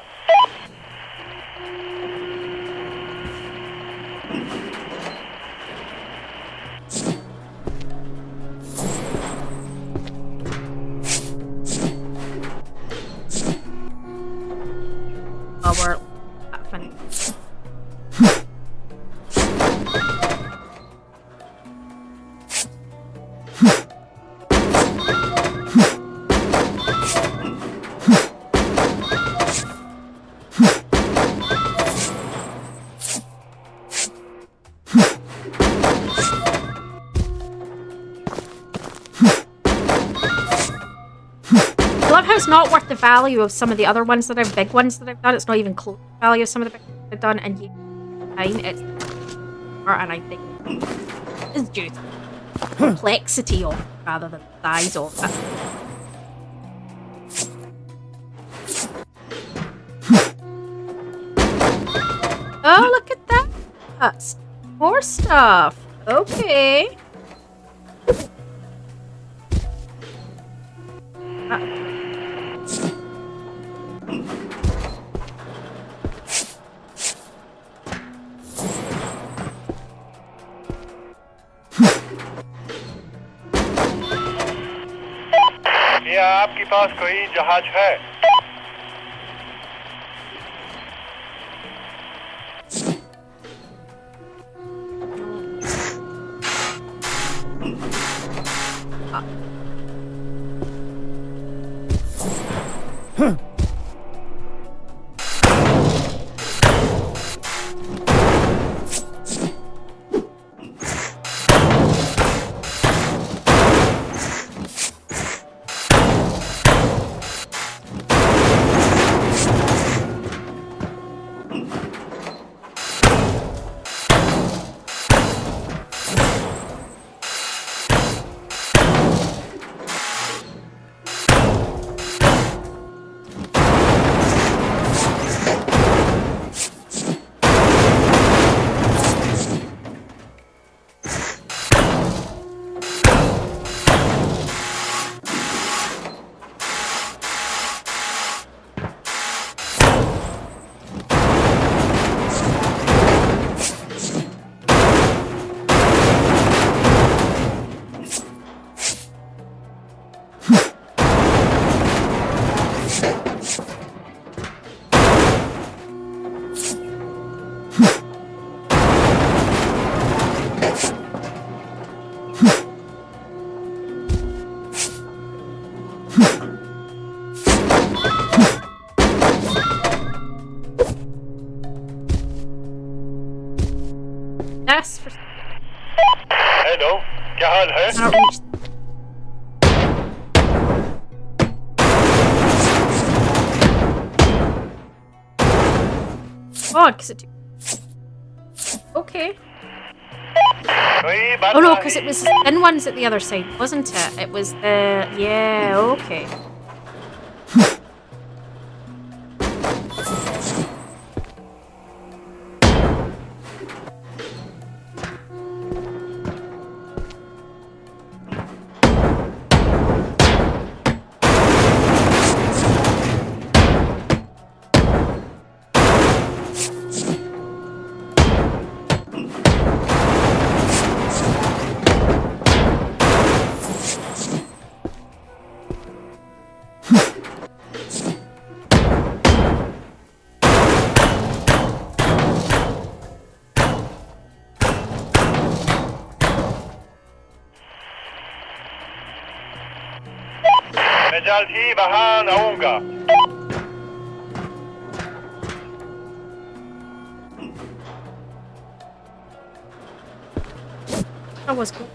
We're funny. I love how it's not worth the value of some of the other ones that I've big ones that I've done. It's not even close to the value of some of the big ones I've done, and yet it's and I think it's due to the complexity of it rather than the size of it. Oh, look at that! That's more stuff. Okay. क्या आपके पास कोई जहाज है? Yes. For... hello, क्या हाल है? I don't reach. Oh, because it. Okay. कोई बात Oh no, नहीं। because it was thin ones at the other side, wasn't it? It was the yeah. Okay. मैं जल्द ही वहां आऊंगा। That was cool.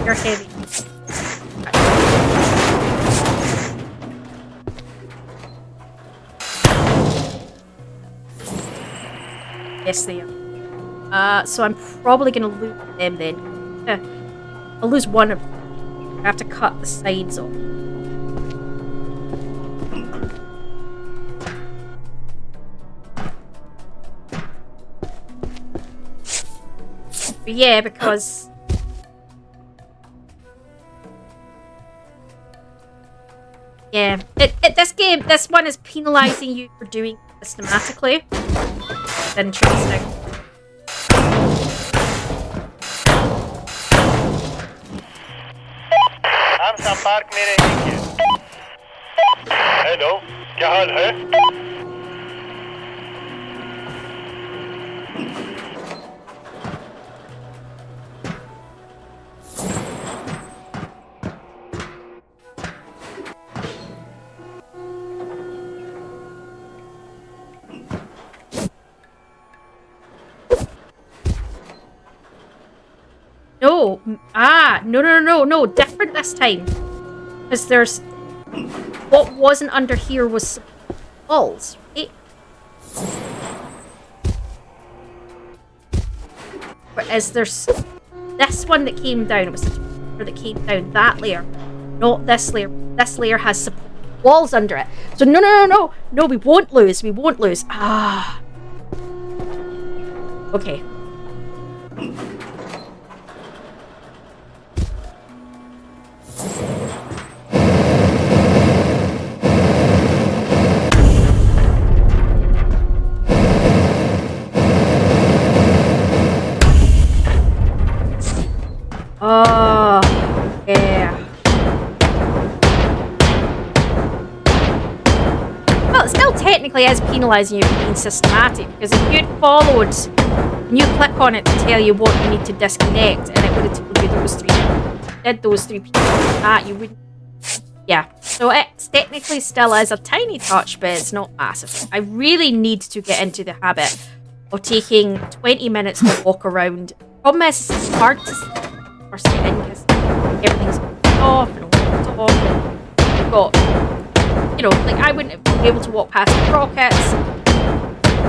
You're heavy. Yes, they are. So I'm probably gonna lose them then. I'll lose one of them. I have to cut the sides off. But yeah, because yeah, this one is penalising you for doing it systematically. Interesting. हम संपर्क में रहेंगे। Hello, क्या हाल है? No, different this time. Because there's... What wasn't under here was walls, right? Whereas there's this one that came down, it was the that came down, that layer, not this layer. This layer has walls under it. So no, we won't lose, Ah. Okay. Oh, yeah. Well, it still technically is penalising you for being systematic, because if you'd followed and you click on it to tell you what you need to disconnect, and it would have told you those three, did those three pieces like that, you wouldn't. Yeah, so it technically still is a tiny touch, but it's not massive. I really need to get into the habit of taking 20 minutes to walk around. Problem is, it's hard to first get in because everything's off and off, and you've got, you know, like I wouldn't be able to walk past the rockets.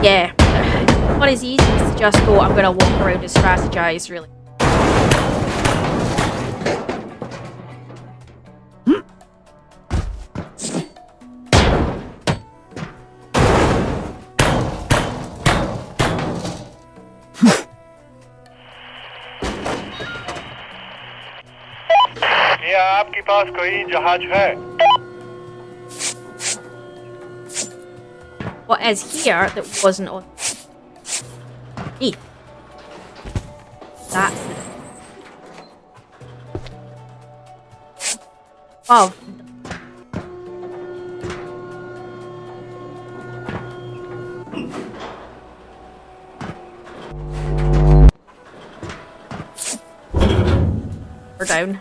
Yeah, it's not as easy as to just go, I'm gonna walk around and strategize, really. क्या आपके पास कोई जहाज है? What is here that wasn't on me? That's the... Wow. We're down.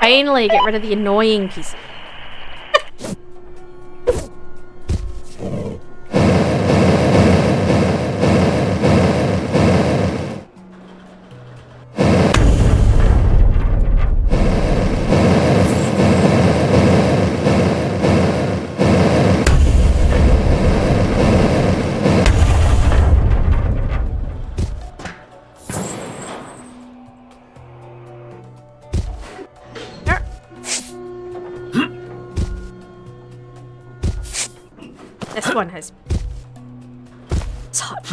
Finally get rid of the annoying pieces. This one has such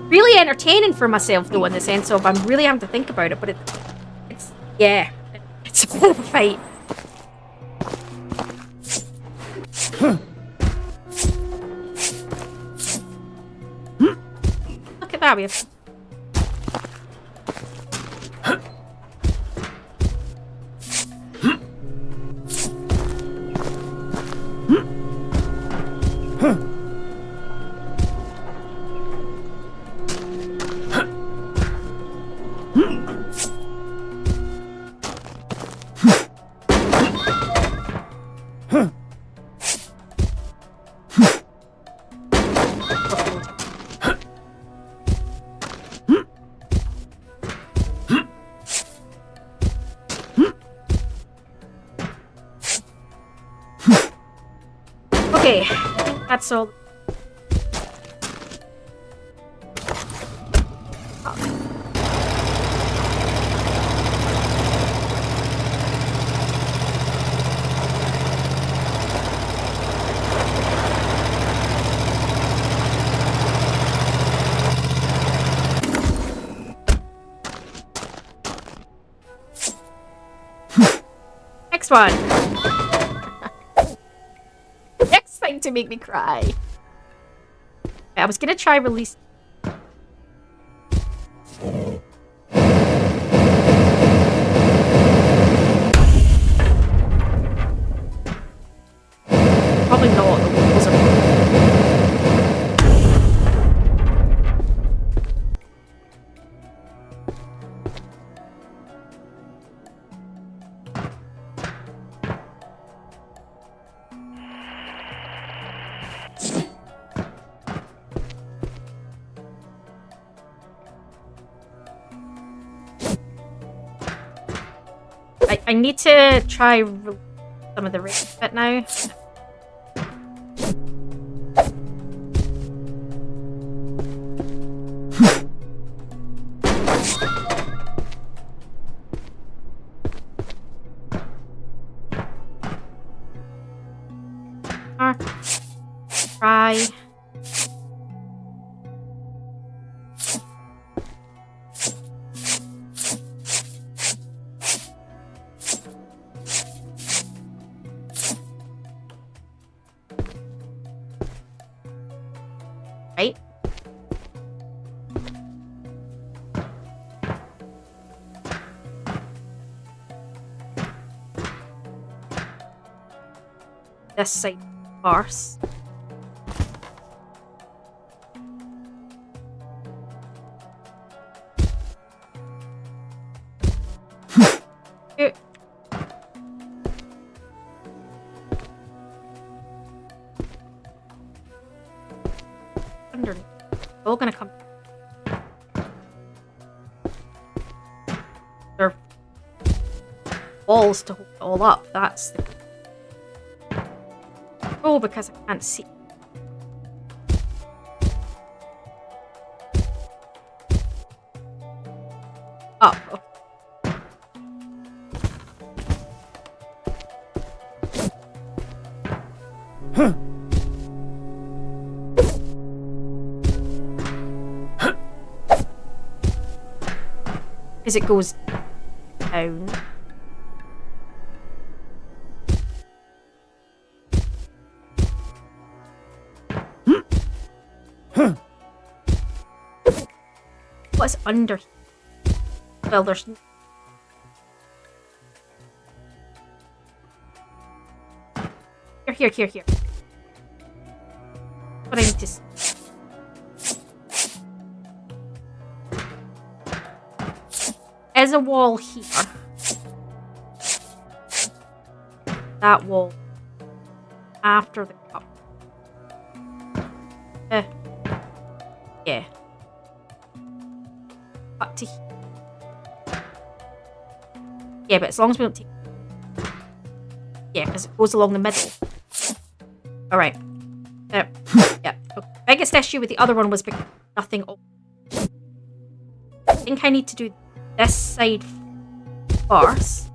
really entertaining for myself, though, in the sense of I'm really having to think about it, but it's yeah, it's a bit of a fight. Look at that, we have. Okay, that's all. Next one. Next thing to make me cry. I was gonna try release. Probably not. The walls are broken. I need to try some of the rest of it now. Try. Right. This side first. Underneath. All gonna come. They're walls to hold it all up. That's the. Oh, because I can't see. Up. Oh. As it goes down. What's under here? Well, there's... Here. What I need to see. There's a wall here. That wall. After the cup. Yeah. Up to here. Yeah, but as long as we don't take... Yeah, because it goes along the middle. Alright. Yeah. Okay. Biggest issue with the other one was because nothing... I think I need to do this side first.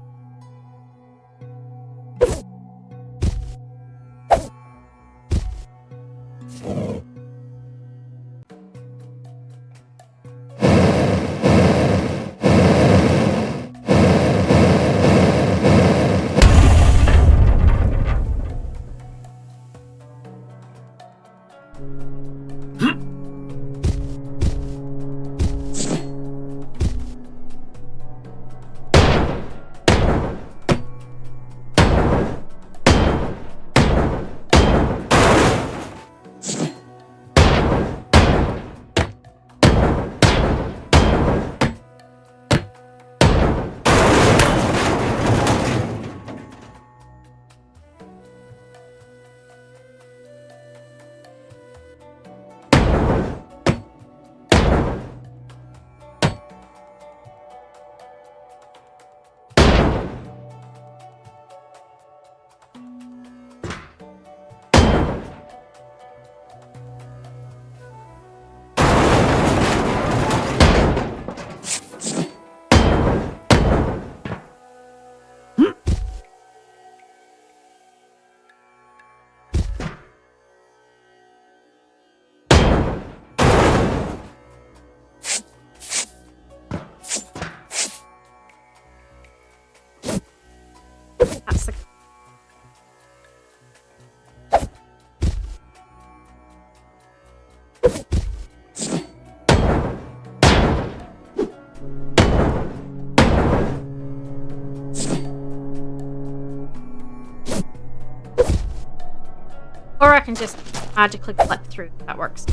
That's the... Or I can just magically clip through. That works.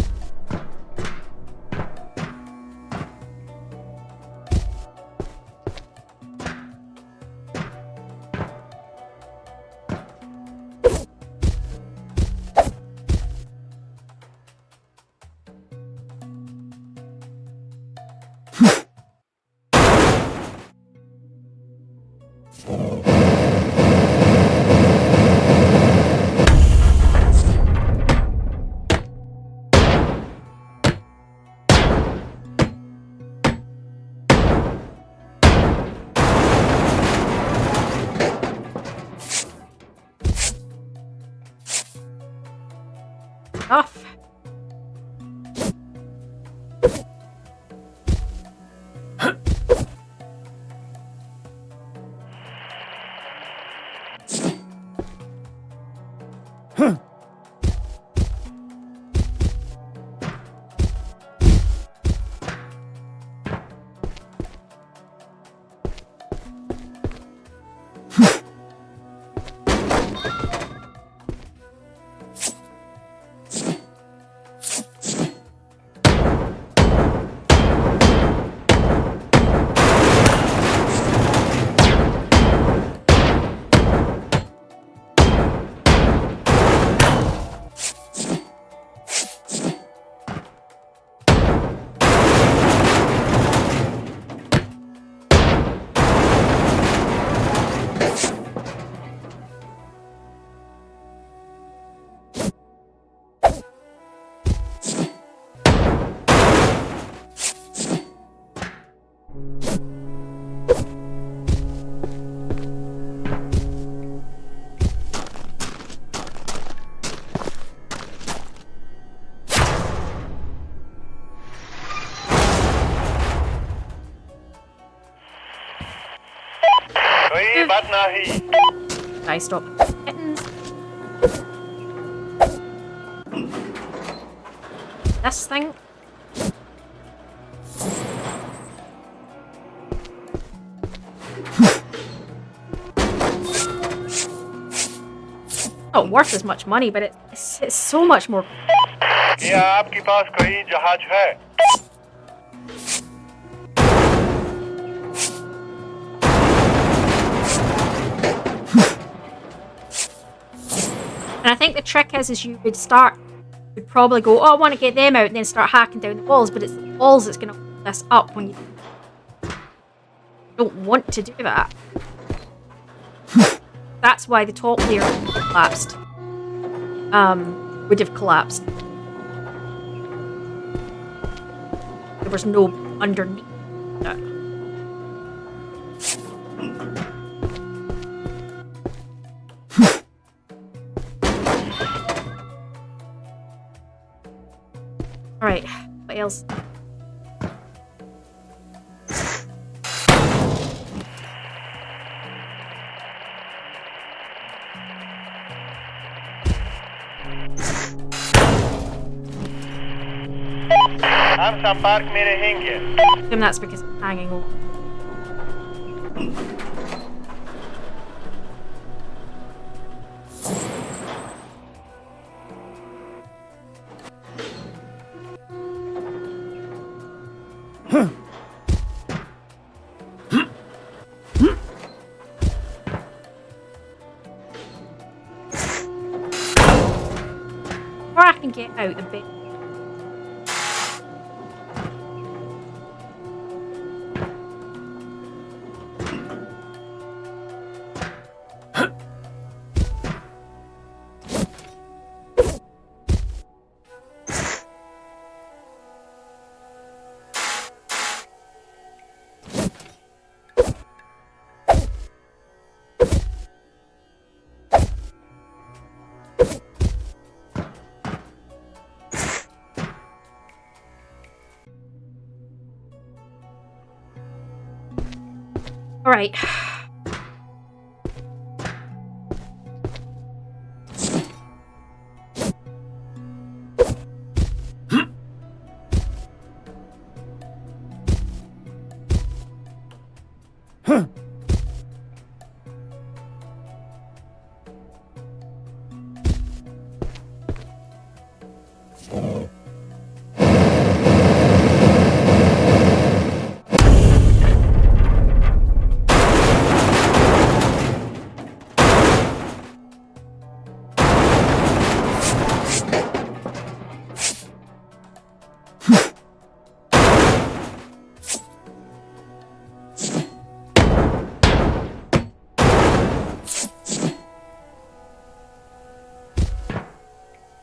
Off. I stop kittens. This thing. Not worth as much money, but it's so much more. क्या आपके पास कोई जहाज है? And I think the trick is you would probably go, oh, I want to get them out, and then start hacking down the walls, but it's the walls that's going to hold this up when you don't want to do that. That's why the top layer collapsed. Would have collapsed. There was no underneath that. Alright, what else? हम संपर्क में रहेंगे. And that's because it's hanging over. Or I can get out a bit. All right.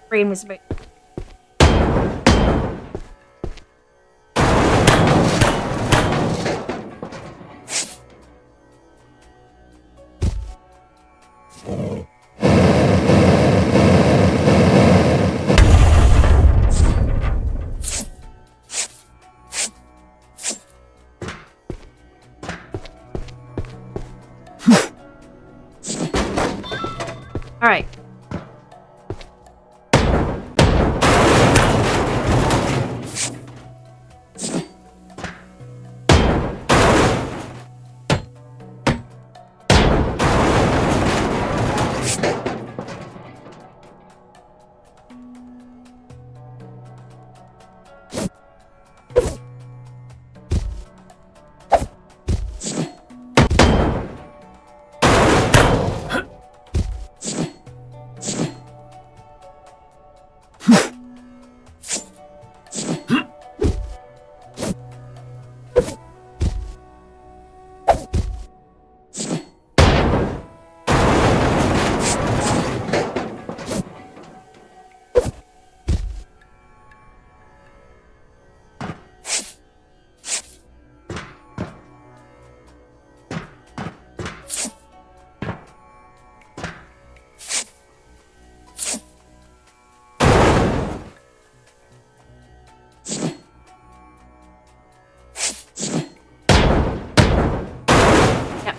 brain was about. All right.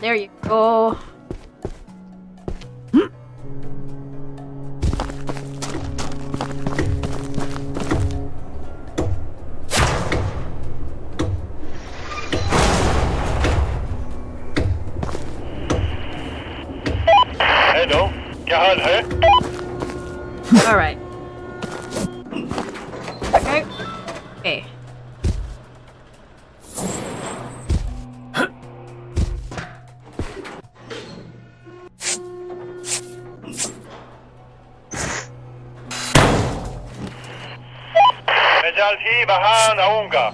There you go. Hello, क्या हाल है? All right. Okay. Okay. मैं जल्द ही बाहर आऊंगा.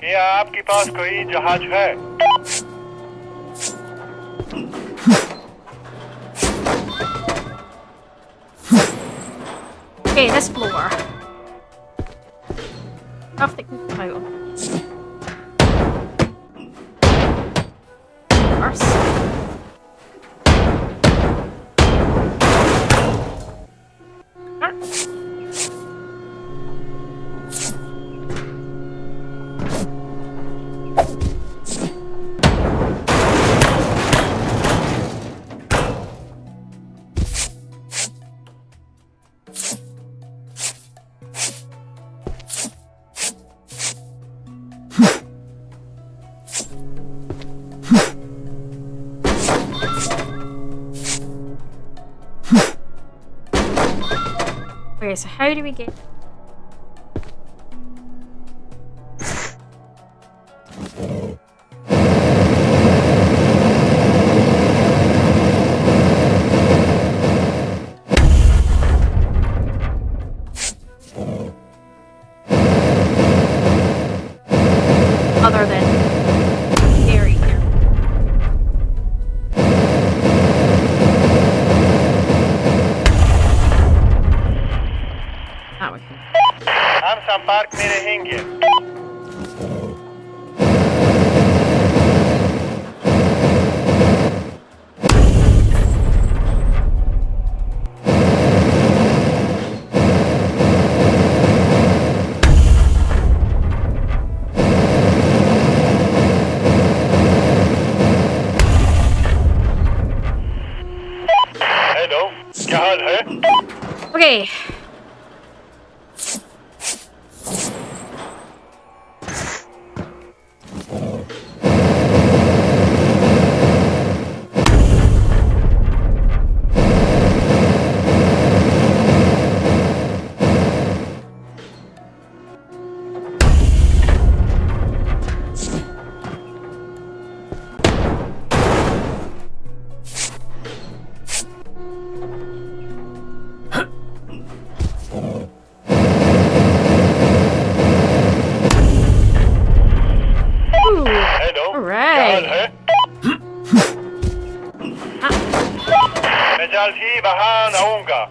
क्या आपके पास कोई जहाज है? Okay, this floor. Stuff that can come out. First. Okay, so how do we get... other than scary here. That would be... हम संपर्क में रहेंगे. हेलो, क्या हाल है? Okay. بهان أونغا.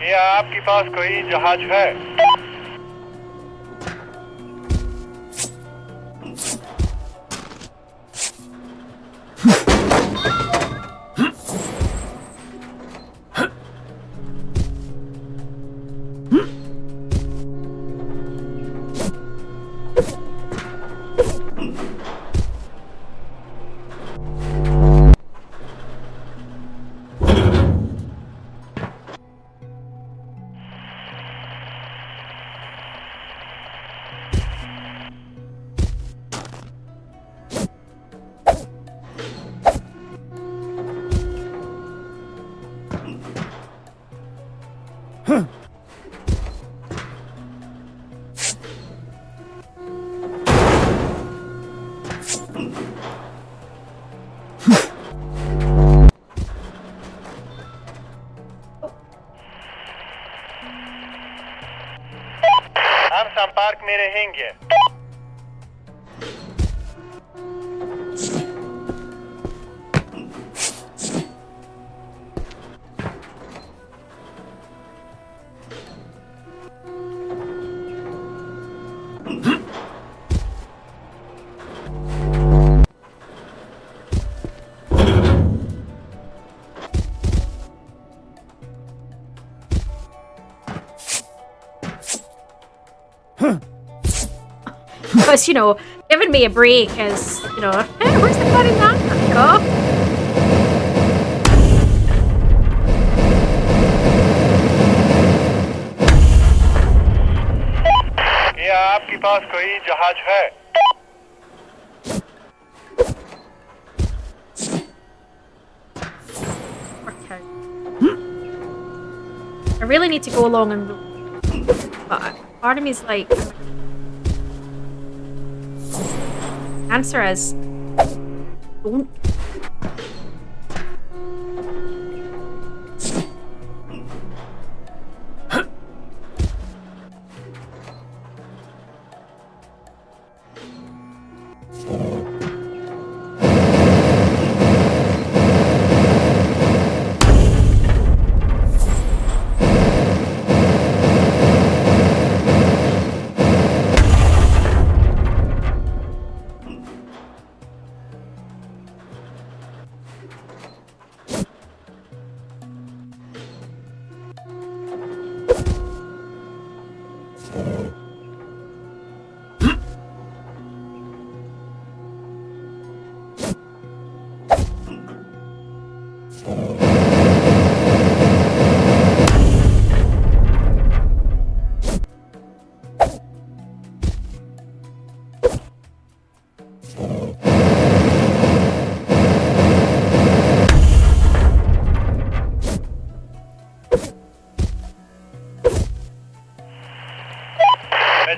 क्या आपके पास कोई जहाज है? हम संपर्क में रहेंगे। Because, you know, giving me a break is, you know, hey, where's the bloody man? You know? क्या आपके पास कोई जहाज है? Okay. I really need to go along and... But part of me is like... Answer is... Don't...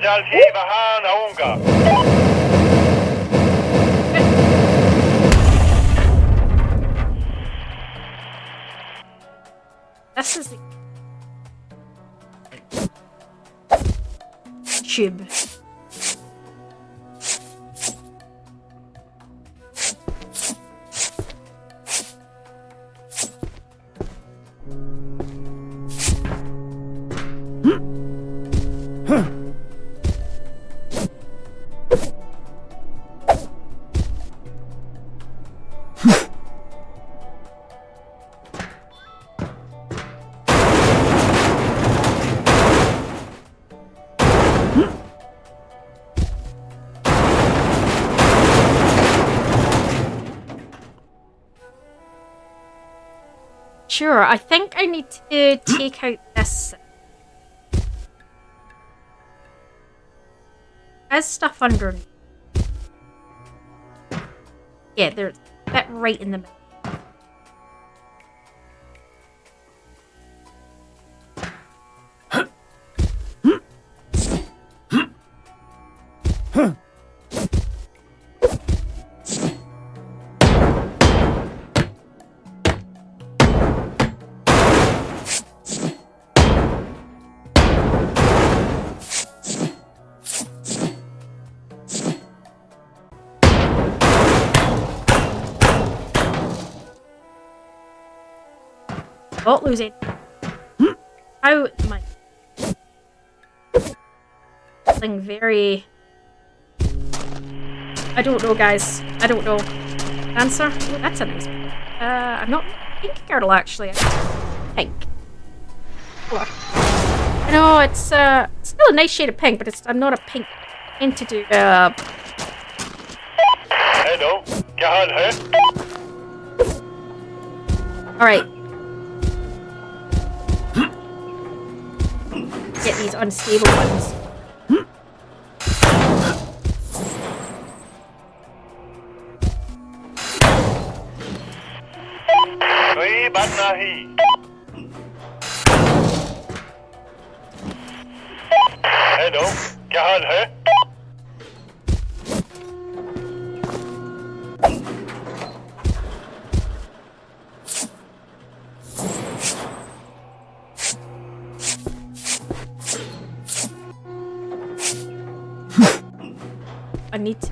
जल्दी वहां आऊंगा। This is the tube. Sure, I think I need to take out this. There's stuff underneath. Yeah, there's that right in the middle. Not losing. How am I? Something very. I don't know, guys. I don't know. Answer? Oh, that's a nice one. I'm not pink girl, actually. I'm pink. Color. I know it's still a nice shade of pink, but I'm not a pink into do. Hello. All right. Get these unstable ones. Hello, क्या हाल है? I need to...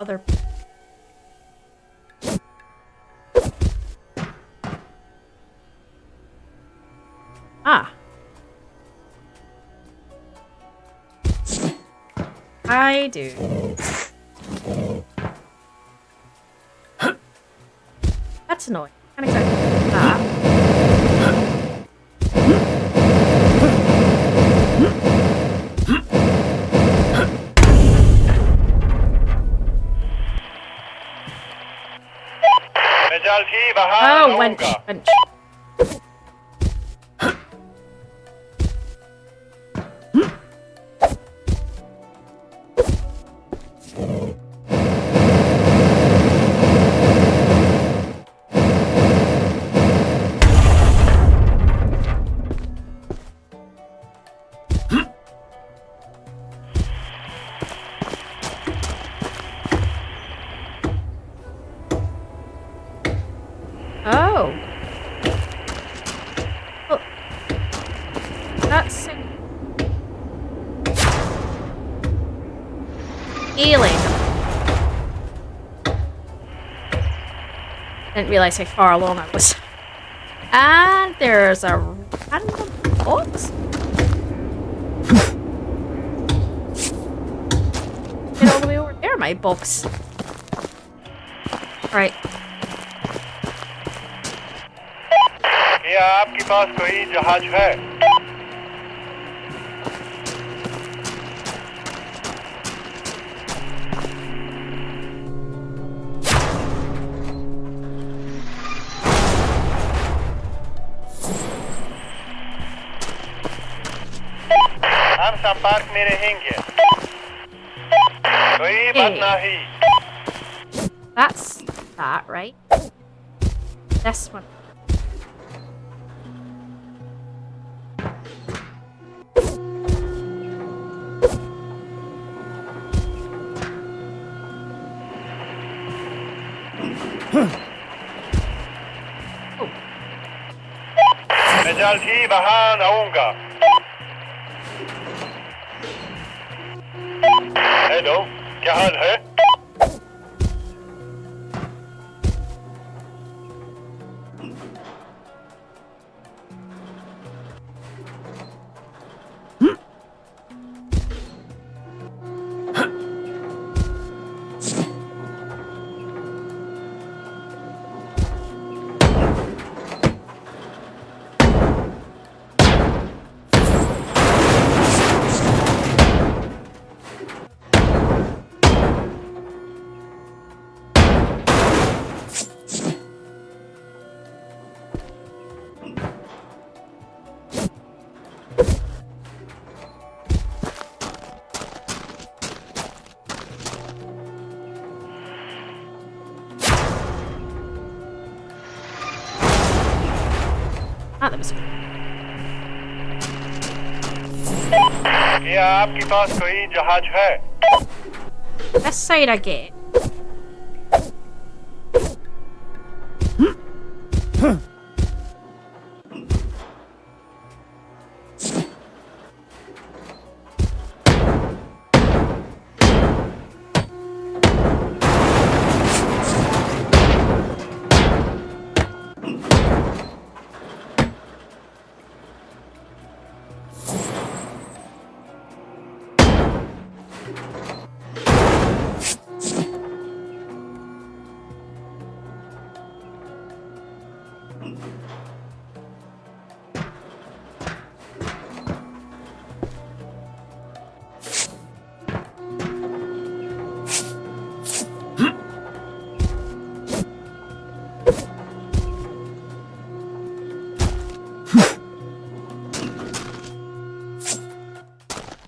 Other... Ah. I do. That's annoying. Can't exactly... Ah. Oh, wench. Oh. Well, that's healing. Didn't realize how far along I was. And there's a random box? Get all the way over there, my box. Right. क्या आपके पास कोई जहाज है? हम संपर्क में रहेंगे। कोई बात नहीं। That's that, right? This one. मैं जल्द ही वहां आऊंगा। हेलो, क्या हाल है? Ah, that was क्या आपके पास कोई जहाज है? this side again.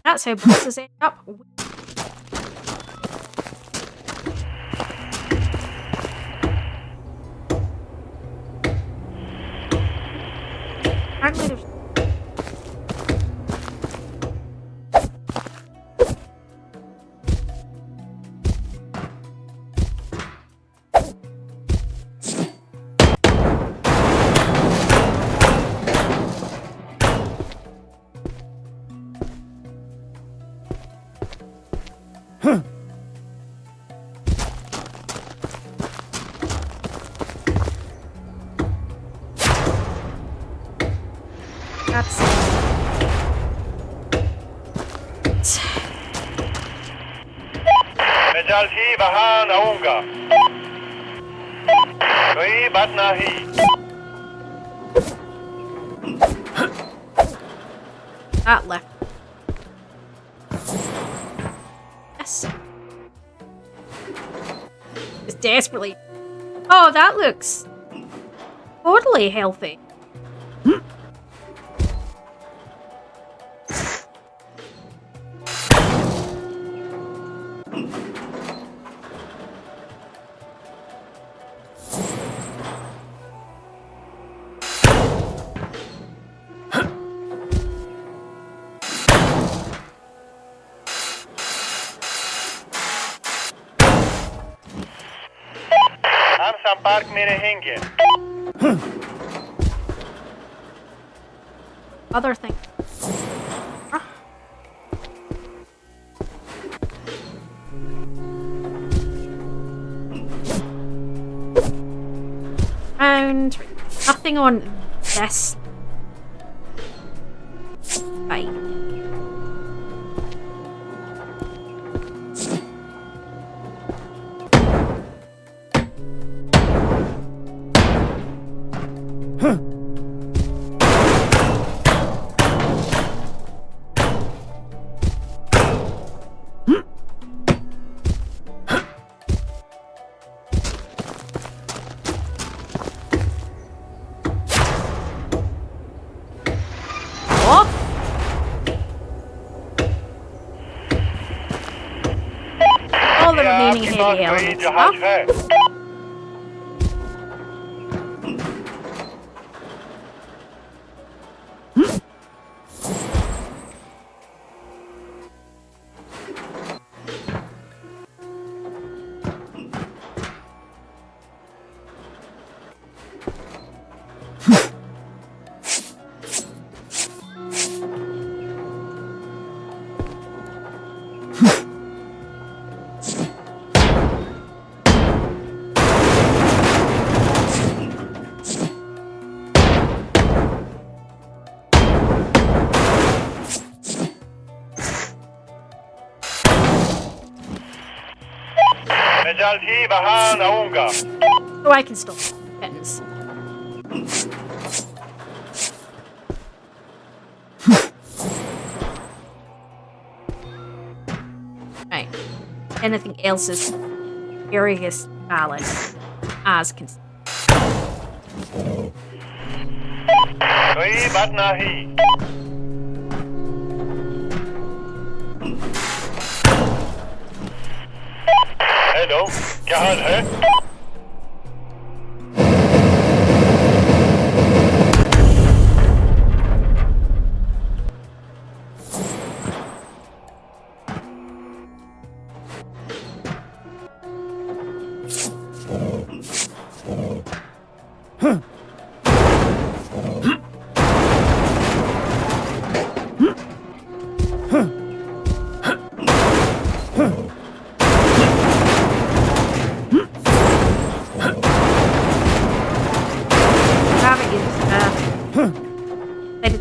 That's how bosses end up. Apparently there's... That's... मैं जल्द ही वहां आऊंगा। कोई बात नहीं। That left. Yes. It's desperately... Oh, that looks... totally healthy. हम संपर्क में रहेंगे। Other thing. And nothing on this. All the remaining heavy elements off. So I can still kittens. Right. Anything else is curious balance as can. Hello क्या हाल है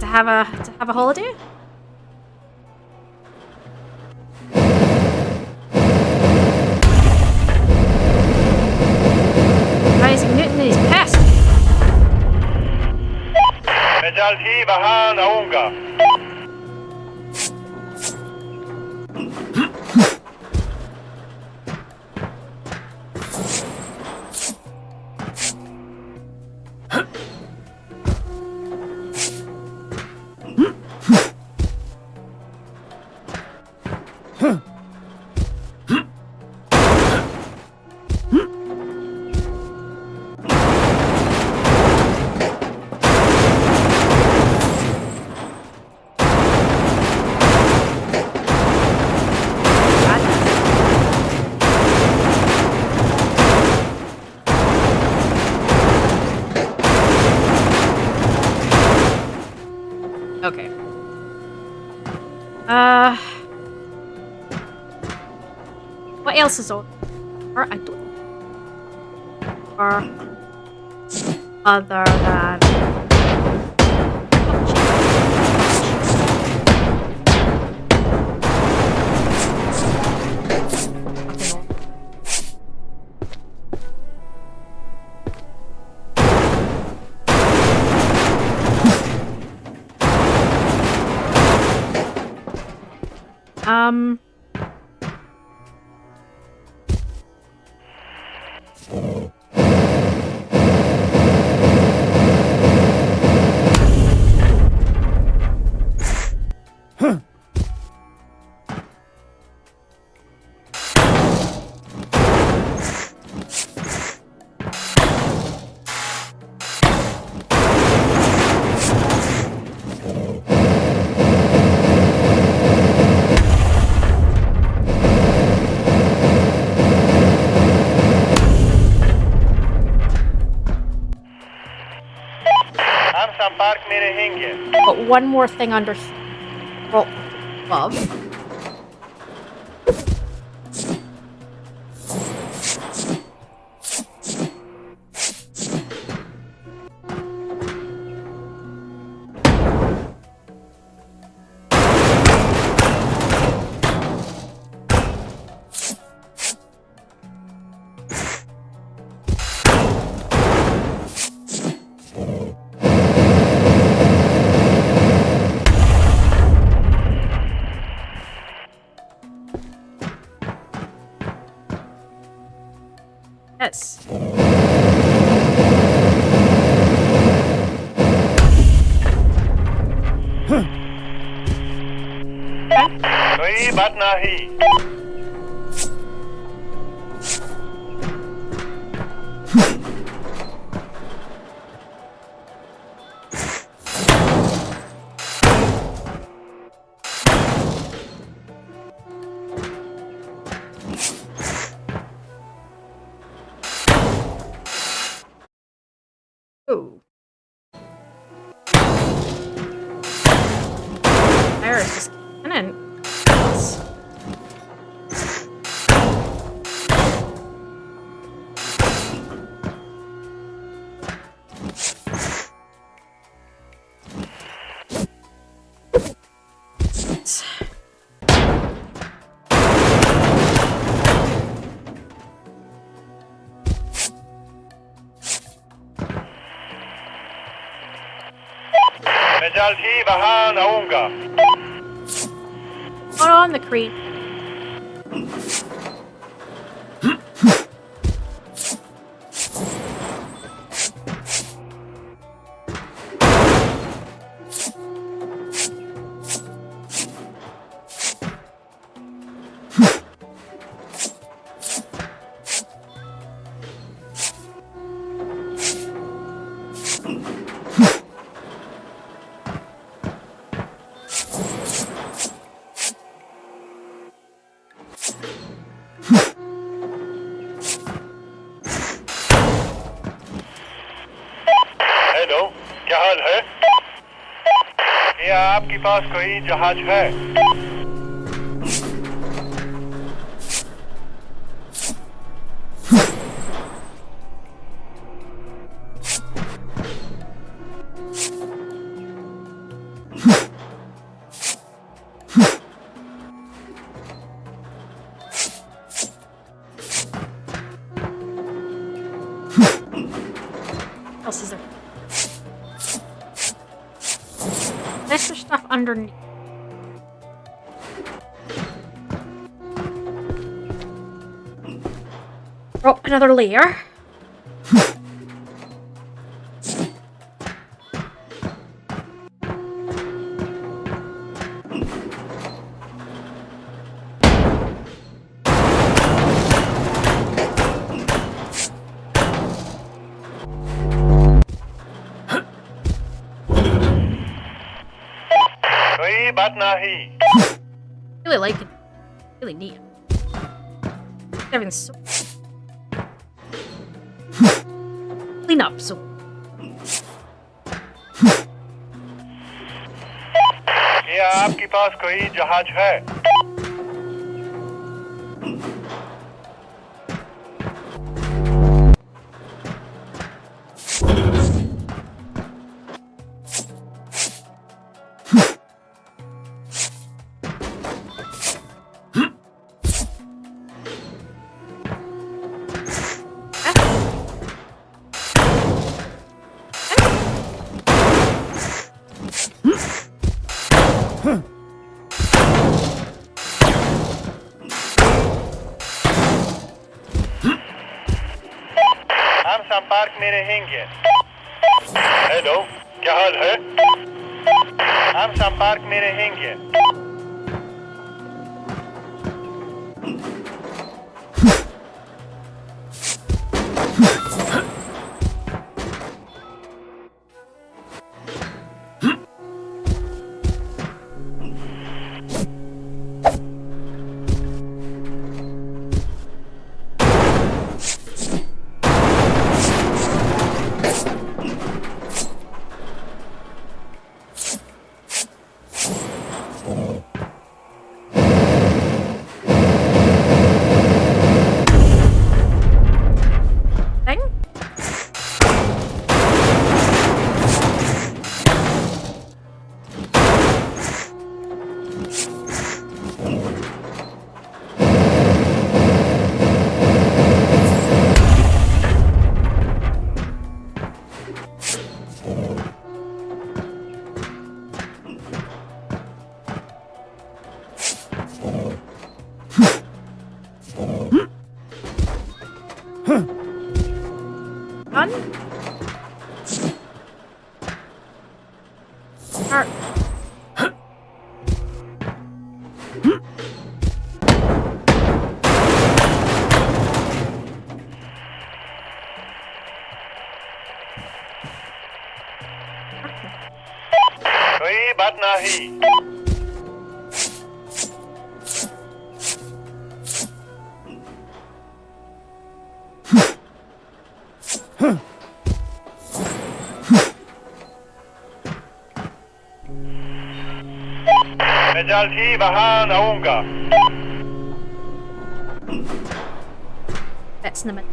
To have a holiday? Rising Newton is pissed. मैं जल्द ही वहां आऊंगा Okay. What else is on? Or I don't. Or other than. But one more thing under well, above. Yes. कोई बात नहीं. Oh. Iris is cannon. मैं जल्द ही वहां आऊंगा. Hold on the creek. Hello, क्या हाल है? क्या आपके पास कोई जहाज है? What else is there? Extra stuff underneath. Oh, another layer. कोई बात नहीं. Really like it. Really neat. Everything's so clean up. So क्या आपके पास कोई जहाज है? हम संपर्क में रहेंगे. हेलो, क्या हाल है? हम संपर्क में रहेंगे. thing. Done. Start. But nahi. Mejalti bahan aunga. That's in the middle.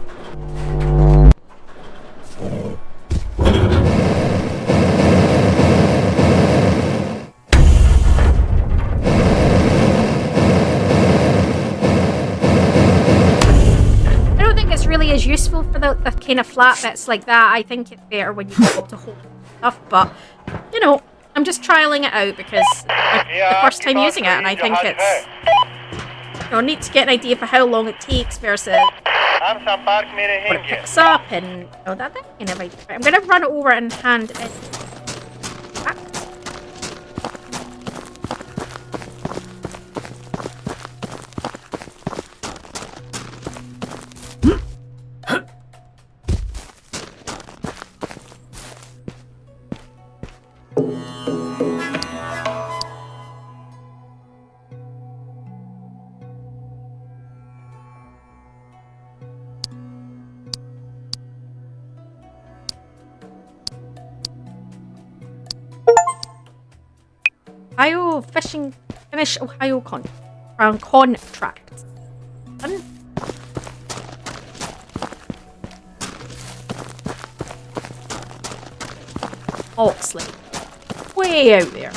Really is useful for the kind of flat bits like that. I think it's better when you go to hold stuff, but you know, I'm just trialing it out because it's the first time using it, and I think it's, you know, neat to get an idea for how long it takes versus what it picks up, and you know, that kind of idea. I'm gonna run it over and hand it back. Ohio fishing finish Ohio contract. Done. Oxley. Way out there.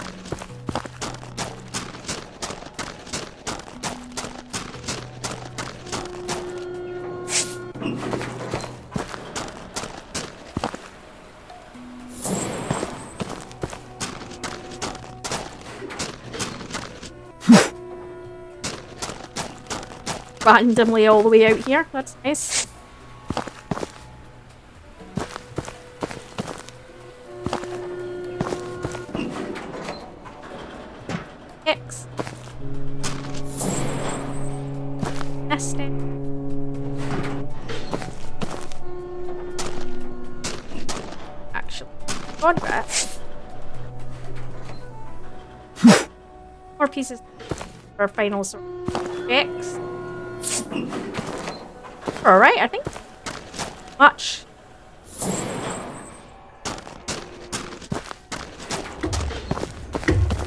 Randomly all the way out here. That's nice. X. Nesting. Actually, progress. More pieces for final sort of X. Alright, I think. Much.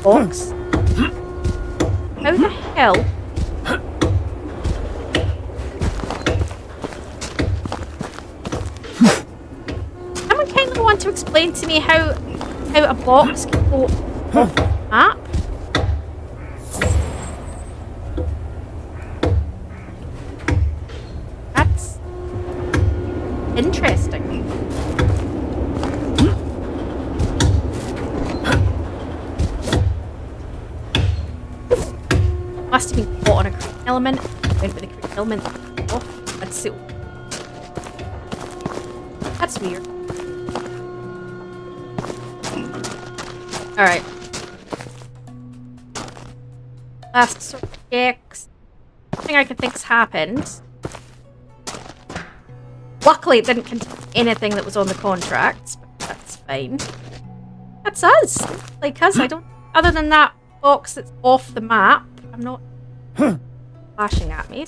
Box. How the hell? Someone kindly want to explain to me how a box can go off the map? Interesting. Must have been caught on a creep element. Went with the creep element off. That's so. That's weird. Alright. Last sort of checks. Nothing I can think's happened. Luckily, it didn't contain anything that was on the contracts, but that's fine. That's us. Like us. I don't. Other than that box that's off the map, I'm not flashing at me.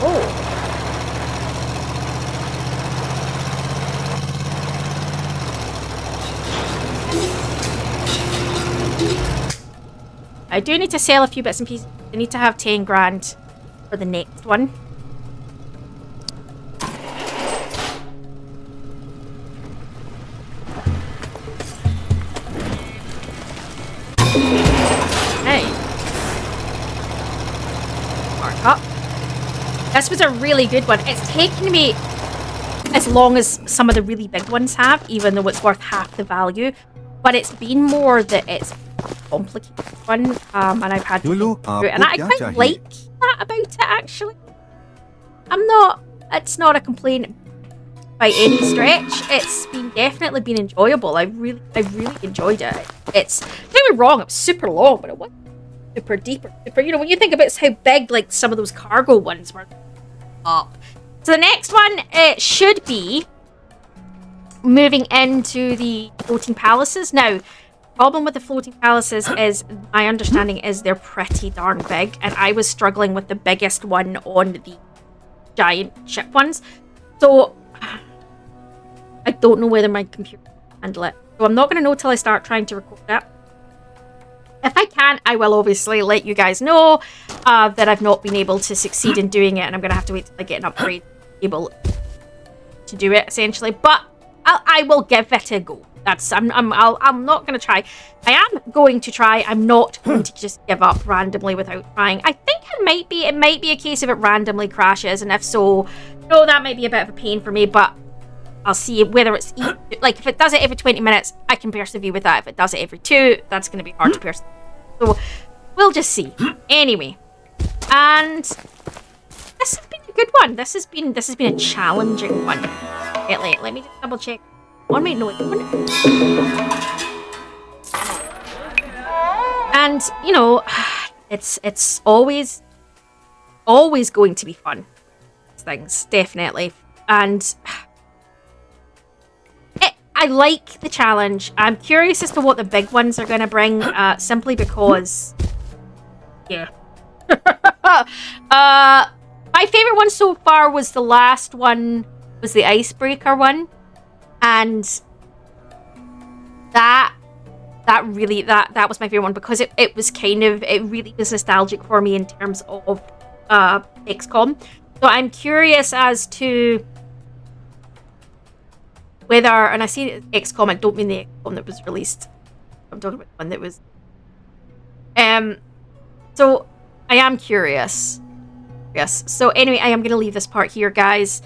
Oh. I do need to sell a few bits and pieces. I need to have 10 grand for the next one. Hey. Mark up. This was a really good one. It's taken me as long as some of the really big ones have, even though it's worth half the value. but it's been more that it's a complicated one, and I've had to go through it, and I quite like that about it, actually. It's not a complaint by any stretch. It's definitely been enjoyable. I really enjoyed it. Don't get me wrong, it was super long, but it was super deep, super, when you think about how big like some of those cargo ones were up. So the next one, it should be moving into the floating palaces. Now, problem with the floating palaces is, my understanding is they're pretty darn big, and I was struggling with the biggest one on the giant ship ones. So I don't know whether my computer can handle it. So I'm not going to know till I start trying to record that. If I can, I will obviously let you guys know that I've not been able to succeed in doing it, and I'm going to have to wait till I get an upgrade to be able to do it, essentially. But I will give it a go. I'm not going to try. I am going to try. I'm not going to just give up randomly without trying. I think it might be a case of it randomly crashes, and if so, that might be a bit of a pain for me, but I'll see whether it's like, if it does it every 20 minutes, I can persevere with that. If it does it every 2, that's going to be hard to persevere. So we'll just see. Anyway, and this has been a good one. This has been a challenging one. Let me just double check. One minute, no, and it's always going to be fun. Things definitely, and I like the challenge. I'm curious as to what the big ones are going to bring, simply because, yeah. My favorite one so far was the last one, was the icebreaker one, and that was my favorite one, because it was it really was nostalgic for me in terms of XCOM. So I'm curious as to whether, and I see XCOM, I don't mean the XCOM that was released. I'm talking about the one that was. So I am curious. Yes. So anyway, I am going to leave this part here, guys.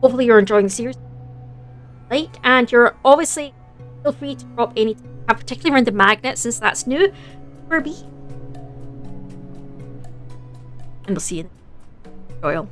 Hopefully you're enjoying the series. And you're obviously feel free to drop any, particularly around the magnet, since that's new for me. And we'll see you in the tutorial.